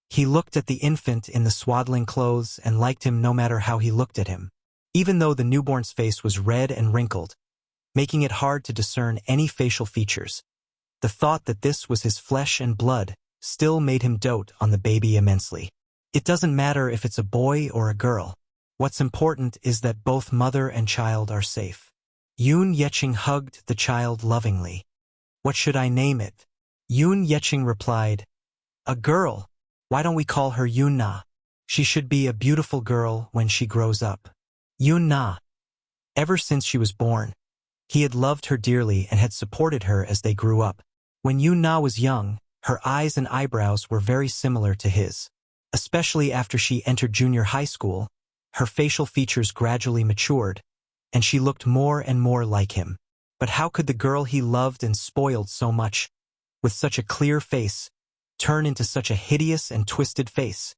He looked at the infant in the swaddling clothes and liked him no matter how he looked at him. Even though the newborn's face was red and wrinkled, making it hard to discern any facial features, the thought that this was his flesh and blood still made him dote on the baby immensely. It doesn't matter if it's a boy or a girl. What's important is that both mother and child are safe. Yun Yeching hugged the child lovingly. "What should I name it?" Yun Yeching replied, "A girl. Why don't we call her Yun Na? She should be a beautiful girl when she grows up." Yun Na. Ever since she was born, he had loved her dearly and had supported her as they grew up. When Yun Na was young, her eyes and eyebrows were very similar to his. Especially after she entered junior high school, her facial features gradually matured, and she looked more and more like him. But how could the girl he loved and spoiled so much, with such a clear face, turn into such a hideous and twisted face?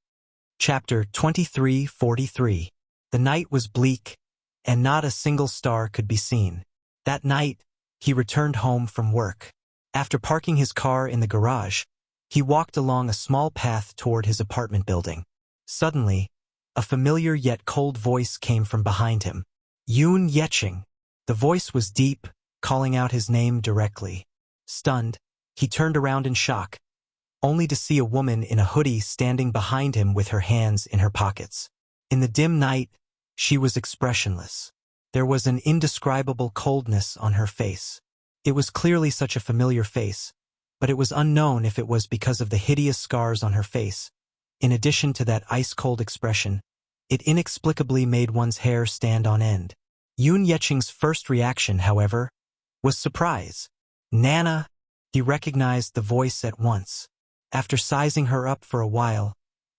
Chapter 23:43. The night was bleak, and not a single star could be seen. That night, he returned home from work. After parking his car in the garage, he walked along a small path toward his apartment building. Suddenly, a familiar yet cold voice came from behind him. "Yun Yeching." The voice was deep, calling out his name directly. Stunned, he turned around in shock, only to see a woman in a hoodie standing behind him with her hands in her pockets. In the dim night, she was expressionless. There was an indescribable coldness on her face. It was clearly such a familiar face, but it was unknown if it was because of the hideous scars on her face. In addition to that ice-cold expression, it inexplicably made one's hair stand on end. Yun Yeching's first reaction, however, was surprise. "Nana!" He recognized the voice at once. After sizing her up for a while,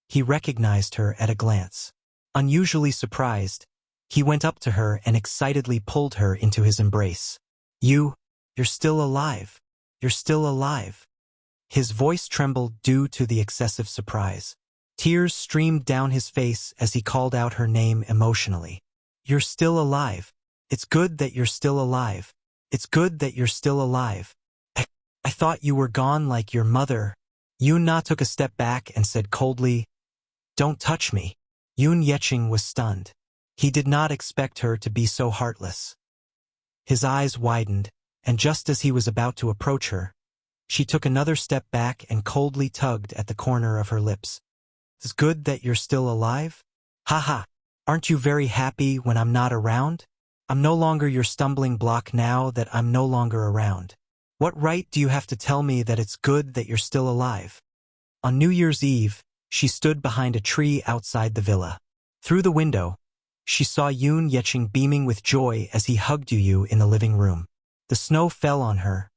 he recognized her at a glance. Unusually surprised, he went up to her and excitedly pulled her into his embrace. You're still alive. You're still alive." His voice trembled due to the excessive surprise. Tears streamed down his face as he called out her name emotionally. "You're still alive. It's good that you're still alive. It's good that you're still alive. I thought you were gone like your mother." Yun Na took a step back and said coldly, "Don't touch me." Yun Yeching was stunned. He did not expect her to be so heartless. His eyes widened, and just as he was about to approach her, she took another step back and coldly tugged at the corner of her lips. "It's good that you're still alive? Haha, aren't you very happy when I'm not around? I'm no longer your stumbling block now that I'm no longer around. What right do you have to tell me that it's good that you're still alive?" On New Year's Eve, she stood behind a tree outside the villa. Through the window, she saw Yoon Yeching beaming with joy as he hugged Yu in the living room. The snow fell on her,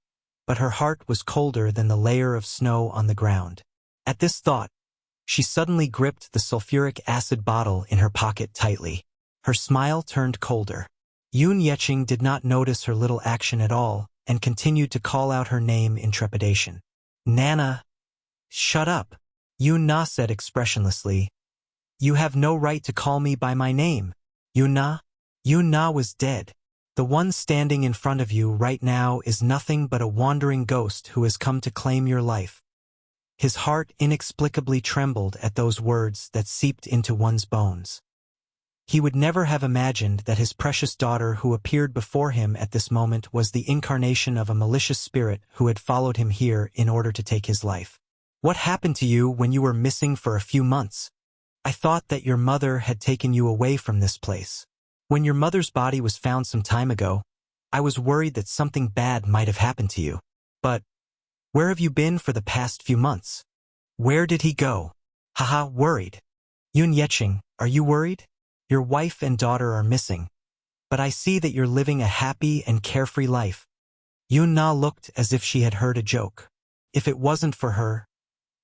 but her heart was colder than the layer of snow on the ground. At this thought, she suddenly gripped the sulfuric acid bottle in her pocket tightly. Her smile turned colder. Yoon Yeching did not notice her little action at all and continued to call out her name in trepidation. "Nana, shut up," Yoon Na said expressionlessly. "You have no right to call me by my name." Yoon Na? Yoon Na was dead. The one standing in front of you right now is nothing but a wandering ghost who has come to claim your life. His heart inexplicably trembled at those words that seeped into one's bones. He would never have imagined that his precious daughter who appeared before him at this moment was the incarnation of a malicious spirit who had followed him here in order to take his life. "What happened to you when you were missing for a few months? I thought that your mother had taken you away from this place. When your mother's body was found some time ago, I was worried that something bad might have happened to you. But where have you been for the past few months? Where did he go?" "Haha, worried. Yoon Yeching, are you worried? Your wife and daughter are missing. But I see that you're living a happy and carefree life." Yoon Na looked as if she had heard a joke. If it wasn't for her,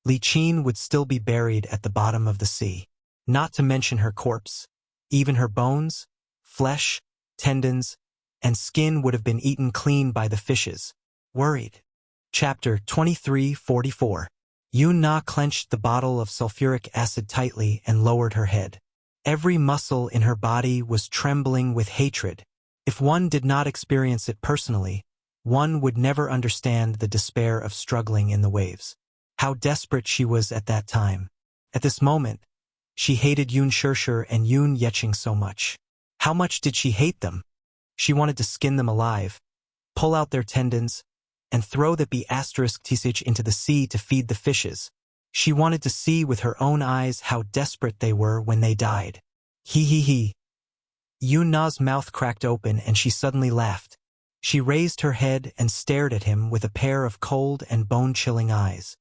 Li Qin would still be buried at the bottom of the sea. Not to mention her corpse. Even her bones, flesh, tendons, and skin would have been eaten clean by the fishes. Worried. Chapter 23:44. Yoon Na clenched the bottle of sulfuric acid tightly and lowered her head. Every muscle in her body was trembling with hatred. If one did not experience it personally, one would never understand the despair of struggling in the waves. How desperate she was at that time. At this moment, she hated Yoon Shirshir and Yoon Yeching so much. How much did she hate them? She wanted to skin them alive, pull out their tendons, and throw the B*Tisich into the sea to feed the fishes. She wanted to see with her own eyes how desperate they were when they died. He. Yoon Na's mouth cracked open and she suddenly laughed. She raised her head and stared at him with a pair of cold and bone-chilling eyes.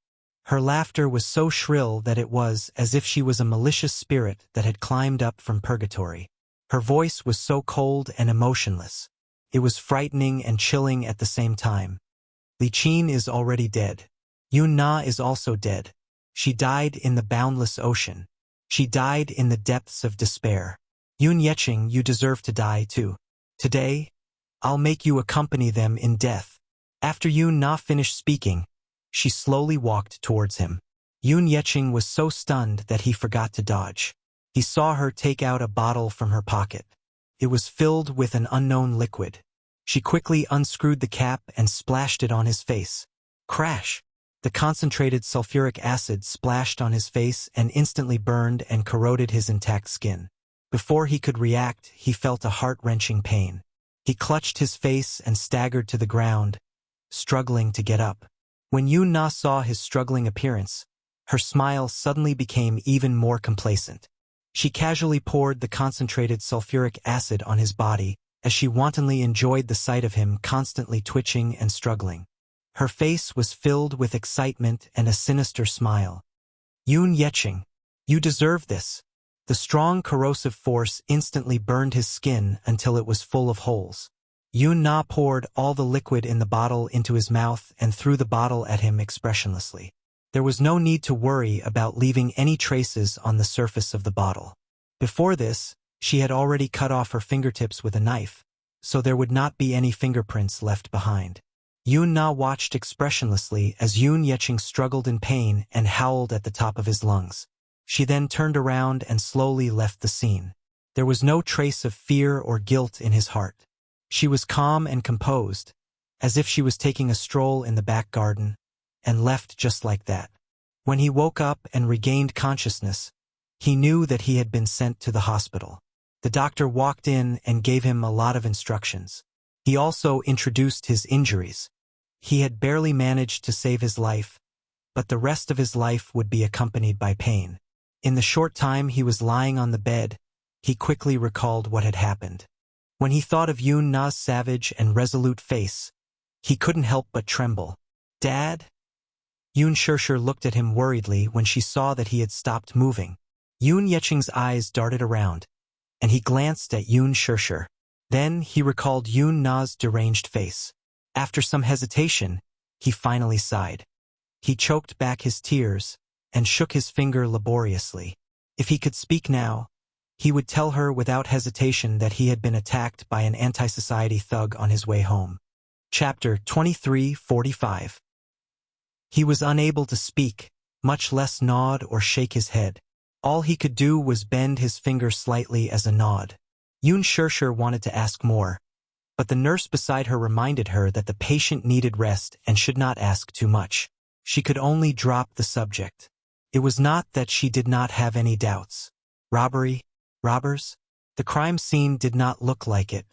Her laughter was so shrill that it was as if she was a malicious spirit that had climbed up from purgatory. Her voice was so cold and emotionless. It was frightening and chilling at the same time. Li Qin is already dead. Yoon Na is also dead. She died in the boundless ocean. She died in the depths of despair. Yoon Yeching, you deserve to die too. Today, I'll make you accompany them in death. After Yoon Na finished speaking, she slowly walked towards him. Yoon Yeching was so stunned that he forgot to dodge. He saw her take out a bottle from her pocket. It was filled with an unknown liquid. She quickly unscrewed the cap and splashed it on his face. Crash! The concentrated sulfuric acid splashed on his face and instantly burned and corroded his intact skin. Before he could react, he felt a heart-wrenching pain. He clutched his face and staggered to the ground, struggling to get up. When Yoon Na saw his struggling appearance, her smile suddenly became even more complacent. She casually poured the concentrated sulfuric acid on his body as she wantonly enjoyed the sight of him constantly twitching and struggling. Her face was filled with excitement and a sinister smile. "Yoon Yeching, you deserve this." The strong corrosive force instantly burned his skin until it was full of holes. Yoon Na poured all the liquid in the bottle into his mouth and threw the bottle at him expressionlessly. There was no need to worry about leaving any traces on the surface of the bottle. Before this, she had already cut off her fingertips with a knife, so there would not be any fingerprints left behind. Yoon Na watched expressionlessly as Yoon Yeching struggled in pain and howled at the top of his lungs. She then turned around and slowly left the scene. There was no trace of fear or guilt in his heart. She was calm and composed, as if she was taking a stroll in the back garden, and left just like that. When he woke up and regained consciousness, he knew that he had been sent to the hospital. The doctor walked in and gave him a lot of instructions. He also introduced his injuries. He had barely managed to save his life, but the rest of his life would be accompanied by pain. In the short time he was lying on the bed, he quickly recalled what had happened. When he thought of Yoon Na's savage and resolute face, he couldn't help but tremble. "Dad?" Yoon Shirshir looked at him worriedly when she saw that he had stopped moving. Yoon Yeching's eyes darted around, and he glanced at Yoon Shirshir. Then he recalled Yoon Na's deranged face. After some hesitation, he finally sighed. He choked back his tears and shook his finger laboriously. If he could speak now, he would tell her without hesitation that he had been attacked by an anti-society thug on his way home. Chapter 23:45. He was unable to speak, much less nod or shake his head. All he could do was bend his finger slightly as a nod. Yoon Shirshir wanted to ask more, but the nurse beside her reminded her that the patient needed rest and should not ask too much. She could only drop the subject. It was not that she did not have any doubts. Robbery? Robbers? The crime scene did not look like it.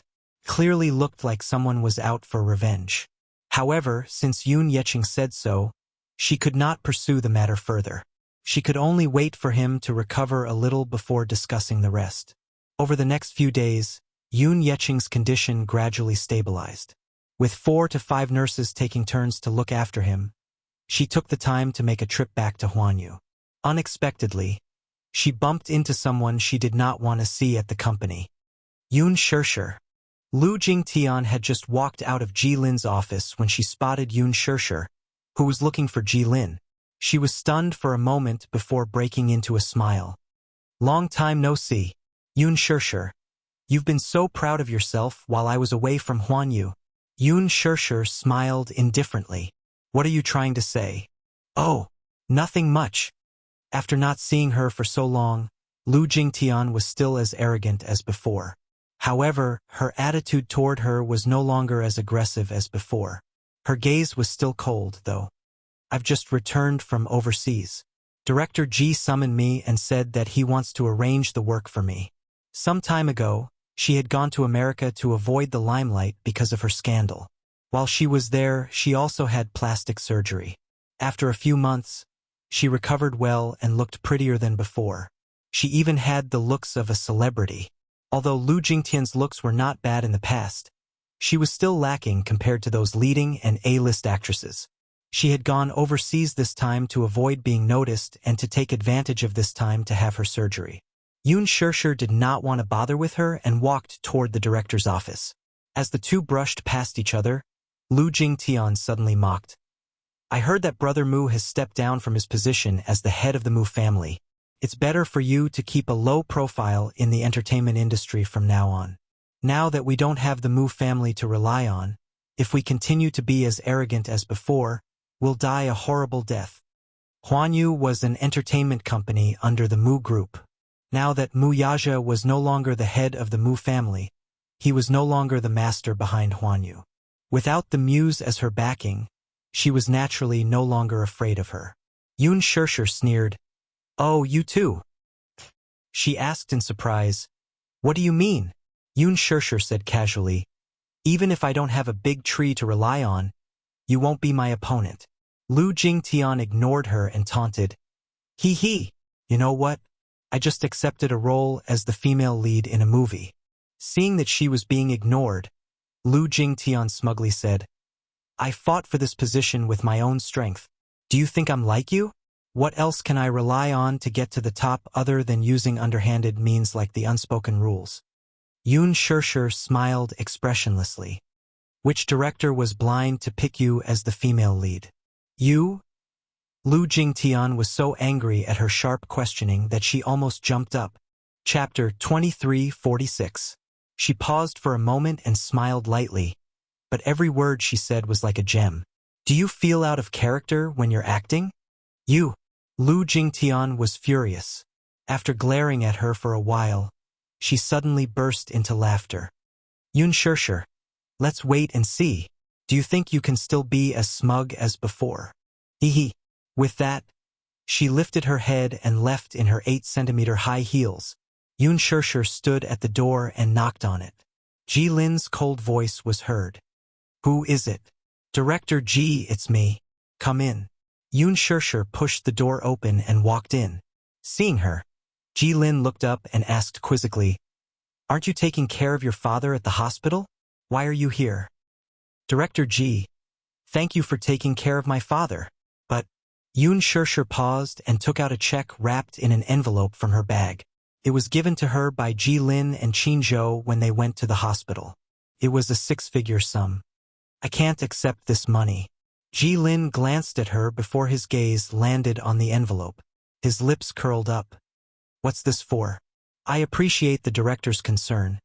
Clearly looked like someone was out for revenge. However, since Yoon Yeching said so, she could not pursue the matter further. She could only wait for him to recover a little before discussing the rest. Over the next few days, Yoon Yeching's condition gradually stabilized. With 4 to 5 nurses taking turns to look after him, she took the time to make a trip back to Hwanyu. Unexpectedly, she bumped into someone she did not want to see at the company. Yoon Shirshir. Lu Jingtian had just walked out of Ji Lin's office when she spotted Yoon Shirshir, who was looking for Ji Lin. She was stunned for a moment before breaking into a smile. Long time no see. Yoon Shirshir. You've been so proud of yourself while I was away from Hwanyu. Yoon Shirshir smiled indifferently. What are you trying to say? Oh, nothing much. After not seeing her for so long, Lu Jingtian was still as arrogant as before. However, her attitude toward her was no longer as aggressive as before. Her gaze was still cold, though. I've just returned from overseas. Director Ji summoned me and said that he wants to arrange the work for me. Some time ago, she had gone to America to avoid the limelight because of her scandal. While she was there, she also had plastic surgery. After a few months, she recovered well and looked prettier than before. She even had the looks of a celebrity. Although Lu Jingtian's looks were not bad in the past, she was still lacking compared to those leading and A-list actresses. She had gone overseas this time to avoid being noticed and to take advantage of this time to have her surgery. Yoon Shirshir did not want to bother with her and walked toward the director's office. As the two brushed past each other, Lu Jingtian suddenly mocked. I heard that Brother Mu has stepped down from his position as the head of the Mu family. It's better for you to keep a low profile in the entertainment industry from now on. Now that we don't have the Mu family to rely on, if we continue to be as arrogant as before, we'll die a horrible death. Hwanyu was an entertainment company under the Mu group. Now that Mu Yaja was no longer the head of the Mu family, he was no longer the master behind Hwanyu. Without the Muse as her backing, she was naturally no longer afraid of her. Yoon Shirshir sneered. Oh, you too? She asked in surprise. What do you mean? Yoon Shirshir said casually. Even if I don't have a big tree to rely on, you won't be my opponent. Lu Jingtian ignored her and taunted. Hee. You know what? I just accepted a role as the female lead in a movie. Seeing that she was being ignored, Lu Jingtian smugly said, I fought for this position with my own strength. Do you think I'm like you? What else can I rely on to get to the top other than using underhanded means like the unspoken rules? Yoon Shirshir smiled expressionlessly. Which director was blind to pick you as the female lead? You? Lu Jingtian was so angry at her sharp questioning that she almost jumped up. Chapter 23:46. She paused for a moment and smiled lightly, but every word she said was like a gem. Do you feel out of character when you're acting? You. Lu Jingtian was furious. After glaring at her for a while, she suddenly burst into laughter. Yoon Shirshir, let's wait and see. Do you think you can still be as smug as before? Hee. With that, she lifted her head and left in her 8-centimeter high heels. Yoon Shirshir stood at the door and knocked on it. Ji Lin's cold voice was heard. Who is it? Director Ji, it's me. Come in. Yoon Shirshir pushed the door open and walked in. Seeing her, Ji Lin looked up and asked quizzically, Aren't you taking care of your father at the hospital? Why are you here? Director Ji, thank you for taking care of my father. But, Yoon Shirshir paused and took out a check wrapped in an envelope from her bag. It was given to her by Ji Lin and Qin Zhou when they went to the hospital. It was a six-figure sum. I can't accept this money. Ji Lin glanced at her before his gaze landed on the envelope. His lips curled up. What's this for? I appreciate the director's concern,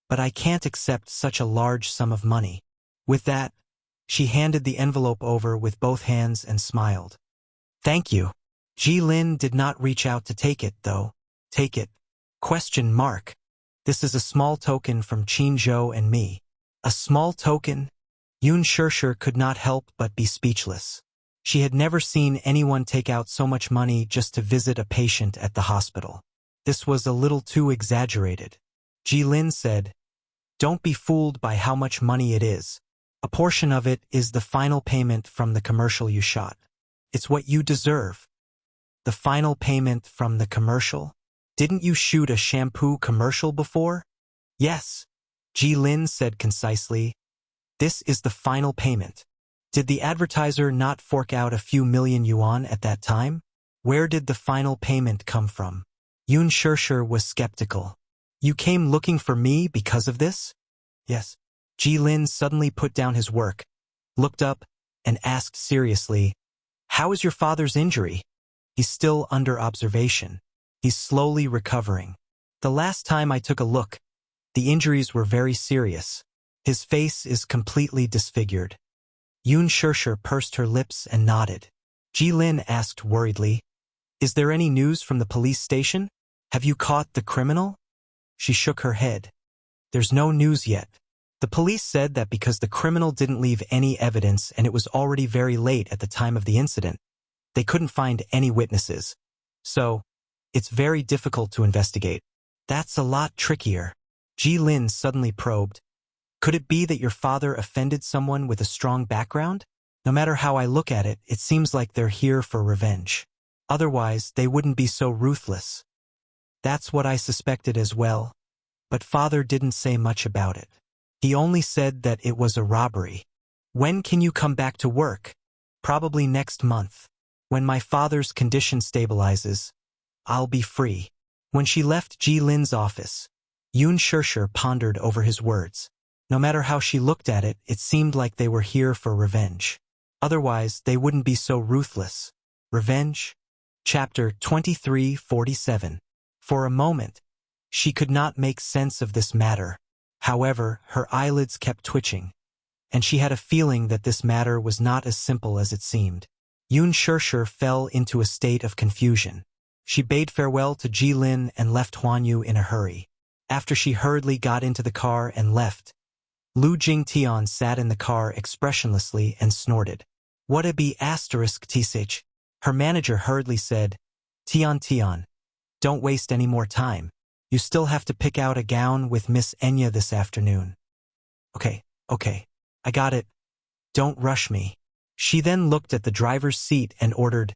but I can't accept such a large sum of money. With that, she handed the envelope over with both hands and smiled. Thank you. Ji Lin did not reach out to take it, though. Take it? ? This is a small token from Qin Zhou and me. A small token? Yoon Shirshir could not help but be speechless. She had never seen anyone take out so much money just to visit a patient at the hospital. This was a little too exaggerated. Ji Lin said, Don't be fooled by how much money it is. A portion of it is the final payment from the commercial you shot. It's what you deserve. The final payment from the commercial? Didn't you shoot a shampoo commercial before? Yes, Ji Lin said concisely. This is the final payment. Did the advertiser not fork out a few million yuan at that time? Where did the final payment come from? Yoon Shirshir was skeptical. You came looking for me because of this? Yes. Ji Lin suddenly put down his work, looked up, and asked seriously, How is your father's injury? He's still under observation. He's slowly recovering. The last time I took a look, the injuries were very serious. His face is completely disfigured. Yoon Shirshir pursed her lips and nodded. Ji Lin asked worriedly, Is there any news from the police station? Have you caught the criminal? She shook her head. There's no news yet. The police said that because the criminal didn't leave any evidence and it was already very late at the time of the incident, they couldn't find any witnesses. So, it's very difficult to investigate. That's a lot trickier. Ji Lin suddenly probed. Could it be that your father offended someone with a strong background? No matter how I look at it, it seems like they're here for revenge. Otherwise, they wouldn't be so ruthless. That's what I suspected as well. But father didn't say much about it. He only said that it was a robbery. When can you come back to work? Probably next month. When my father's condition stabilizes, I'll be free. When she left Ji Lin's office, Yoon Shirshir pondered over his words. No matter how she looked at it, it seemed like they were here for revenge. Otherwise, they wouldn't be so ruthless. Revenge? Chapter 23:47. For a moment, she could not make sense of this matter. However, her eyelids kept twitching, and she had a feeling that this matter was not as simple as it seemed. Yoon Shirshir fell into a state of confusion. She bade farewell to Ji Lin and left Huanyu in a hurry. After she hurriedly got into the car and left, Lu Jingtian sat in the car expressionlessly and snorted. What a B***TSH. Her manager hurriedly said, Tian, don't waste any more time. You still have to pick out a gown with Miss Enya this afternoon. Okay, I got it. Don't rush me. She then looked at the driver's seat and ordered,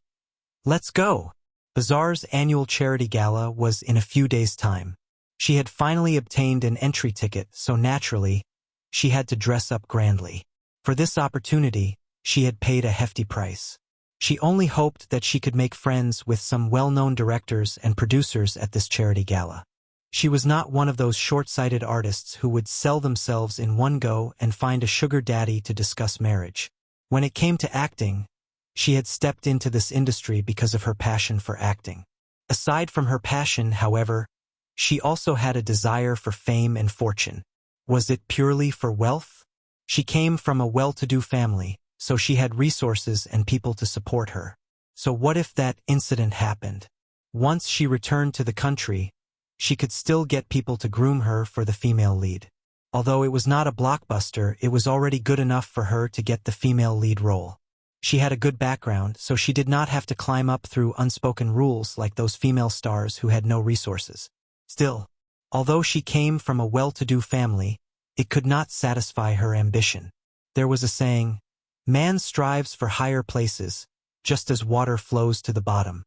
Let's go. Bazaar's annual charity gala was in a few days' time. She had finally obtained an entry ticket, so naturally, she had to dress up grandly. For this opportunity, she had paid a hefty price. She only hoped that she could make friends with some well-known directors and producers at this charity gala. She was not one of those short-sighted artists who would sell themselves in one go and find a sugar daddy to discuss marriage. When it came to acting, she had stepped into this industry because of her passion for acting. Aside from her passion, however, she also had a desire for fame and fortune. Was it purely for wealth? She came from a well-to-do family, so she had resources and people to support her. So what if that incident happened? Once she returned to the country, she could still get people to groom her for the female lead. Although it was not a blockbuster, it was already good enough for her to get the female lead role. She had a good background, so she did not have to climb up through unspoken rules like those female stars who had no resources. Still, although she came from a well-to-do family, it could not satisfy her ambition. There was a saying, man strives for higher places, just as water flows to the bottom.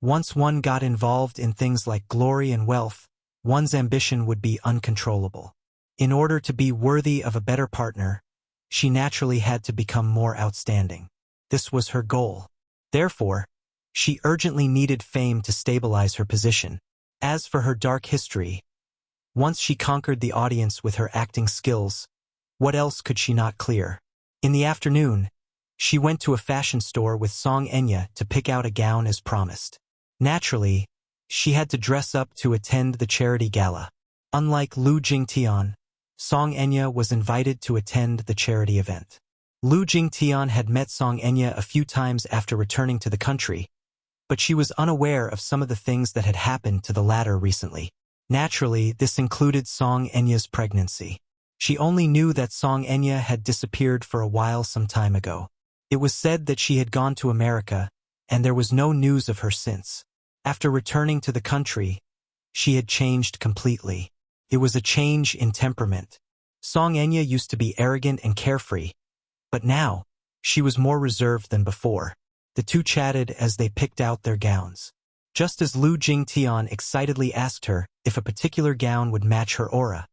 Once one got involved in things like glory and wealth, one's ambition would be uncontrollable. In order to be worthy of a better partner, she naturally had to become more outstanding. This was her goal. Therefore, she urgently needed fame to stabilize her position. As for her dark history, once she conquered the audience with her acting skills, what else could she not clear? In the afternoon, she went to a fashion store with Song Enya to pick out a gown as promised. Naturally, she had to dress up to attend the charity gala. Unlike Lu Jingtian, Song Enya was invited to attend the charity event. Lu Jingtian had met Song Enya a few times after returning to the country, but she was unaware of some of the things that had happened to the latter recently. Naturally, this included Song Enya's pregnancy. She only knew that Song Enya had disappeared for a while some time ago. It was said that she had gone to America, and there was no news of her since. After returning to the country, she had changed completely. It was a change in temperament. Song Enya used to be arrogant and carefree, but now, she was more reserved than before. The two chatted as they picked out their gowns. Just as Lu Jingtian excitedly asked her if a particular gown would match her aura,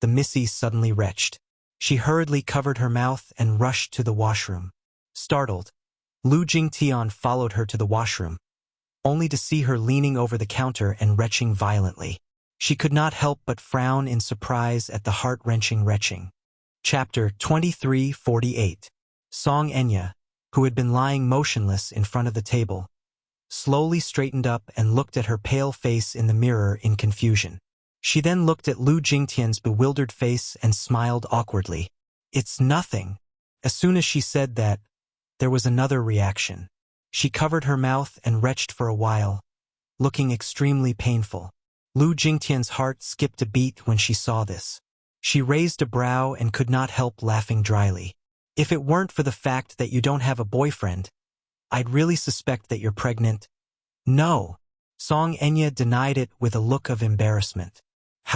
the Missy suddenly retched. She hurriedly covered her mouth and rushed to the washroom. Startled, Lu Jingtian followed her to the washroom, only to see her leaning over the counter and retching violently. She could not help but frown in surprise at the heart-wrenching retching. Chapter 2348. Song Enya, who had been lying motionless in front of the table, slowly straightened up and looked at her pale face in the mirror in confusion. She then looked at Lu Jingtian's bewildered face and smiled awkwardly. "It's nothing." As soon as she said that, there was another reaction. She covered her mouth and retched for a while, looking extremely painful. Lu Jingtian's heart skipped a beat when she saw this. She raised a brow and could not help laughing dryly. "If it weren't for the fact that you don't have a boyfriend, I'd really suspect that you're pregnant." "No." Song Enya denied it with a look of embarrassment.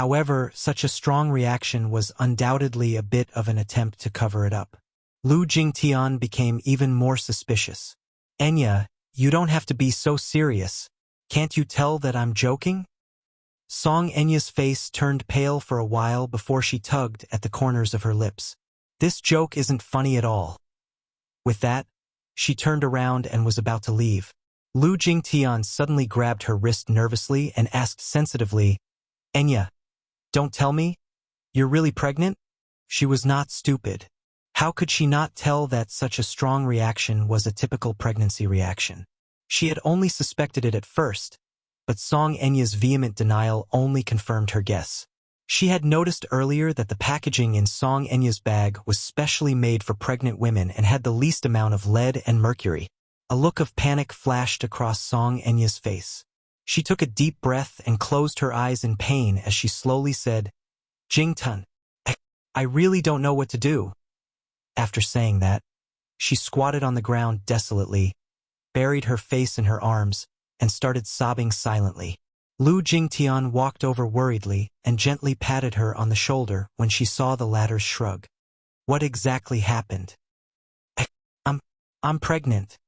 However, such a strong reaction was undoubtedly a bit of an attempt to cover it up. Lu Jingtian became even more suspicious. "Enya, you don't have to be so serious. Can't you tell that I'm joking?" Song Enya's face turned pale for a while before she tugged at the corners of her lips. "This joke isn't funny at all." With that, she turned around and was about to leave. Lu Jingtian suddenly grabbed her wrist nervously and asked sensitively, "Enya, don't tell me? You're really pregnant?" She was not stupid. How could she not tell that such a strong reaction was a typical pregnancy reaction? She had only suspected it at first, but Song Enya's vehement denial only confirmed her guess. She had noticed earlier that the packaging in Song Enya's bag was specially made for pregnant women and had the least amount of lead and mercury. A look of panic flashed across Song Enya's face. She took a deep breath and closed her eyes in pain as she slowly said, "Jingtun, I really don't know what to do." After saying that, she squatted on the ground desolately, buried her face in her arms, and started sobbing silently. Lu Jingtian walked over worriedly and gently patted her on the shoulder when she saw the latter's shrug. "What exactly happened?" I'm pregnant."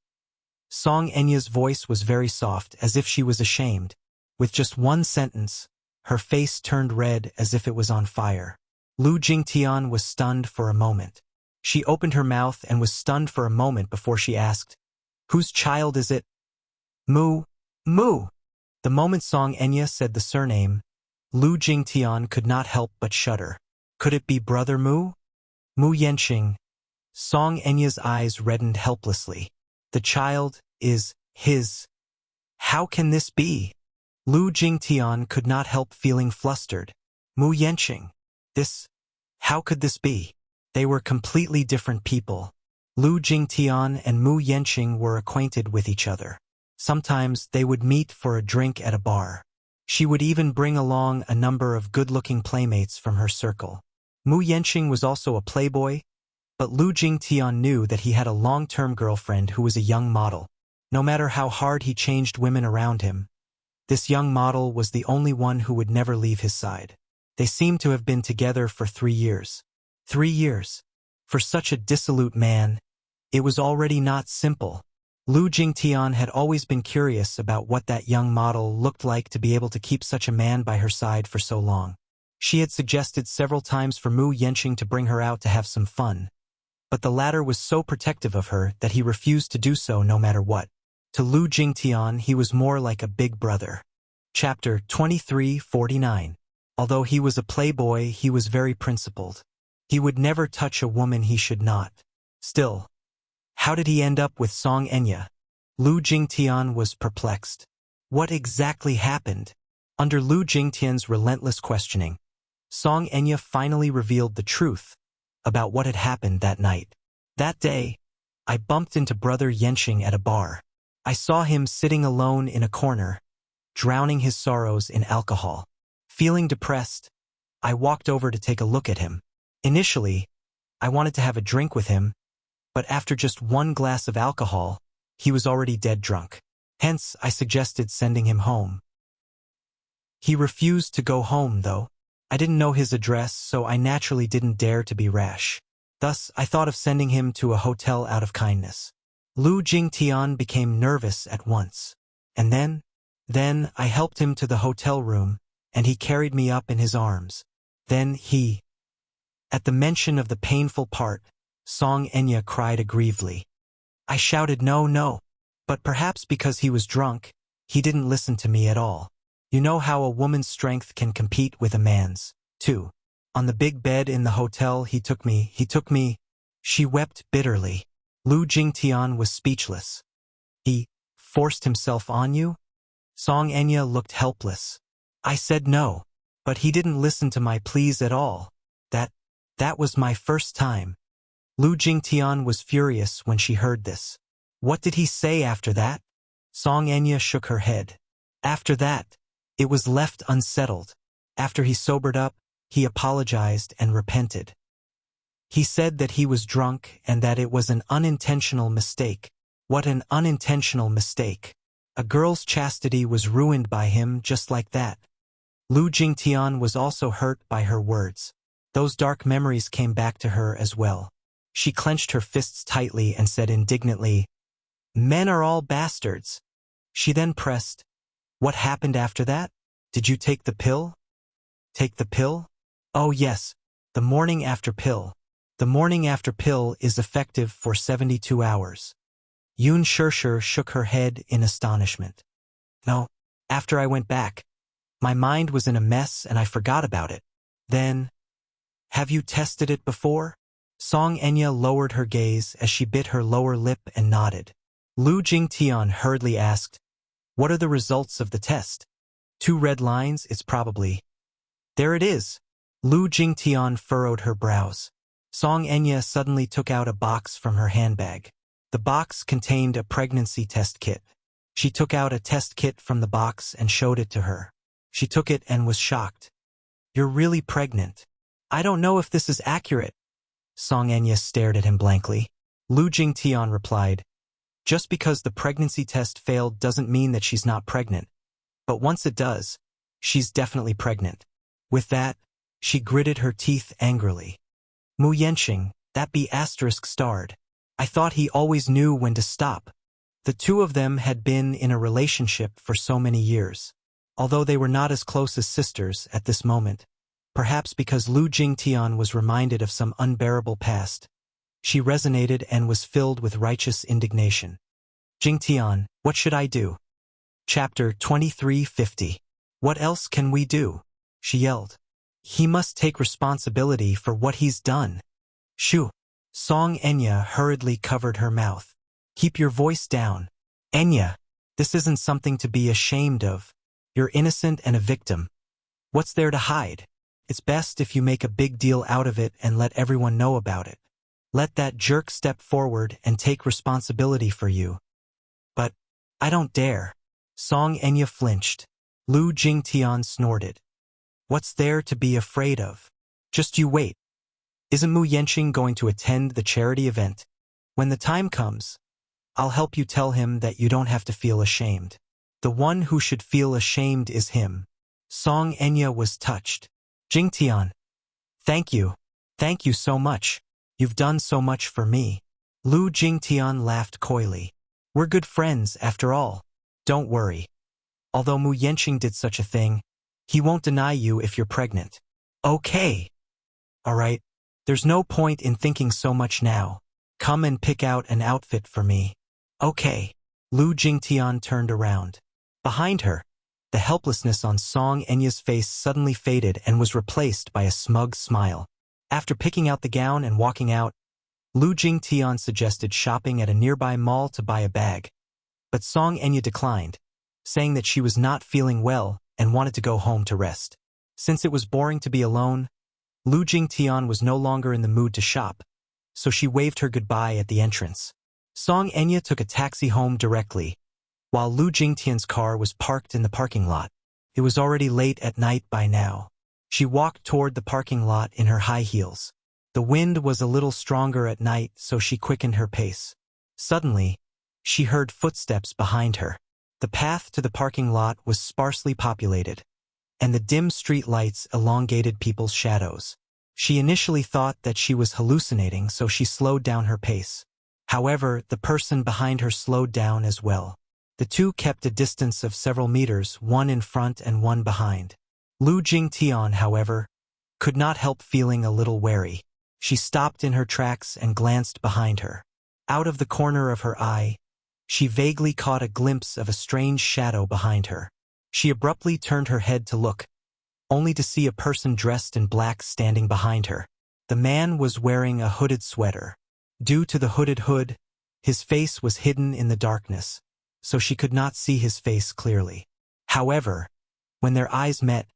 Song Enya's voice was very soft, as if she was ashamed. With just one sentence, her face turned red as if it was on fire. Lu Jingtian was stunned for a moment. She opened her mouth and was stunned for a moment before she asked, "Whose child is it?" "Mu. Mu." The moment Song Enya said the surname, Lu Jingtian could not help but shudder. Could it be Brother Mu? Mu Yenqing. Song Enya's eyes reddened helplessly. "The child is his. How can this be?" Lu Jingtian could not help feeling flustered. Mu Yenqing. How could this be? They were completely different people. Lu Jingtian and Mu Yenqing were acquainted with each other. Sometimes they would meet for a drink at a bar. She would even bring along a number of good-looking playmates from her circle. Mu Yenqing was also a playboy, but Lu Jingtian knew that he had a long-term girlfriend who was a young model. No matter how hard he changed women around him, this young model was the only one who would never leave his side. They seemed to have been together for 3 years. 3 years. For such a dissolute man, it was already not simple. Lu Jingtian had always been curious about what that young model looked like to be able to keep such a man by her side for so long. She had suggested several times for Mu Yenqing to bring her out to have some fun, but the latter was so protective of her that he refused to do so no matter what. To Lu Jingtian, he was more like a big brother. Chapter 23:49. Although he was a playboy, he was very principled. He would never touch a woman he should not. Still, how did he end up with Song Enya? Lu Jingtian was perplexed. What exactly happened? Under Lu Jingtian's relentless questioning, Song Enya finally revealed the truth about what had happened that night. That day, I bumped into Brother Yenqing at a bar. I saw him sitting alone in a corner, drowning his sorrows in alcohol. Feeling depressed, I walked over to take a look at him. Initially, I wanted to have a drink with him, but after just one glass of alcohol, he was already dead drunk. Hence, I suggested sending him home. He refused to go home, though. I didn't know his address, so I naturally didn't dare to be rash. Thus, I thought of sending him to a hotel out of kindness. Lu Jingtian became nervous at once. And then I helped him to the hotel room, and he carried me up in his arms. At the mention of the painful part, Song Enya cried aggrievedly. I shouted no, but perhaps because he was drunk, he didn't listen to me at all. You know how a woman's strength can compete with a man's, too. On the big bed in the hotel, he took me. She wept bitterly. Lu Jingtian was speechless. He forced himself on you? Song Enya looked helpless. I said no, but he didn't listen to my pleas at all. That was my first time. Lu Jingtian was furious when she heard this. What did he say after that? Song Enya shook her head. After that, it was left unsettled. After he sobered up, he apologized and repented. He said that he was drunk and that it was an unintentional mistake. What an unintentional mistake. A girl's chastity was ruined by him just like that. Lu Jingtian was also hurt by her words. Those dark memories came back to her as well. She clenched her fists tightly and said indignantly, "Men are all bastards." She then pressed, "What happened after that? Did you take the pill?" Take the pill? Oh yes, the morning after pill. The morning after pill is effective for 72 hours. Yun Shirshir shook her head in astonishment. No, after I went back, my mind was in a mess and I forgot about it. Then, have you tested it before? Song Enya lowered her gaze as she bit her lower lip and nodded. Lu Jingtian hurriedly asked, "What are the results of the test?" 2 red lines, it's probably. There it is. Lu Jingtian furrowed her brows. Song Enya suddenly took out a box from her handbag. The box contained a pregnancy test kit. She took out a test kit from the box and showed it to her. She took it and was shocked. "You're really pregnant. I don't know if this is accurate." Song Enya stared at him blankly. Lu Jingtian replied, "Just because the pregnancy test failed doesn't mean that she's not pregnant. But once it does, she's definitely pregnant." With that, she gritted her teeth angrily. Mu Yenqing, that be asterisk starred. I thought he always knew when to stop. The two of them had been in a relationship for so many years. Although they were not as close as sisters at this moment, perhaps because Lu Jingtian was reminded of some unbearable past, she resonated and was filled with righteous indignation. "Jingtian, what should I do?" Chapter 23:50. What else can we do? She yelled. He must take responsibility for what he's done. Shoo. Song Enya hurriedly covered her mouth. Keep your voice down. Enya, this isn't something to be ashamed of. You're innocent and a victim. What's there to hide? It's best if you make a big deal out of it and let everyone know about it. Let that jerk step forward and take responsibility for you. But I don't dare. Song Enya flinched. Lu Jingtian snorted. What's there to be afraid of? Just you wait. Isn't Mu Yenqing going to attend the charity event? When the time comes, I'll help you tell him that you don't have to feel ashamed. The one who should feel ashamed is him. Song Enya was touched. Jingtian. Thank you. Thank you so much. You've done so much for me. Lu Jingtian laughed coyly. We're good friends, after all. Don't worry. Although Mu Yenqing did such a thing, he won't deny you if you're pregnant. Okay. All right. There's no point in thinking so much now. Come and pick out an outfit for me. Okay. Lu Jingtian turned around. Behind her, the helplessness on Song Enya's face suddenly faded and was replaced by a smug smile. After picking out the gown and walking out, Lu Jingtian suggested shopping at a nearby mall to buy a bag. But Song Enya declined, saying that she was not feeling well and wanted to go home to rest. Since it was boring to be alone, Lu Jingtian was no longer in the mood to shop, so she waved her goodbye at the entrance. Song Enya took a taxi home directly, while Lu Jingtian's car was parked in the parking lot. It was already late at night by now. She walked toward the parking lot in her high heels. The wind was a little stronger at night, so she quickened her pace. Suddenly, she heard footsteps behind her. The path to the parking lot was sparsely populated, and the dim street lights elongated people's shadows. She initially thought that she was hallucinating, so she slowed down her pace. However, the person behind her slowed down as well. The two kept a distance of several meters, one in front and one behind. Lu Jingtian, however, could not help feeling a little wary. She stopped in her tracks and glanced behind her. Out of the corner of her eye, she vaguely caught a glimpse of a strange shadow behind her. She abruptly turned her head to look, only to see a person dressed in black standing behind her. The man was wearing a hooded sweater. Due to the hooded hood, his face was hidden in the darkness, so she could not see his face clearly. However, when their eyes met,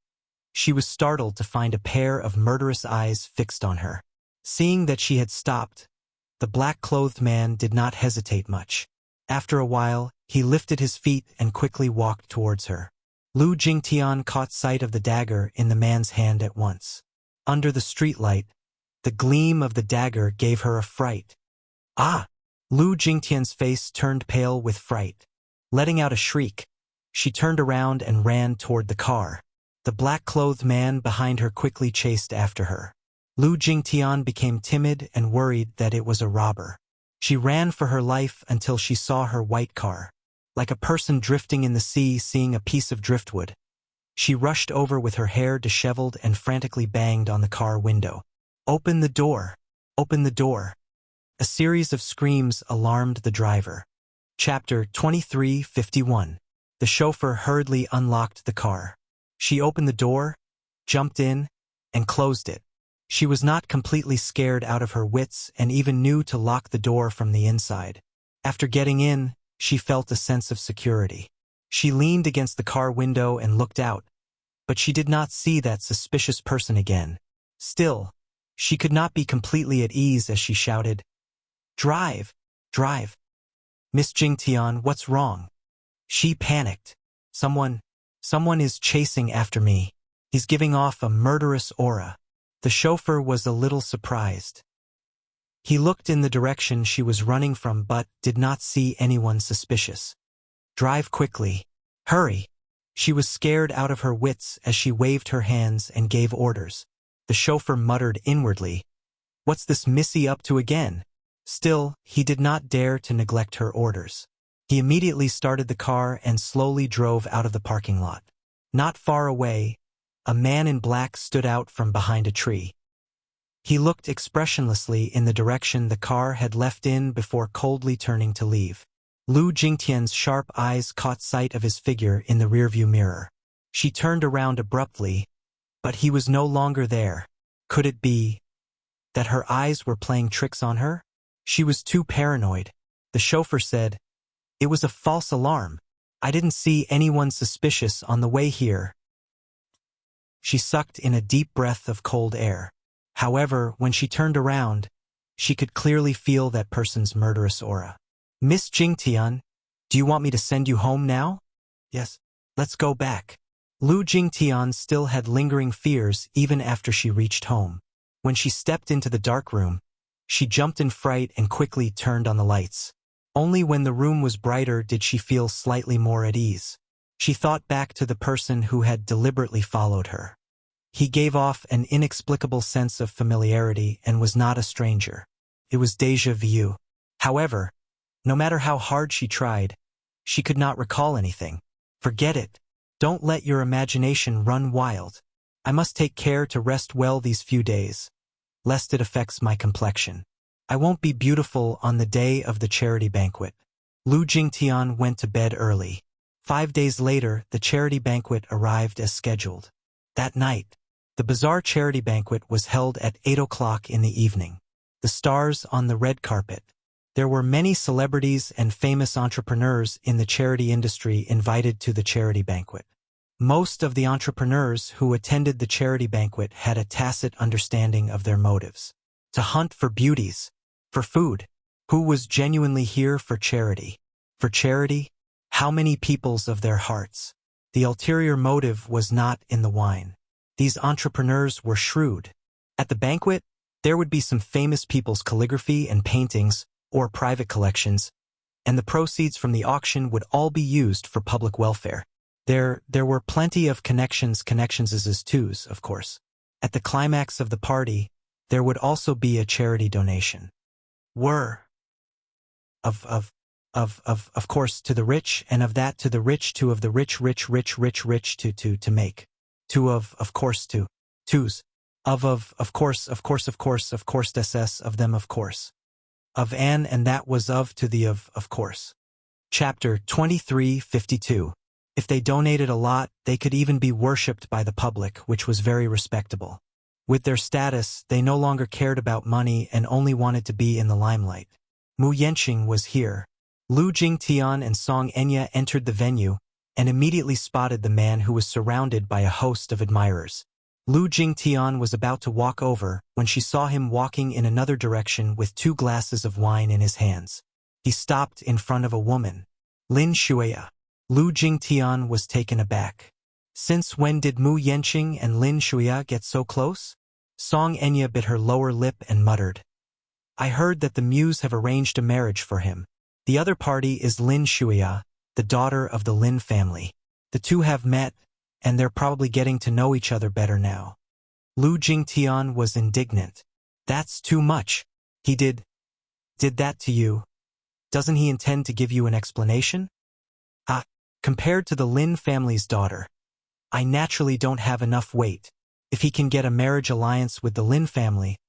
she was startled to find a pair of murderous eyes fixed on her. Seeing that she had stopped, the black-clothed man did not hesitate much. After a while, he lifted his feet and quickly walked towards her. Lu Jingtian caught sight of the dagger in the man's hand at once. Under the streetlight, the gleam of the dagger gave her a fright. Ah! Lu Jingtian's face turned pale with fright. Letting out a shriek, she turned around and ran toward the car. The black-clothed man behind her quickly chased after her. Lu Jingtian became timid and worried that it was a robber. She ran for her life until she saw her white car. Like a person drifting in the sea seeing a piece of driftwood, she rushed over with her hair disheveled and frantically banged on the car window. "Open the door! Open the door!" A series of screams alarmed the driver. Chapter 23:51. The chauffeur hurriedly unlocked the car. She opened the door, jumped in, and closed it. She was not completely scared out of her wits and even knew to lock the door from the inside. After getting in, she felt a sense of security. She leaned against the car window and looked out, but she did not see that suspicious person again. Still, she could not be completely at ease as she shouted, "Drive! Drive! Miss Jingtian, what's wrong?" She panicked. Someone is chasing after me. He's giving off a murderous aura." The chauffeur was a little surprised. He looked in the direction she was running from but did not see anyone suspicious. "Drive quickly. Hurry." She was scared out of her wits as she waved her hands and gave orders. The chauffeur muttered inwardly, "What's this missy up to again?" Still, he did not dare to neglect her orders. He immediately started the car and slowly drove out of the parking lot. Not far away, a man in black stood out from behind a tree. He looked expressionlessly in the direction the car had left in before coldly turning to leave. Lu Jingtian's sharp eyes caught sight of his figure in the rearview mirror. She turned around abruptly, but he was no longer there. Could it be that her eyes were playing tricks on her? She was too paranoid. The chauffeur said, "It was a false alarm. I didn't see anyone suspicious on the way here." She sucked in a deep breath of cold air. However, when she turned around, she could clearly feel that person's murderous aura. "Miss Jingtian, do you want me to send you home now?" "Yes, let's go back." Lu Jingtian still had lingering fears even after she reached home. When she stepped into the dark room, she jumped in fright and quickly turned on the lights. Only when the room was brighter did she feel slightly more at ease. She thought back to the person who had deliberately followed her. He gave off an inexplicable sense of familiarity and was not a stranger. It was déjà vu. However, no matter how hard she tried, she could not recall anything. "Forget it. Don't let your imagination run wild. I must take care to rest well these few days, lest it affects my complexion. I won't be beautiful on the day of the charity banquet." Lu Jingtian went to bed early. 5 days later, the charity banquet arrived as scheduled. That night, the bizarre charity banquet was held at 8 o'clock in the evening. The stars on the red carpet. There were many celebrities and famous entrepreneurs in the charity industry invited to the charity banquet. Most of the entrepreneurs who attended the charity banquet had a tacit understanding of their motives. To hunt for beauties, for food. Who was genuinely here for charity? For charity? How many peoples of their hearts? The ulterior motive was not in the wine. These entrepreneurs were shrewd. At the banquet, there would be some famous people's calligraphy and paintings, or private collections, and the proceeds from the auction would all be used for public welfare. There were plenty of connections as twos, of course. At the climax of the party, there would also be a charity donation. Of course, to the rich, and of that to the rich, to of the rich, to make. To of course, to. Twos. Of course, SS of them, of course. Of an, and that was of to the of course. Chapter 23:52. If they donated a lot, they could even be worshipped by the public, which was very respectable. With their status, they no longer cared about money and only wanted to be in the limelight. Mu Yanqing was here. Lu Jingtian and Song Enya entered the venue and immediately spotted the man who was surrounded by a host of admirers. Lu Jingtian was about to walk over when she saw him walking in another direction with 2 glasses of wine in his hands. He stopped in front of a woman. Lin Shuya. Lu Jingtian was taken aback. Since when did Mu Yanqing and Lin Shuya get so close? Song Enya bit her lower lip and muttered. I heard that the Muse have arranged a marriage for him. The other party is Lin Shuya, the daughter of the Lin family. The two have met, and they're probably getting to know each other better now. Lu Jingtian was indignant. That's too much. He did that to you. Doesn't he intend to give you an explanation? Compared to the Lin family's daughter, I naturally don't have enough weight. If he can get a marriage alliance with the Lin family,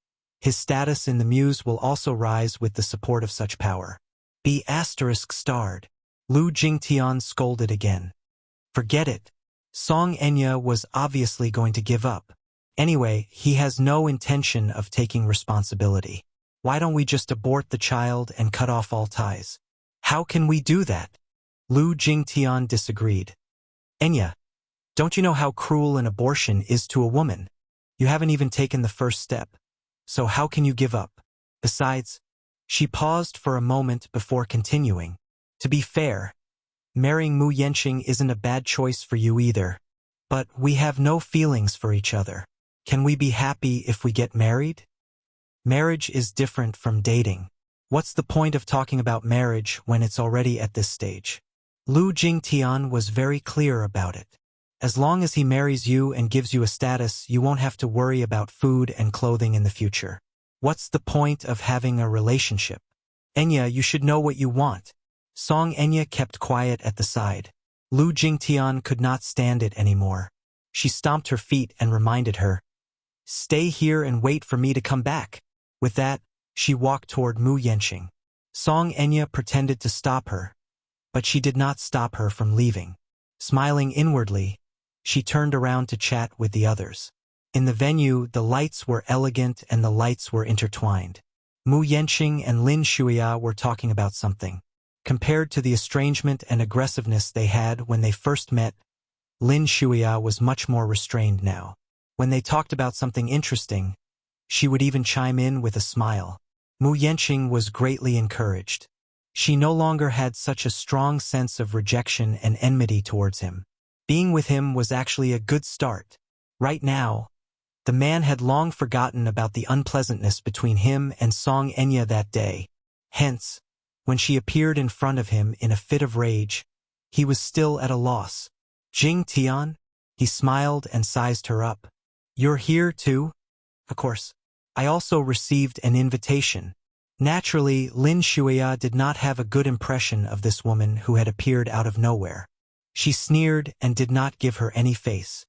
his status in the Muse will also rise with the support of such power. Be ****. Lu Jingtian scolded again. Forget it. Song Enya was obviously going to give up. Anyway, he has no intention of taking responsibility. Why don't we just abort the child and cut off all ties? How can we do that? Lu Jingtian disagreed. Enya, don't you know how cruel an abortion is to a woman? You haven't even taken the first step. So how can you give up? Besides, she paused for a moment before continuing. To be fair, marrying Mu Yanqing isn't a bad choice for you either. But we have no feelings for each other. Can we be happy if we get married? Marriage is different from dating. What's the point of talking about marriage when it's already at this stage? Lu Jingtian was very clear about it. As long as he marries you and gives you a status, you won't have to worry about food and clothing in the future. What's the point of having a relationship? Enya, you should know what you want. Song Enya kept quiet at the side. Lu Jingtian could not stand it anymore. She stomped her feet and reminded her, Stay here and wait for me to come back. With that, she walked toward Mu Yanqing. Song Enya pretended to stop her, but she did not stop her from leaving. Smiling inwardly, she turned around to chat with the others. In the venue, the lights were elegant and the lights were intertwined. Mu Yanqing and Lin Shuya were talking about something. Compared to the estrangement and aggressiveness they had when they first met, Lin Shuya was much more restrained now. When they talked about something interesting, she would even chime in with a smile. Mu Yanqing was greatly encouraged. She no longer had such a strong sense of rejection and enmity towards him. Being with him was actually a good start. Right now, the man had long forgotten about the unpleasantness between him and Song Enya that day. Hence, when she appeared in front of him in a fit of rage, he was still at a loss. Jingtian? He smiled and sized her up. You're here too? Of course. I also received an invitation. Naturally, Lin Shuya did not have a good impression of this woman who had appeared out of nowhere. She sneered and did not give her any face.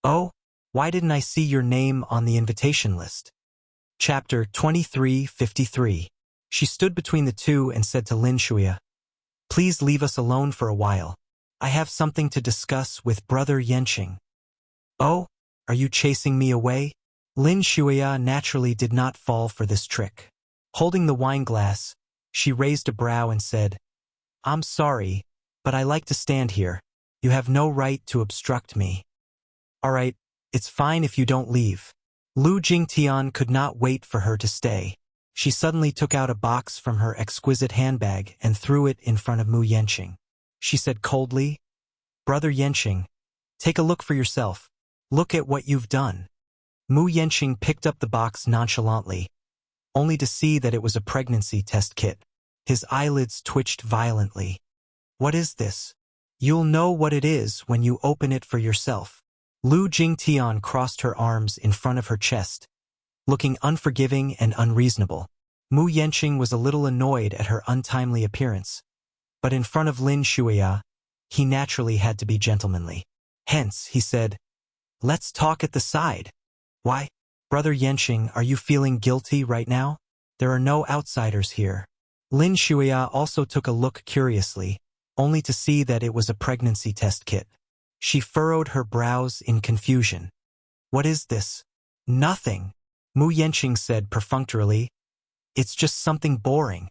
Oh, why didn't I see your name on the invitation list? Chapter 23:53. She stood between the two and said to Lin Shuya, Please leave us alone for a while. I have something to discuss with Brother Yenqing. Oh, are you chasing me away? Lin Shuya naturally did not fall for this trick. Holding the wine glass, she raised a brow and said, I'm sorry, but I like to stand here. You have no right to obstruct me. All right, it's fine if you don't leave. Lu Jingtian could not wait for her to stay. She suddenly took out a box from her exquisite handbag and threw it in front of Mu Yenqing. She said coldly, Brother Yenqing, take a look for yourself. Look at what you've done. Mu Yenqing picked up the box nonchalantly, only to see that it was a pregnancy test kit. His eyelids twitched violently. What is this? You'll know what it is when you open it for yourself. Lu Jingtian crossed her arms in front of her chest, looking unforgiving and unreasonable. Mu Yenqing was a little annoyed at her untimely appearance, but in front of Lin Shuya, he naturally had to be gentlemanly. Hence, he said, let's talk at the side. Why, Brother Yenqing, are you feeling guilty right now? There are no outsiders here. Lin Shuya also took a look curiously, only to see that it was a pregnancy test kit. She furrowed her brows in confusion. What is this? Nothing, Mu Yenqing said perfunctorily. It's just something boring.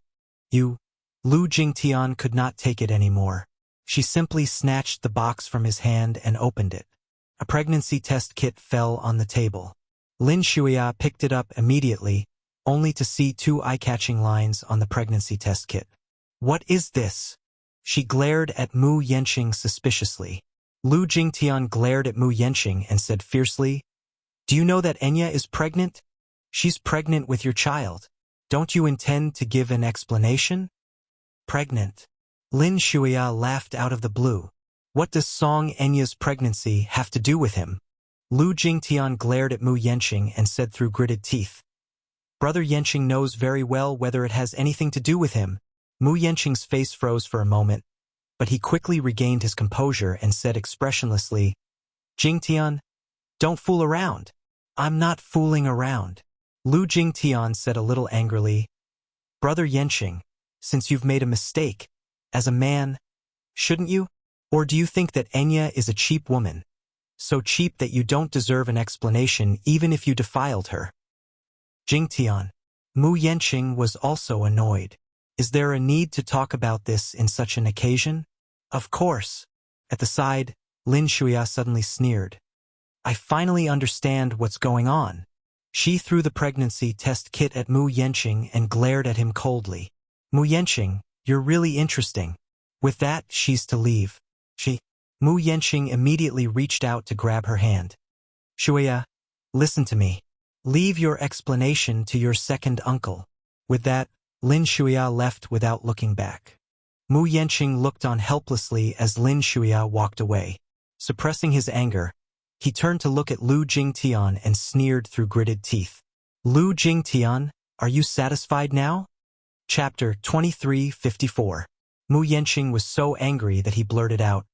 Lu Jingtian could not take it anymore. She simply snatched the box from his hand and opened it. A pregnancy test kit fell on the table. Lin Shuya picked it up immediately, only to see two eye-catching lines on the pregnancy test kit. What is this? She glared at Mu Yenqing suspiciously. Lu Jingtian glared at Mu Yenqing and said fiercely, Do you know that Enya is pregnant? She's pregnant with your child. Don't you intend to give an explanation? Pregnant. Lin Shuya laughed out of the blue. What does Song Enya's pregnancy have to do with him? Lu Jingtian glared at Mu Yenqing and said through gritted teeth, Brother Yenqing knows very well whether it has anything to do with him. Mu Yenqing's face froze for a moment, but he quickly regained his composure and said expressionlessly, Jingtian, don't fool around. I'm not fooling around. Lu Jingtian said a little angrily, Brother Yenqing, since you've made a mistake, as a man, shouldn't you? Or do you think that Enya is a cheap woman? So cheap that you don't deserve an explanation even if you defiled her. Jingtian. Mu Yenqing was also annoyed. Is there a need to talk about this in such an occasion? Of course. At the side, Lin Shuya suddenly sneered. I finally understand what's going on. She threw the pregnancy test kit at Mu Yenqing and glared at him coldly. Mu Yenqing, you're really interesting. With that, she's to leave. Mu Yenqing immediately reached out to grab her hand. Shuya, listen to me. Leave your explanation to your second uncle. With that, Lin Shuya left without looking back. Mu Yenqing looked on helplessly as Lin Shuya walked away. Suppressing his anger, he turned to look at Lu Jingtian and sneered through gritted teeth. Lu Jingtian, are you satisfied now? Chapter 2354. Mu Yenqing was so angry that he blurted out,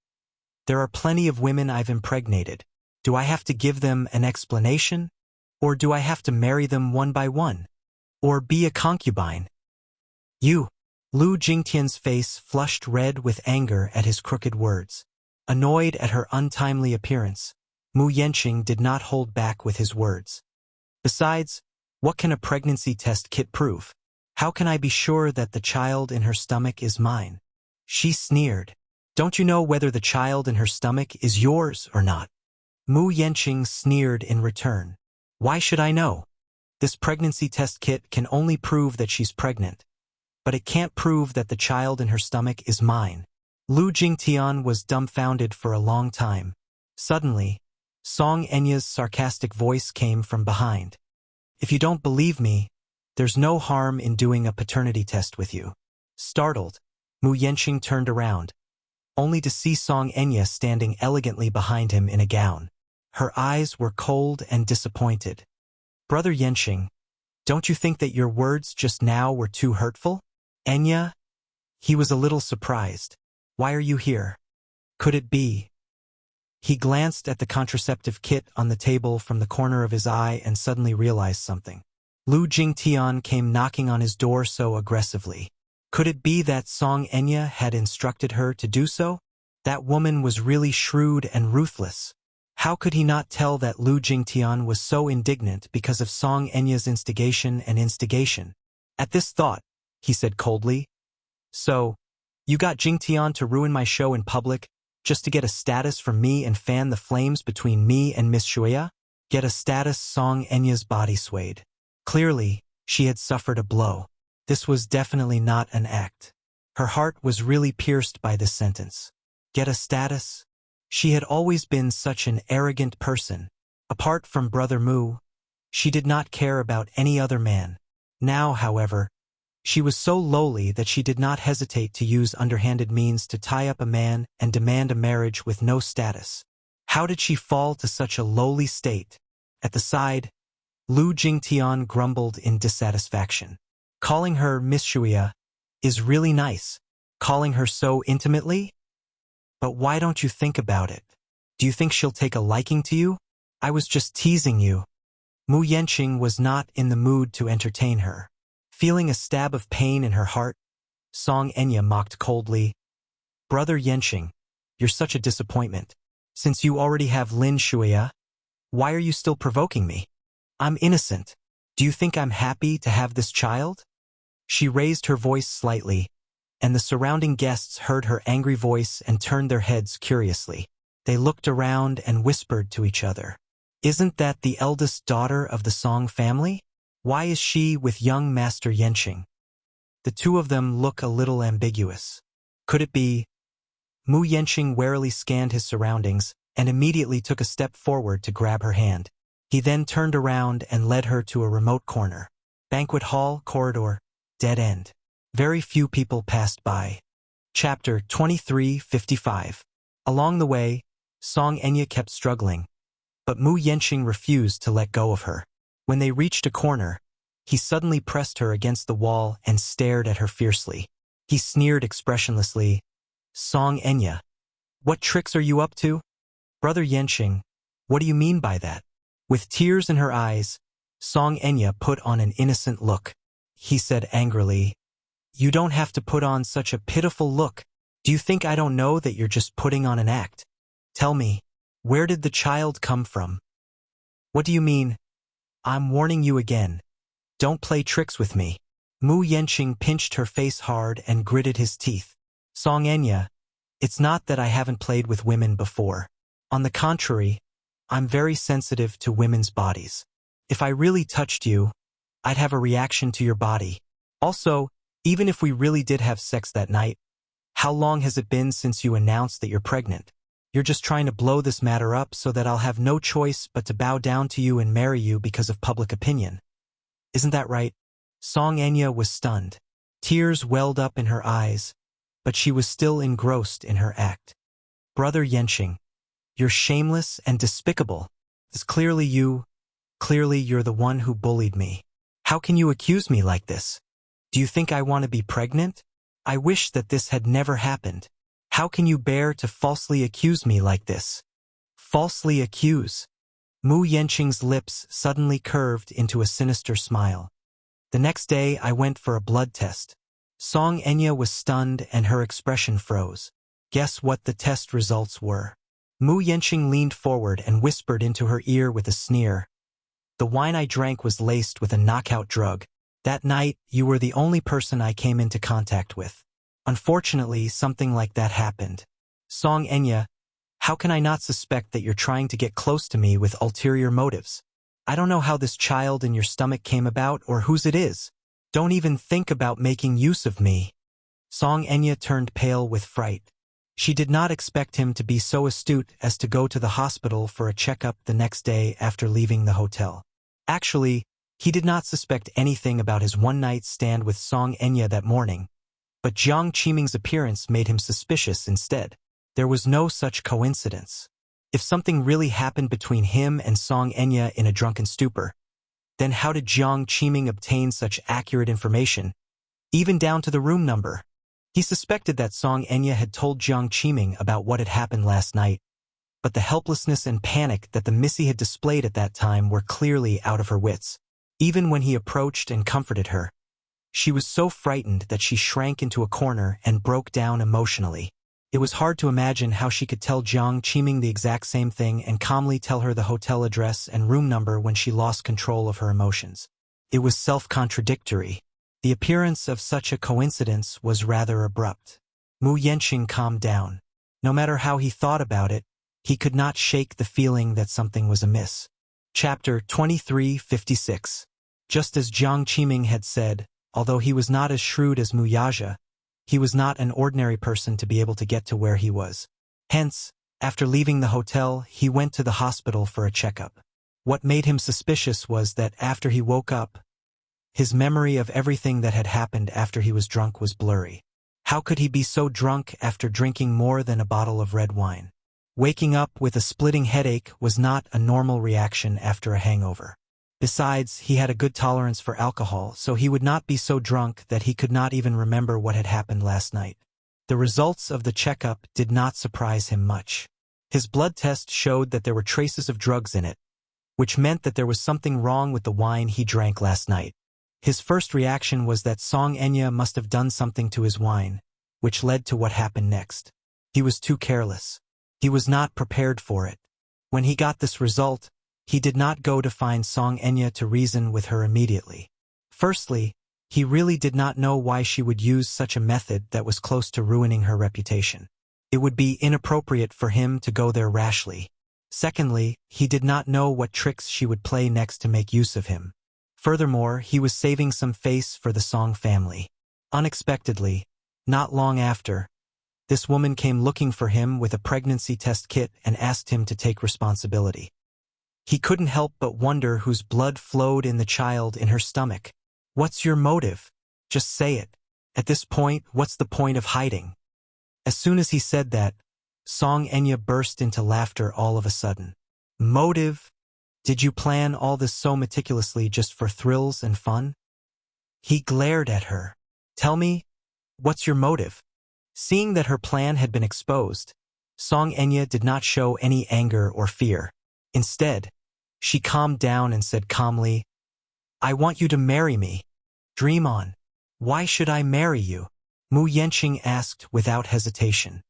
There are plenty of women I've impregnated. Do I have to give them an explanation? Or do I have to marry them one by one? Or be a concubine? You. Lu Jingtian's face flushed red with anger at his crooked words. Annoyed at her untimely appearance, Mu Yenqing did not hold back with his words. Besides, what can a pregnancy test kit prove? How can I be sure that the child in her stomach is mine? She sneered. Don't you know whether the child in her stomach is yours or not? Mu Yenqing sneered in return. Why should I know? This pregnancy test kit can only prove that she's pregnant, but it can't prove that the child in her stomach is mine. Lu Jingtian was dumbfounded for a long time. Suddenly, Song Enya's sarcastic voice came from behind. If you don't believe me, there's no harm in doing a paternity test with you. Startled, Mu Yenqing turned around, only to see Song Enya standing elegantly behind him in a gown. Her eyes were cold and disappointed. Brother Yenqing, don't you think that your words just now were too hurtful? Enya? He was a little surprised. Why are you here? Could it be? He glanced at the contraceptive kit on the table from the corner of his eye and suddenly realized something. Lu Jingtian came knocking on his door so aggressively. Could it be that Song Enya had instructed her to do so? That woman was really shrewd and ruthless. How could he not tell that Lu Jingtian was so indignant because of Song Enya's instigation? At this thought, he said coldly, "So, you got Jingtian to ruin my show in public, just to get a status from me and fan the flames between me and Miss Shuya?" Get a status? Song Enya's body swayed. Clearly, she had suffered a blow. This was definitely not an act. Her heart was really pierced by this sentence. Get a status? She had always been such an arrogant person. Apart from Brother Mu, she did not care about any other man. Now, however, she was so lowly that she did not hesitate to use underhanded means to tie up a man and demand a marriage with no status. How did she fall to such a lowly state? At the side, Lu Jingtian grumbled in dissatisfaction. Calling her Miss Shuya is really nice. Calling her so intimately? But why don't you think about it? Do you think she'll take a liking to you? I was just teasing you. Mu Yanqing was not in the mood to entertain her. Feeling a stab of pain in her heart, Song Enya mocked coldly, "Brother Yanqing, you're such a disappointment. Since you already have Lin Shuya, why are you still provoking me? I'm innocent. Do you think I'm happy to have this child?" She raised her voice slightly, and the surrounding guests heard her angry voice and turned their heads curiously. They looked around and whispered to each other. "Isn't that the eldest daughter of the Song family? Why is she with young Master Yanqing?" The two of them look a little ambiguous. Could it be? Mu Yanqing warily scanned his surroundings and immediately took a step forward to grab her hand. He then turned around and led her to a remote corner. Banquet hall, corridor, dead end. Very few people passed by. Chapter 23:55. Along the way, Song Enya kept struggling, but Mu Yanqing refused to let go of her. When they reached a corner, he suddenly pressed her against the wall and stared at her fiercely. He sneered expressionlessly, "Song Enya, what tricks are you up to?" "Brother Yanqing, what do you mean by that?" With tears in her eyes, Song Enya put on an innocent look. He said angrily, "You don't have to put on such a pitiful look. Do you think I don't know that you're just putting on an act? Tell me, where did the child come from?" "What do you mean?" "I'm warning you again. Don't play tricks with me." Mu Yanqing pinched her face hard and gritted his teeth. "Song Enya, it's not that I haven't played with women before. On the contrary, I'm very sensitive to women's bodies. If I really touched you, I'd have a reaction to your body. Also, even if we really did have sex that night, how long has it been since you announced that you're pregnant? You're just trying to blow this matter up so that I'll have no choice but to bow down to you and marry you because of public opinion. Isn't that right?" Song Enya was stunned. Tears welled up in her eyes, but she was still engrossed in her act. "Brother Yanqing, you're shameless and despicable. It's clearly you're the one who bullied me. How can you accuse me like this? Do you think I want to be pregnant? I wish that this had never happened. How can you bear to falsely accuse me like this?" "Falsely accuse?" Mu Yanqing's lips suddenly curved into a sinister smile. "The next day I went for a blood test." Song Enya was stunned and her expression froze. Guess what the test results were? Mu Yanqing leaned forward and whispered into her ear with a sneer, "The wine I drank was laced with a knockout drug. That night, you were the only person I came into contact with. Unfortunately, something like that happened. Song Enya, how can I not suspect that you're trying to get close to me with ulterior motives? I don't know how this child in your stomach came about or whose it is. Don't even think about making use of me." Song Enya turned pale with fright. She did not expect him to be so astute as to go to the hospital for a checkup the next day after leaving the hotel. Actually, he did not suspect anything about his one-night stand with Song Enya that morning, but Jiang Qiming's appearance made him suspicious instead. There was no such coincidence. If something really happened between him and Song Enya in a drunken stupor, then how did Jiang Qiming obtain such accurate information, even down to the room number? He suspected that Song Enya had told Jiang Qiming about what had happened last night, but the helplessness and panic that the Missy had displayed at that time were clearly out of her wits. Even when he approached and comforted her, She was so frightened that she shrank into a corner and broke down emotionally. It was hard to imagine how she could tell Jiang Qiming the exact same thing and calmly tell her the hotel address and room number when she lost control of her emotions. It was self-contradictory. The appearance of such a coincidence was rather abrupt. Mu Yanqing calmed down. No matter how he thought about it, he could not shake the feeling that something was amiss. Chapter 2356. Just as Jiang Qiming had said, although he was not as shrewd as Mu Yaja, he was not an ordinary person to be able to get to where he was. Hence, after leaving the hotel, he went to the hospital for a checkup. What made him suspicious was that after he woke up, his memory of everything that had happened after he was drunk was blurry. How could he be so drunk after drinking more than a bottle of red wine? Waking up with a splitting headache was not a normal reaction after a hangover. Besides, he had a good tolerance for alcohol, so he would not be so drunk that he could not even remember what had happened last night. The results of the checkup did not surprise him much. His blood test showed that there were traces of drugs in it, which meant that there was something wrong with the wine he drank last night. His first reaction was that Song Enya must have done something to his wine, which led to what happened next. He was too careless. He was not prepared for it. When he got this result, he did not go to find Song Enya to reason with her immediately. Firstly, he really did not know why she would use such a method that was close to ruining her reputation. It would be inappropriate for him to go there rashly. Secondly, he did not know what tricks she would play next to make use of him. Furthermore, he was saving some face for the Song family. Unexpectedly, not long after, this woman came looking for him with a pregnancy test kit and asked him to take responsibility. He couldn't help but wonder whose blood flowed in the child in her stomach. What's your motive? Just say it. At this point, what's the point of hiding? As soon as he said that, Song Enya burst into laughter all of a sudden. Motive? Did you plan all this so meticulously just for thrills and fun? He glared at her. Tell me, what's your motive? Seeing that her plan had been exposed, Song Enya did not show any anger or fear. Instead, she calmed down and said calmly, I want you to marry me. Dream on. Why should I marry you? Mu Yanqing asked without hesitation.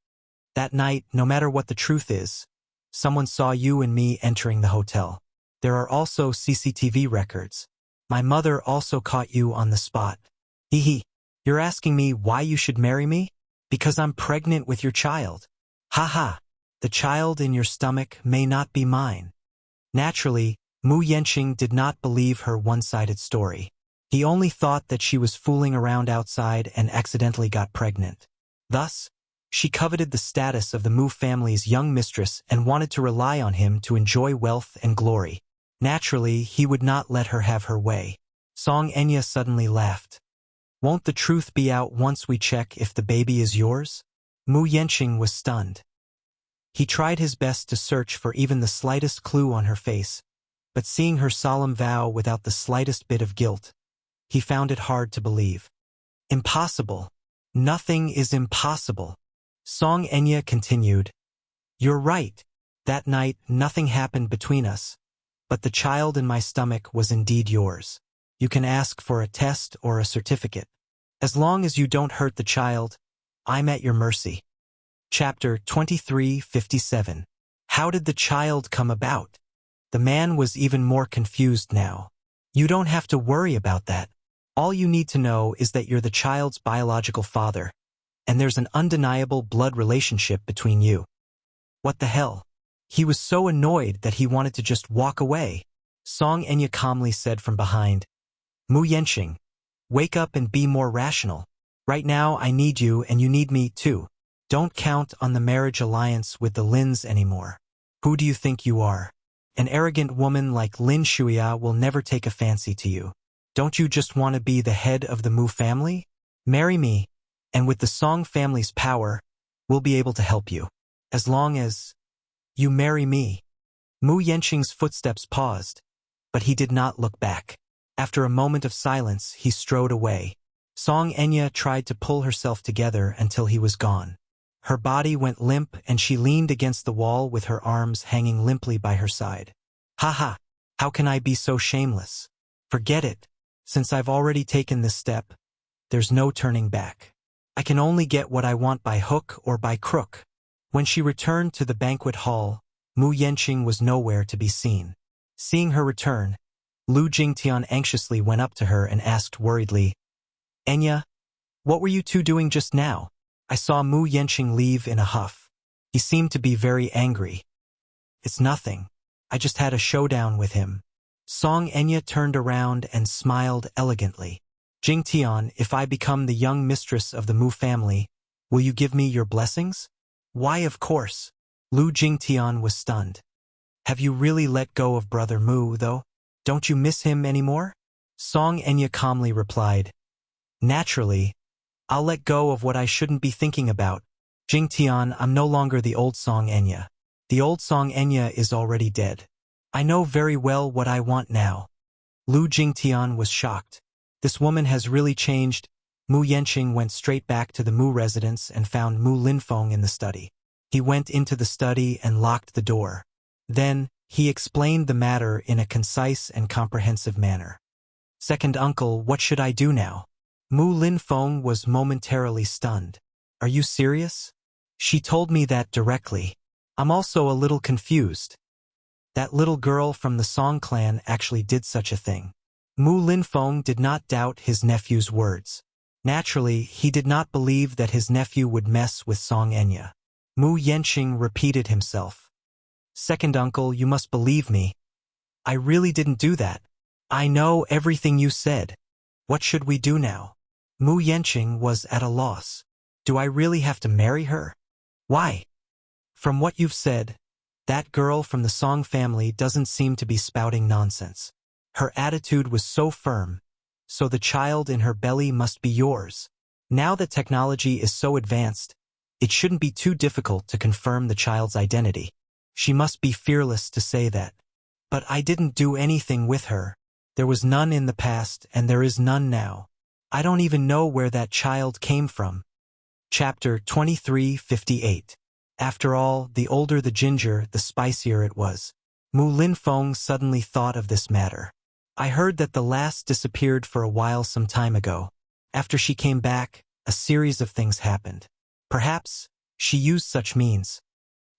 That night, no matter what the truth is, someone saw you and me entering the hotel. There are also CCTV records. My mother also caught you on the spot. Hee. You're asking me why you should marry me? Because I'm pregnant with your child. Ha. The child in your stomach may not be mine. Naturally, Mu Yanqing did not believe her one-sided story. He only thought that she was fooling around outside and accidentally got pregnant. Thus, she coveted the status of the Mu family's young mistress and wanted to rely on him to enjoy wealth and glory. Naturally, he would not let her have her way. Song Enya suddenly laughed. Won't the truth be out once we check if the baby is yours? Mu Yanqing was stunned. He tried his best to search for even the slightest clue on her face, but seeing her solemn vow without the slightest bit of guilt, he found it hard to believe. Impossible. Nothing is impossible. Song Enya continued. You're right. That night, nothing happened between us, but the child in my stomach was indeed yours. You can ask for a test or a certificate. As long as you don't hurt the child, I'm at your mercy. Chapter 2357. How did the child come about? The man was even more confused now. You don't have to worry about that. All you need to know is that you're the child's biological father, and there's an undeniable blood relationship between you. What the hell? He was so annoyed that he wanted to just walk away. Song Enya calmly said from behind, Mu Yanqing, wake up and be more rational. Right now I need you and you need me too. Don't count on the marriage alliance with the Lins anymore. Who do you think you are? An arrogant woman like Lin Shuya will never take a fancy to you. Don't you just want to be the head of the Mu family? Marry me, and with the Song family's power, we'll be able to help you. As long as you marry me. Mu Yanqing's footsteps paused, but he did not look back. After a moment of silence, he strode away. Song Enya tried to pull herself together until he was gone. Her body went limp and she leaned against the wall with her arms hanging limply by her side. Ha, how can I be so shameless? Forget it. Since I've already taken this step, there's no turning back. I can only get what I want by hook or by crook. When she returned to the banquet hall, Mu Yanqing was nowhere to be seen. Seeing her return, Lu Jingtian anxiously went up to her and asked worriedly, "Enya, what were you two doing just now?" I saw Mu Yanqing leave in a huff. He seemed to be very angry. "It's nothing. I just had a showdown with him." Song Enya turned around and smiled elegantly. "Jingtian, if I become the young mistress of the Mu family, will you give me your blessings?" "Why, of course." Lu Jingtian was stunned. "Have you really let go of brother Mu, though? Don't you miss him anymore?" Song Enya calmly replied, "Naturally, I'll let go of what I shouldn't be thinking about. Jingtian, I'm no longer the old Song Enya. The old Song Enya is already dead. I know very well what I want now." Lu Jingtian was shocked. This woman has really changed. Mu Yanqing went straight back to the Mu residence and found Mu Linfeng in the study. He went into the study and locked the door. Then, he explained the matter in a concise and comprehensive manner. "Second uncle, what should I do now?" Mu Linfeng was momentarily stunned. "Are you serious?" "She told me that directly. I'm also a little confused. That little girl from the Song clan actually did such a thing." Mu Linfeng did not doubt his nephew's words. Naturally, he did not believe that his nephew would mess with Song Enya. Mu Yanqing repeated himself. "Second uncle, you must believe me. I really didn't do that. I know everything you said. What should we do now?" Mu Yanqing was at a loss. "Do I really have to marry her?" "Why?" "From what you've said, that girl from the Song family doesn't seem to be spouting nonsense. Her attitude was so firm, so the child in her belly must be yours. Now that technology is so advanced, it shouldn't be too difficult to confirm the child's identity. She must be fearless to say that. But I didn't do anything with her. There was none in the past and there is none now. I don't even know where that child came from." Chapter 2358. After all, the older the ginger, the spicier it was. Mu Linfeng suddenly thought of this matter. "I heard that the last disappeared for a while some time ago. After she came back, a series of things happened. Perhaps she used such means."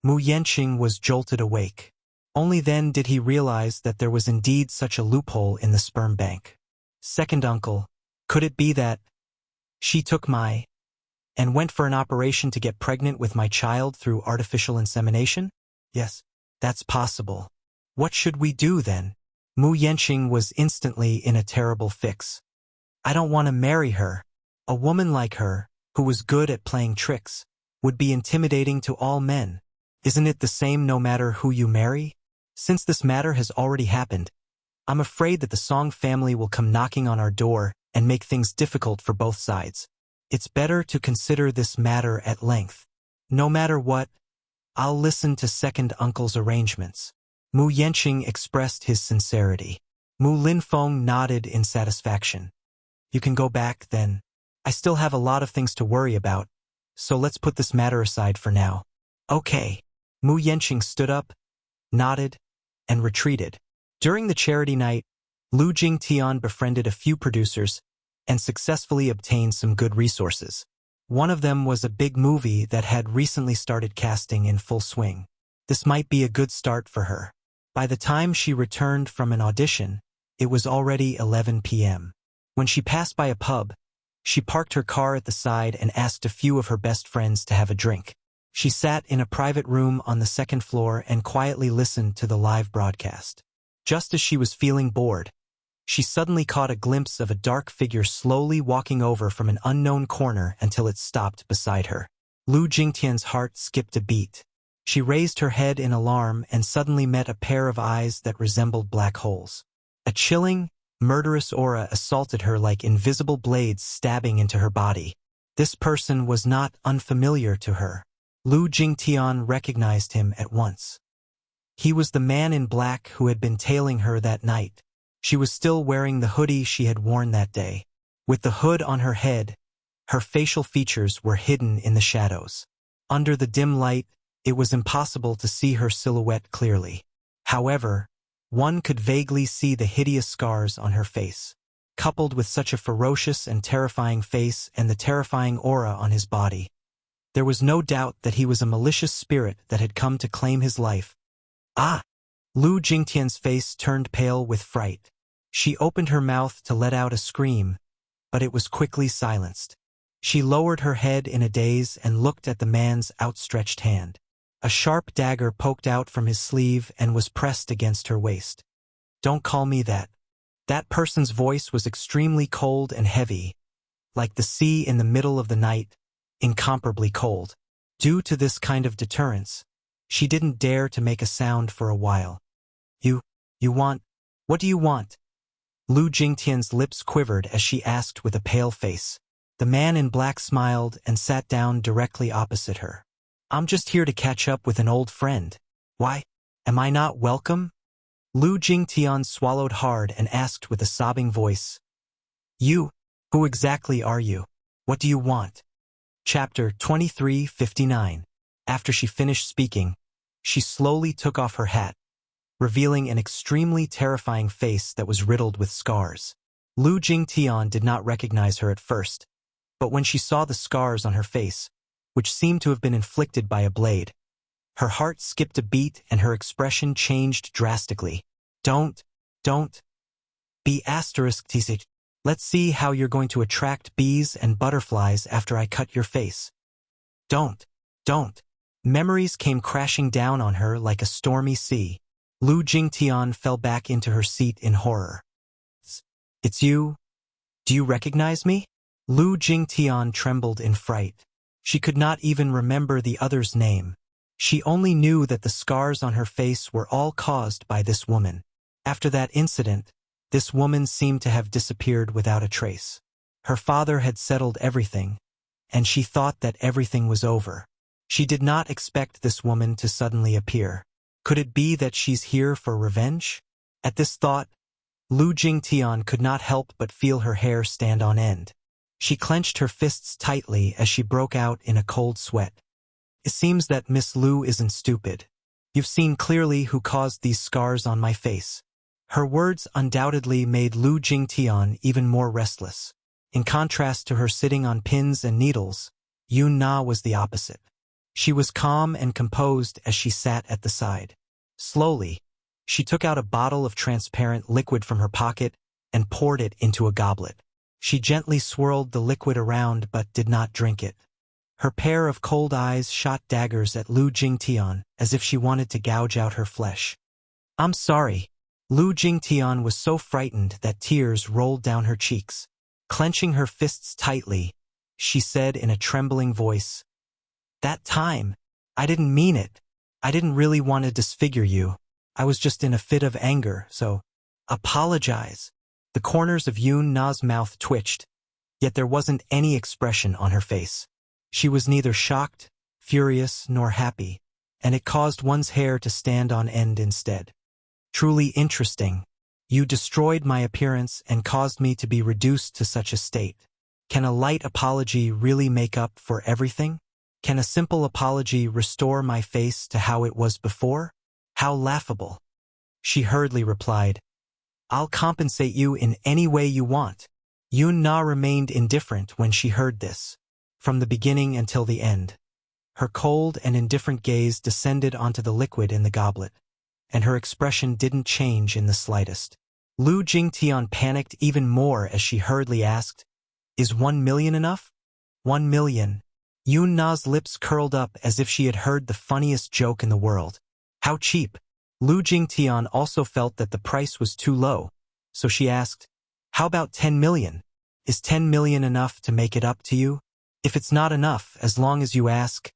Mu Yanqing was jolted awake. Only then did he realize that there was indeed such a loophole in the sperm bank. "Second uncle, could it be that she took and went for an operation to get pregnant with my child through artificial insemination?" "Yes, that's possible." "What should we do then?" Mu Yanqing was instantly in a terrible fix. "I don't want to marry her. A woman like her, who was good at playing tricks, would be intimidating to all men. Isn't it the same no matter who you marry? Since this matter has already happened, I'm afraid that the Song family will come knocking on our door and make things difficult for both sides. It's better to consider this matter at length. No matter what, I'll listen to second uncle's arrangements." Mu Yanqing expressed his sincerity. Mu Linfeng nodded in satisfaction. "You can go back, then. I still have a lot of things to worry about, so let's put this matter aside for now." "Okay." Mu Yanqing stood up, nodded, and retreated. During the charity night, Lu Jingtian befriended a few producers and successfully obtained some good resources. One of them was a big movie that had recently started casting in full swing. This might be a good start for her. By the time she returned from an audition, it was already 11 p.m. When she passed by a pub, she parked her car at the side and asked a few of her best friends to have a drink. She sat in a private room on the second floor and quietly listened to the live broadcast. Just as she was feeling bored, she suddenly caught a glimpse of a dark figure slowly walking over from an unknown corner until it stopped beside her. Lu Jingtian's heart skipped a beat. She raised her head in alarm and suddenly met a pair of eyes that resembled black holes. A chilling, murderous aura assaulted her like invisible blades stabbing into her body. This person was not unfamiliar to her. Lu Jingtian recognized him at once. He was the man in black who had been tailing her that night. She was still wearing the hoodie she had worn that day. With the hood on her head, her facial features were hidden in the shadows. Under the dim light, it was impossible to see her silhouette clearly. However, one could vaguely see the hideous scars on her face. coupled with such a ferocious and terrifying face and the terrifying aura on his body. There was no doubt that he was a malicious spirit that had come to claim his life. Ah! Lu Jingtian's face turned pale with fright. She opened her mouth to let out a scream, but it was quickly silenced. She lowered her head in a daze and looked at the man's outstretched hand. A sharp dagger poked out from his sleeve and was pressed against her waist. "Don't call me that." That person's voice was extremely cold and heavy, like the sea in the middle of the night, incomparably cold. Due to this kind of deterrence, she didn't dare to make a sound for a while. You want? What do you want?" Lu Jingtian's lips quivered as she asked with a pale face. The man in black smiled and sat down directly opposite her. "I'm just here to catch up with an old friend. Why? Am I not welcome?" Lu Jingtian swallowed hard and asked with a sobbing voice. "You? Who exactly are you? What do you want?" Chapter 23:59. After she finished speaking, she slowly took off her hat, revealing an extremely terrifying face that was riddled with scars. Lu Jingtian did not recognize her at first, but when she saw the scars on her face, which seemed to have been inflicted by a blade, her heart skipped a beat and her expression changed drastically. Don't be *. Let's see how you're going to attract bees and butterflies after I cut your face. Don't. Memories came crashing down on her like a stormy sea. Lu Jingtian fell back into her seat in horror. It's you? Do you recognize me?" Lu Jingtian trembled in fright. She could not even remember the other's name. She only knew that the scars on her face were all caused by this woman. After that incident, this woman seemed to have disappeared without a trace. Her father had settled everything, and she thought that everything was over. She did not expect this woman to suddenly appear. Could it be that she's here for revenge? At this thought, Lu Jingtian could not help but feel her hair stand on end. She clenched her fists tightly as she broke out in a cold sweat. "It seems that Miss Lu isn't stupid. You've seen clearly who caused these scars on my face." Her words undoubtedly made Lu Jingtian even more restless. In contrast to her sitting on pins and needles, Yun Na was the opposite. She was calm and composed as she sat at the side. Slowly, she took out a bottle of transparent liquid from her pocket and poured it into a goblet. She gently swirled the liquid around but did not drink it. Her pair of cold eyes shot daggers at Lu Jingtian as if she wanted to gouge out her flesh. "I'm sorry." Lu Jingtian was so frightened that tears rolled down her cheeks. Clenching her fists tightly, she said in a trembling voice, "That time, I didn't mean it. I didn't really want to disfigure you. I was just in a fit of anger, so apologize." The corners of Yun Na's mouth twitched, yet there wasn't any expression on her face. She was neither shocked, furious, nor happy, and it caused one's hair to stand on end instead. "Truly interesting. You destroyed my appearance and caused me to be reduced to such a state. Can a light apology really make up for everything? Can a simple apology restore my face to how it was before? How laughable." She hurriedly replied, "I'll compensate you in any way you want." Yun Na remained indifferent when she heard this, from the beginning until the end. Her cold and indifferent gaze descended onto the liquid in the goblet, and her expression didn't change in the slightest. Lu Jingtian panicked even more as she hurriedly asked, "Is 1 million enough?" 1 million. Yun Na's lips curled up as if she had heard the funniest joke in the world. How cheap. Lu Jingtian also felt that the price was too low, so she asked, "How about 10 million? Is 10 million enough to make it up to you? If it's not enough, as long as you ask,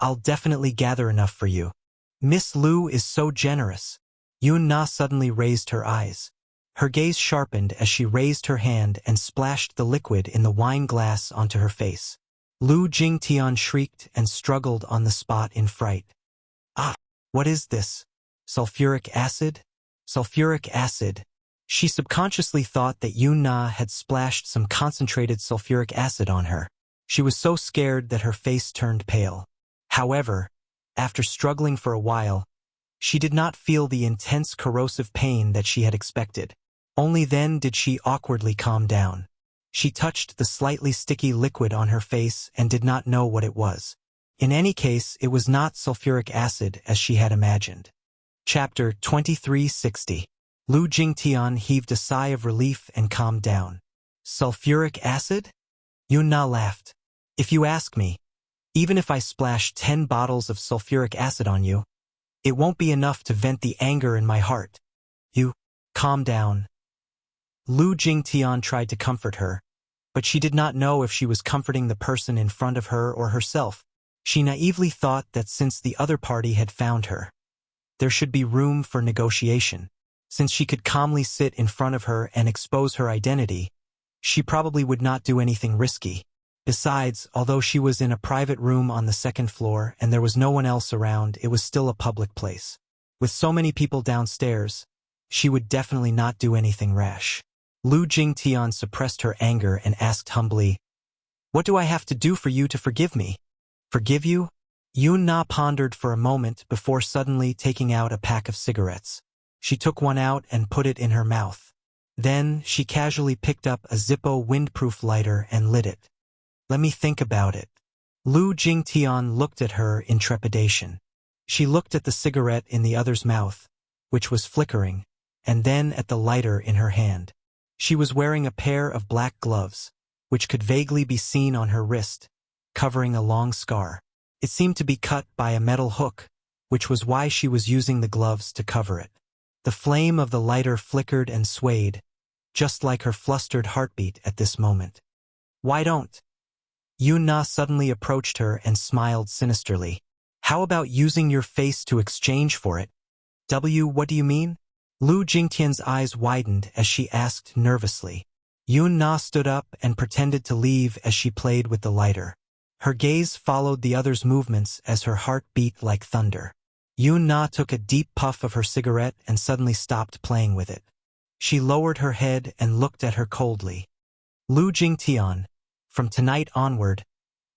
I'll definitely gather enough for you." Miss Lu is so generous. Yun Na suddenly raised her eyes. Her gaze sharpened as she raised her hand and splashed the liquid in the wine glass onto her face. Lu Jingtian shrieked and struggled on the spot in fright. "Ah, what is this? Sulfuric acid? Sulfuric acid." She subconsciously thought that Yun Na had splashed some concentrated sulfuric acid on her. She was so scared that her face turned pale. However, after struggling for a while, she did not feel the intense corrosive pain that she had expected. Only then did she awkwardly calm down. She touched the slightly sticky liquid on her face and did not know what it was. In any case, it was not sulfuric acid as she had imagined. Chapter 2360. Lu Jingtian heaved a sigh of relief and calmed down. Sulfuric acid? Yun Na laughed. If you ask me, even if I splash 10 bottles of sulfuric acid on you, it won't be enough to vent the anger in my heart. You, calm down. Lu Jingtian tried to comfort her, but she did not know if she was comforting the person in front of her or herself. She naively thought that since the other party had found her, there should be room for negotiation. Since she could calmly sit in front of her and expose her identity, she probably would not do anything risky. Besides, although she was in a private room on the second floor and there was no one else around, it was still a public place. With so many people downstairs, she would definitely not do anything rash. Lu Jingtian suppressed her anger and asked humbly, "What do I have to do for you to forgive me?" "Forgive you?" Yun Na pondered for a moment before suddenly taking out a pack of cigarettes. She took one out and put it in her mouth. Then she casually picked up a Zippo windproof lighter and lit it. "Let me think about it." Lu Jingtian looked at her in trepidation. She looked at the cigarette in the other's mouth, which was flickering, and then at the lighter in her hand. She was wearing a pair of black gloves, which could vaguely be seen on her wrist, covering a long scar. It seemed to be cut by a metal hook, which was why she was using the gloves to cover it. The flame of the lighter flickered and swayed, just like her flustered heartbeat at this moment. "Why don't?" Yun Na suddenly approached her and smiled sinisterly. "How about using your face to exchange for it?" What do you mean?" Lu Jingtian's eyes widened as she asked nervously. Yun Na stood up and pretended to leave as she played with the lighter. Her gaze followed the other's movements as her heart beat like thunder. Yun Na took a deep puff of her cigarette and suddenly stopped playing with it. She lowered her head and looked at her coldly. "Lu Jingtian, from tonight onward,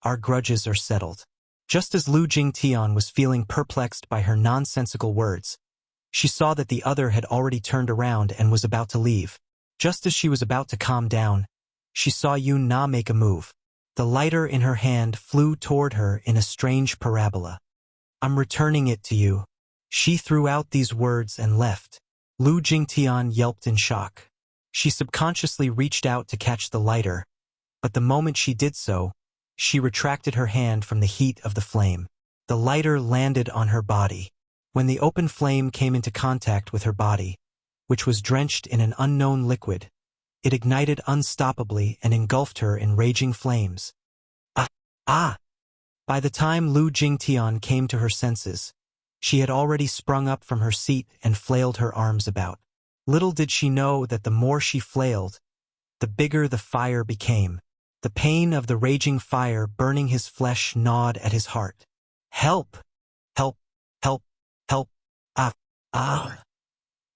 our grudges are settled." Just as Lu Jingtian was feeling perplexed by her nonsensical words, she saw that the other had already turned around and was about to leave. Just as she was about to calm down, she saw Yun Na make a move. The lighter in her hand flew toward her in a strange parabola. "I'm returning it to you." She threw out these words and left. Lu Jingtian yelped in shock. She subconsciously reached out to catch the lighter, but the moment she did so, she retracted her hand from the heat of the flame. The lighter landed on her body. When the open flame came into contact with her body, which was drenched in an unknown liquid, it ignited unstoppably and engulfed her in raging flames. Ah! By the time Lu Jingtian came to her senses, she had already sprung up from her seat and flailed her arms about. Little did she know that the more she flailed, the bigger the fire became. The pain of the raging fire burning his flesh gnawed at his heart. "Help! Help! Help! Help! Ah!"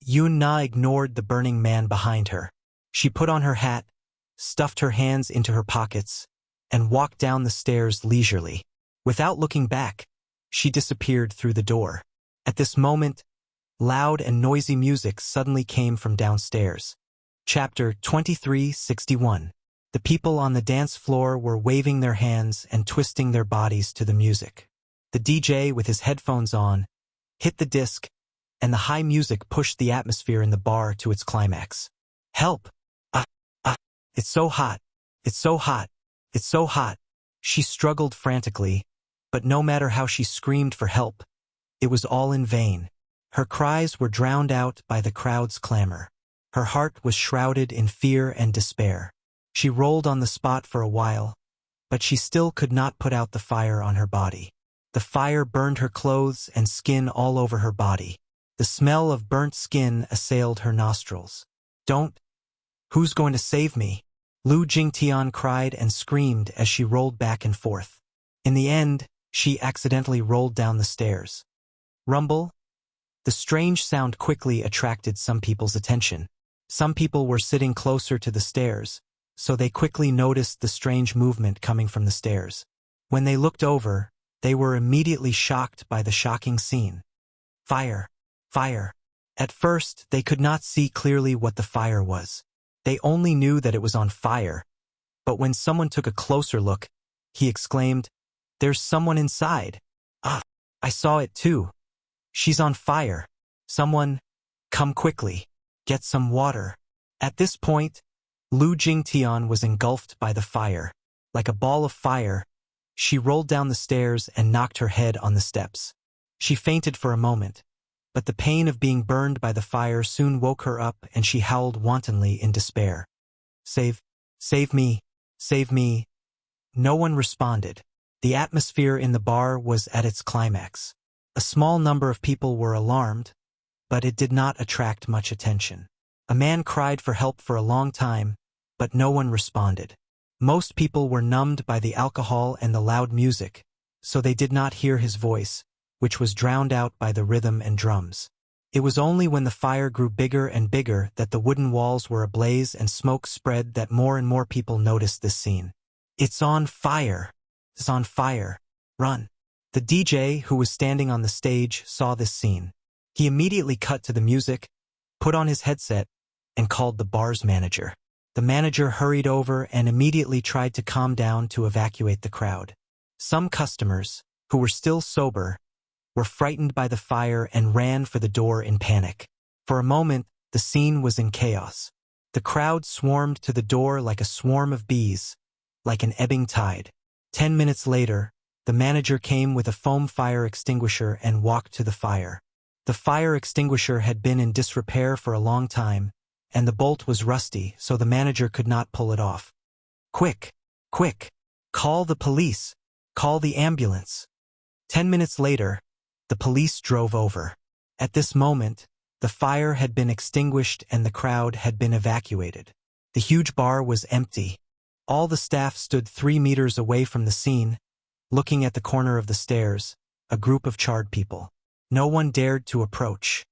Yun Na ignored the burning man behind her. She put on her hat, stuffed her hands into her pockets, and walked down the stairs leisurely. Without looking back, she disappeared through the door. At this moment, loud and noisy music suddenly came from downstairs. Chapter 2361. The people on the dance floor were waving their hands and twisting their bodies to the music. The DJ, with his headphones on, hit the disc, and the high music pushed the atmosphere in the bar to its climax. "Help! It's so hot! It's so hot! It's so hot!" She struggled frantically, but no matter how she screamed for help, it was all in vain. Her cries were drowned out by the crowd's clamor. Her heart was shrouded in fear and despair. She rolled on the spot for a while, but she still could not put out the fire on her body. The fire burned her clothes and skin all over her body. The smell of burnt skin assailed her nostrils. "Don't! Who's going to save me?" Lu Jingtian cried and screamed as she rolled back and forth. In the end, she accidentally rolled down the stairs. Rumble? The strange sound quickly attracted some people's attention. Some people were sitting closer to the stairs, so they quickly noticed the strange movement coming from the stairs. When they looked over, they were immediately shocked by the shocking scene. Fire! Fire! At first, they could not see clearly what the fire was. They only knew that it was on fire. But when someone took a closer look, he exclaimed, "There's someone inside. Ah, I saw it too. She's on fire. Someone, come quickly. Get some water." At this point, Lu Jingtian was engulfed by the fire. Like a ball of fire, she rolled down the stairs and knocked her head on the steps. She fainted for a moment, but the pain of being burned by the fire soon woke her up and she howled wantonly in despair. Save me, save me." No one responded. The atmosphere in the bar was at its climax. A small number of people were alarmed, but it did not attract much attention. A man cried for help for a long time, but no one responded. Most people were numbed by the alcohol and the loud music, so they did not hear his voice, which was drowned out by the rhythm and drums. It was only when the fire grew bigger and bigger that the wooden walls were ablaze and smoke spread that more and more people noticed this scene. "It's on fire! It's on fire! Run!" The DJ, who was standing on the stage, saw this scene. He immediately cut to the music, put on his headset, and called the bar's manager. The manager hurried over and immediately tried to calm down to evacuate the crowd. Some customers, who were still sober, were frightened by the fire and ran for the door in panic. For a moment, the scene was in chaos. The crowd swarmed to the door like a swarm of bees, like an ebbing tide. 10 minutes later, the manager came with a foam fire extinguisher and walked to the fire. The fire extinguisher had been in disrepair for a long time, and the bolt was rusty, so the manager could not pull it off. "Quick! Quick! Call the police! Call the ambulance!" 10 minutes later, the police drove over. At this moment, the fire had been extinguished and the crowd had been evacuated. The huge bar was empty. All the staff stood 3 meters away from the scene, looking at the corner of the stairs, a group of charred people. No one dared to approach.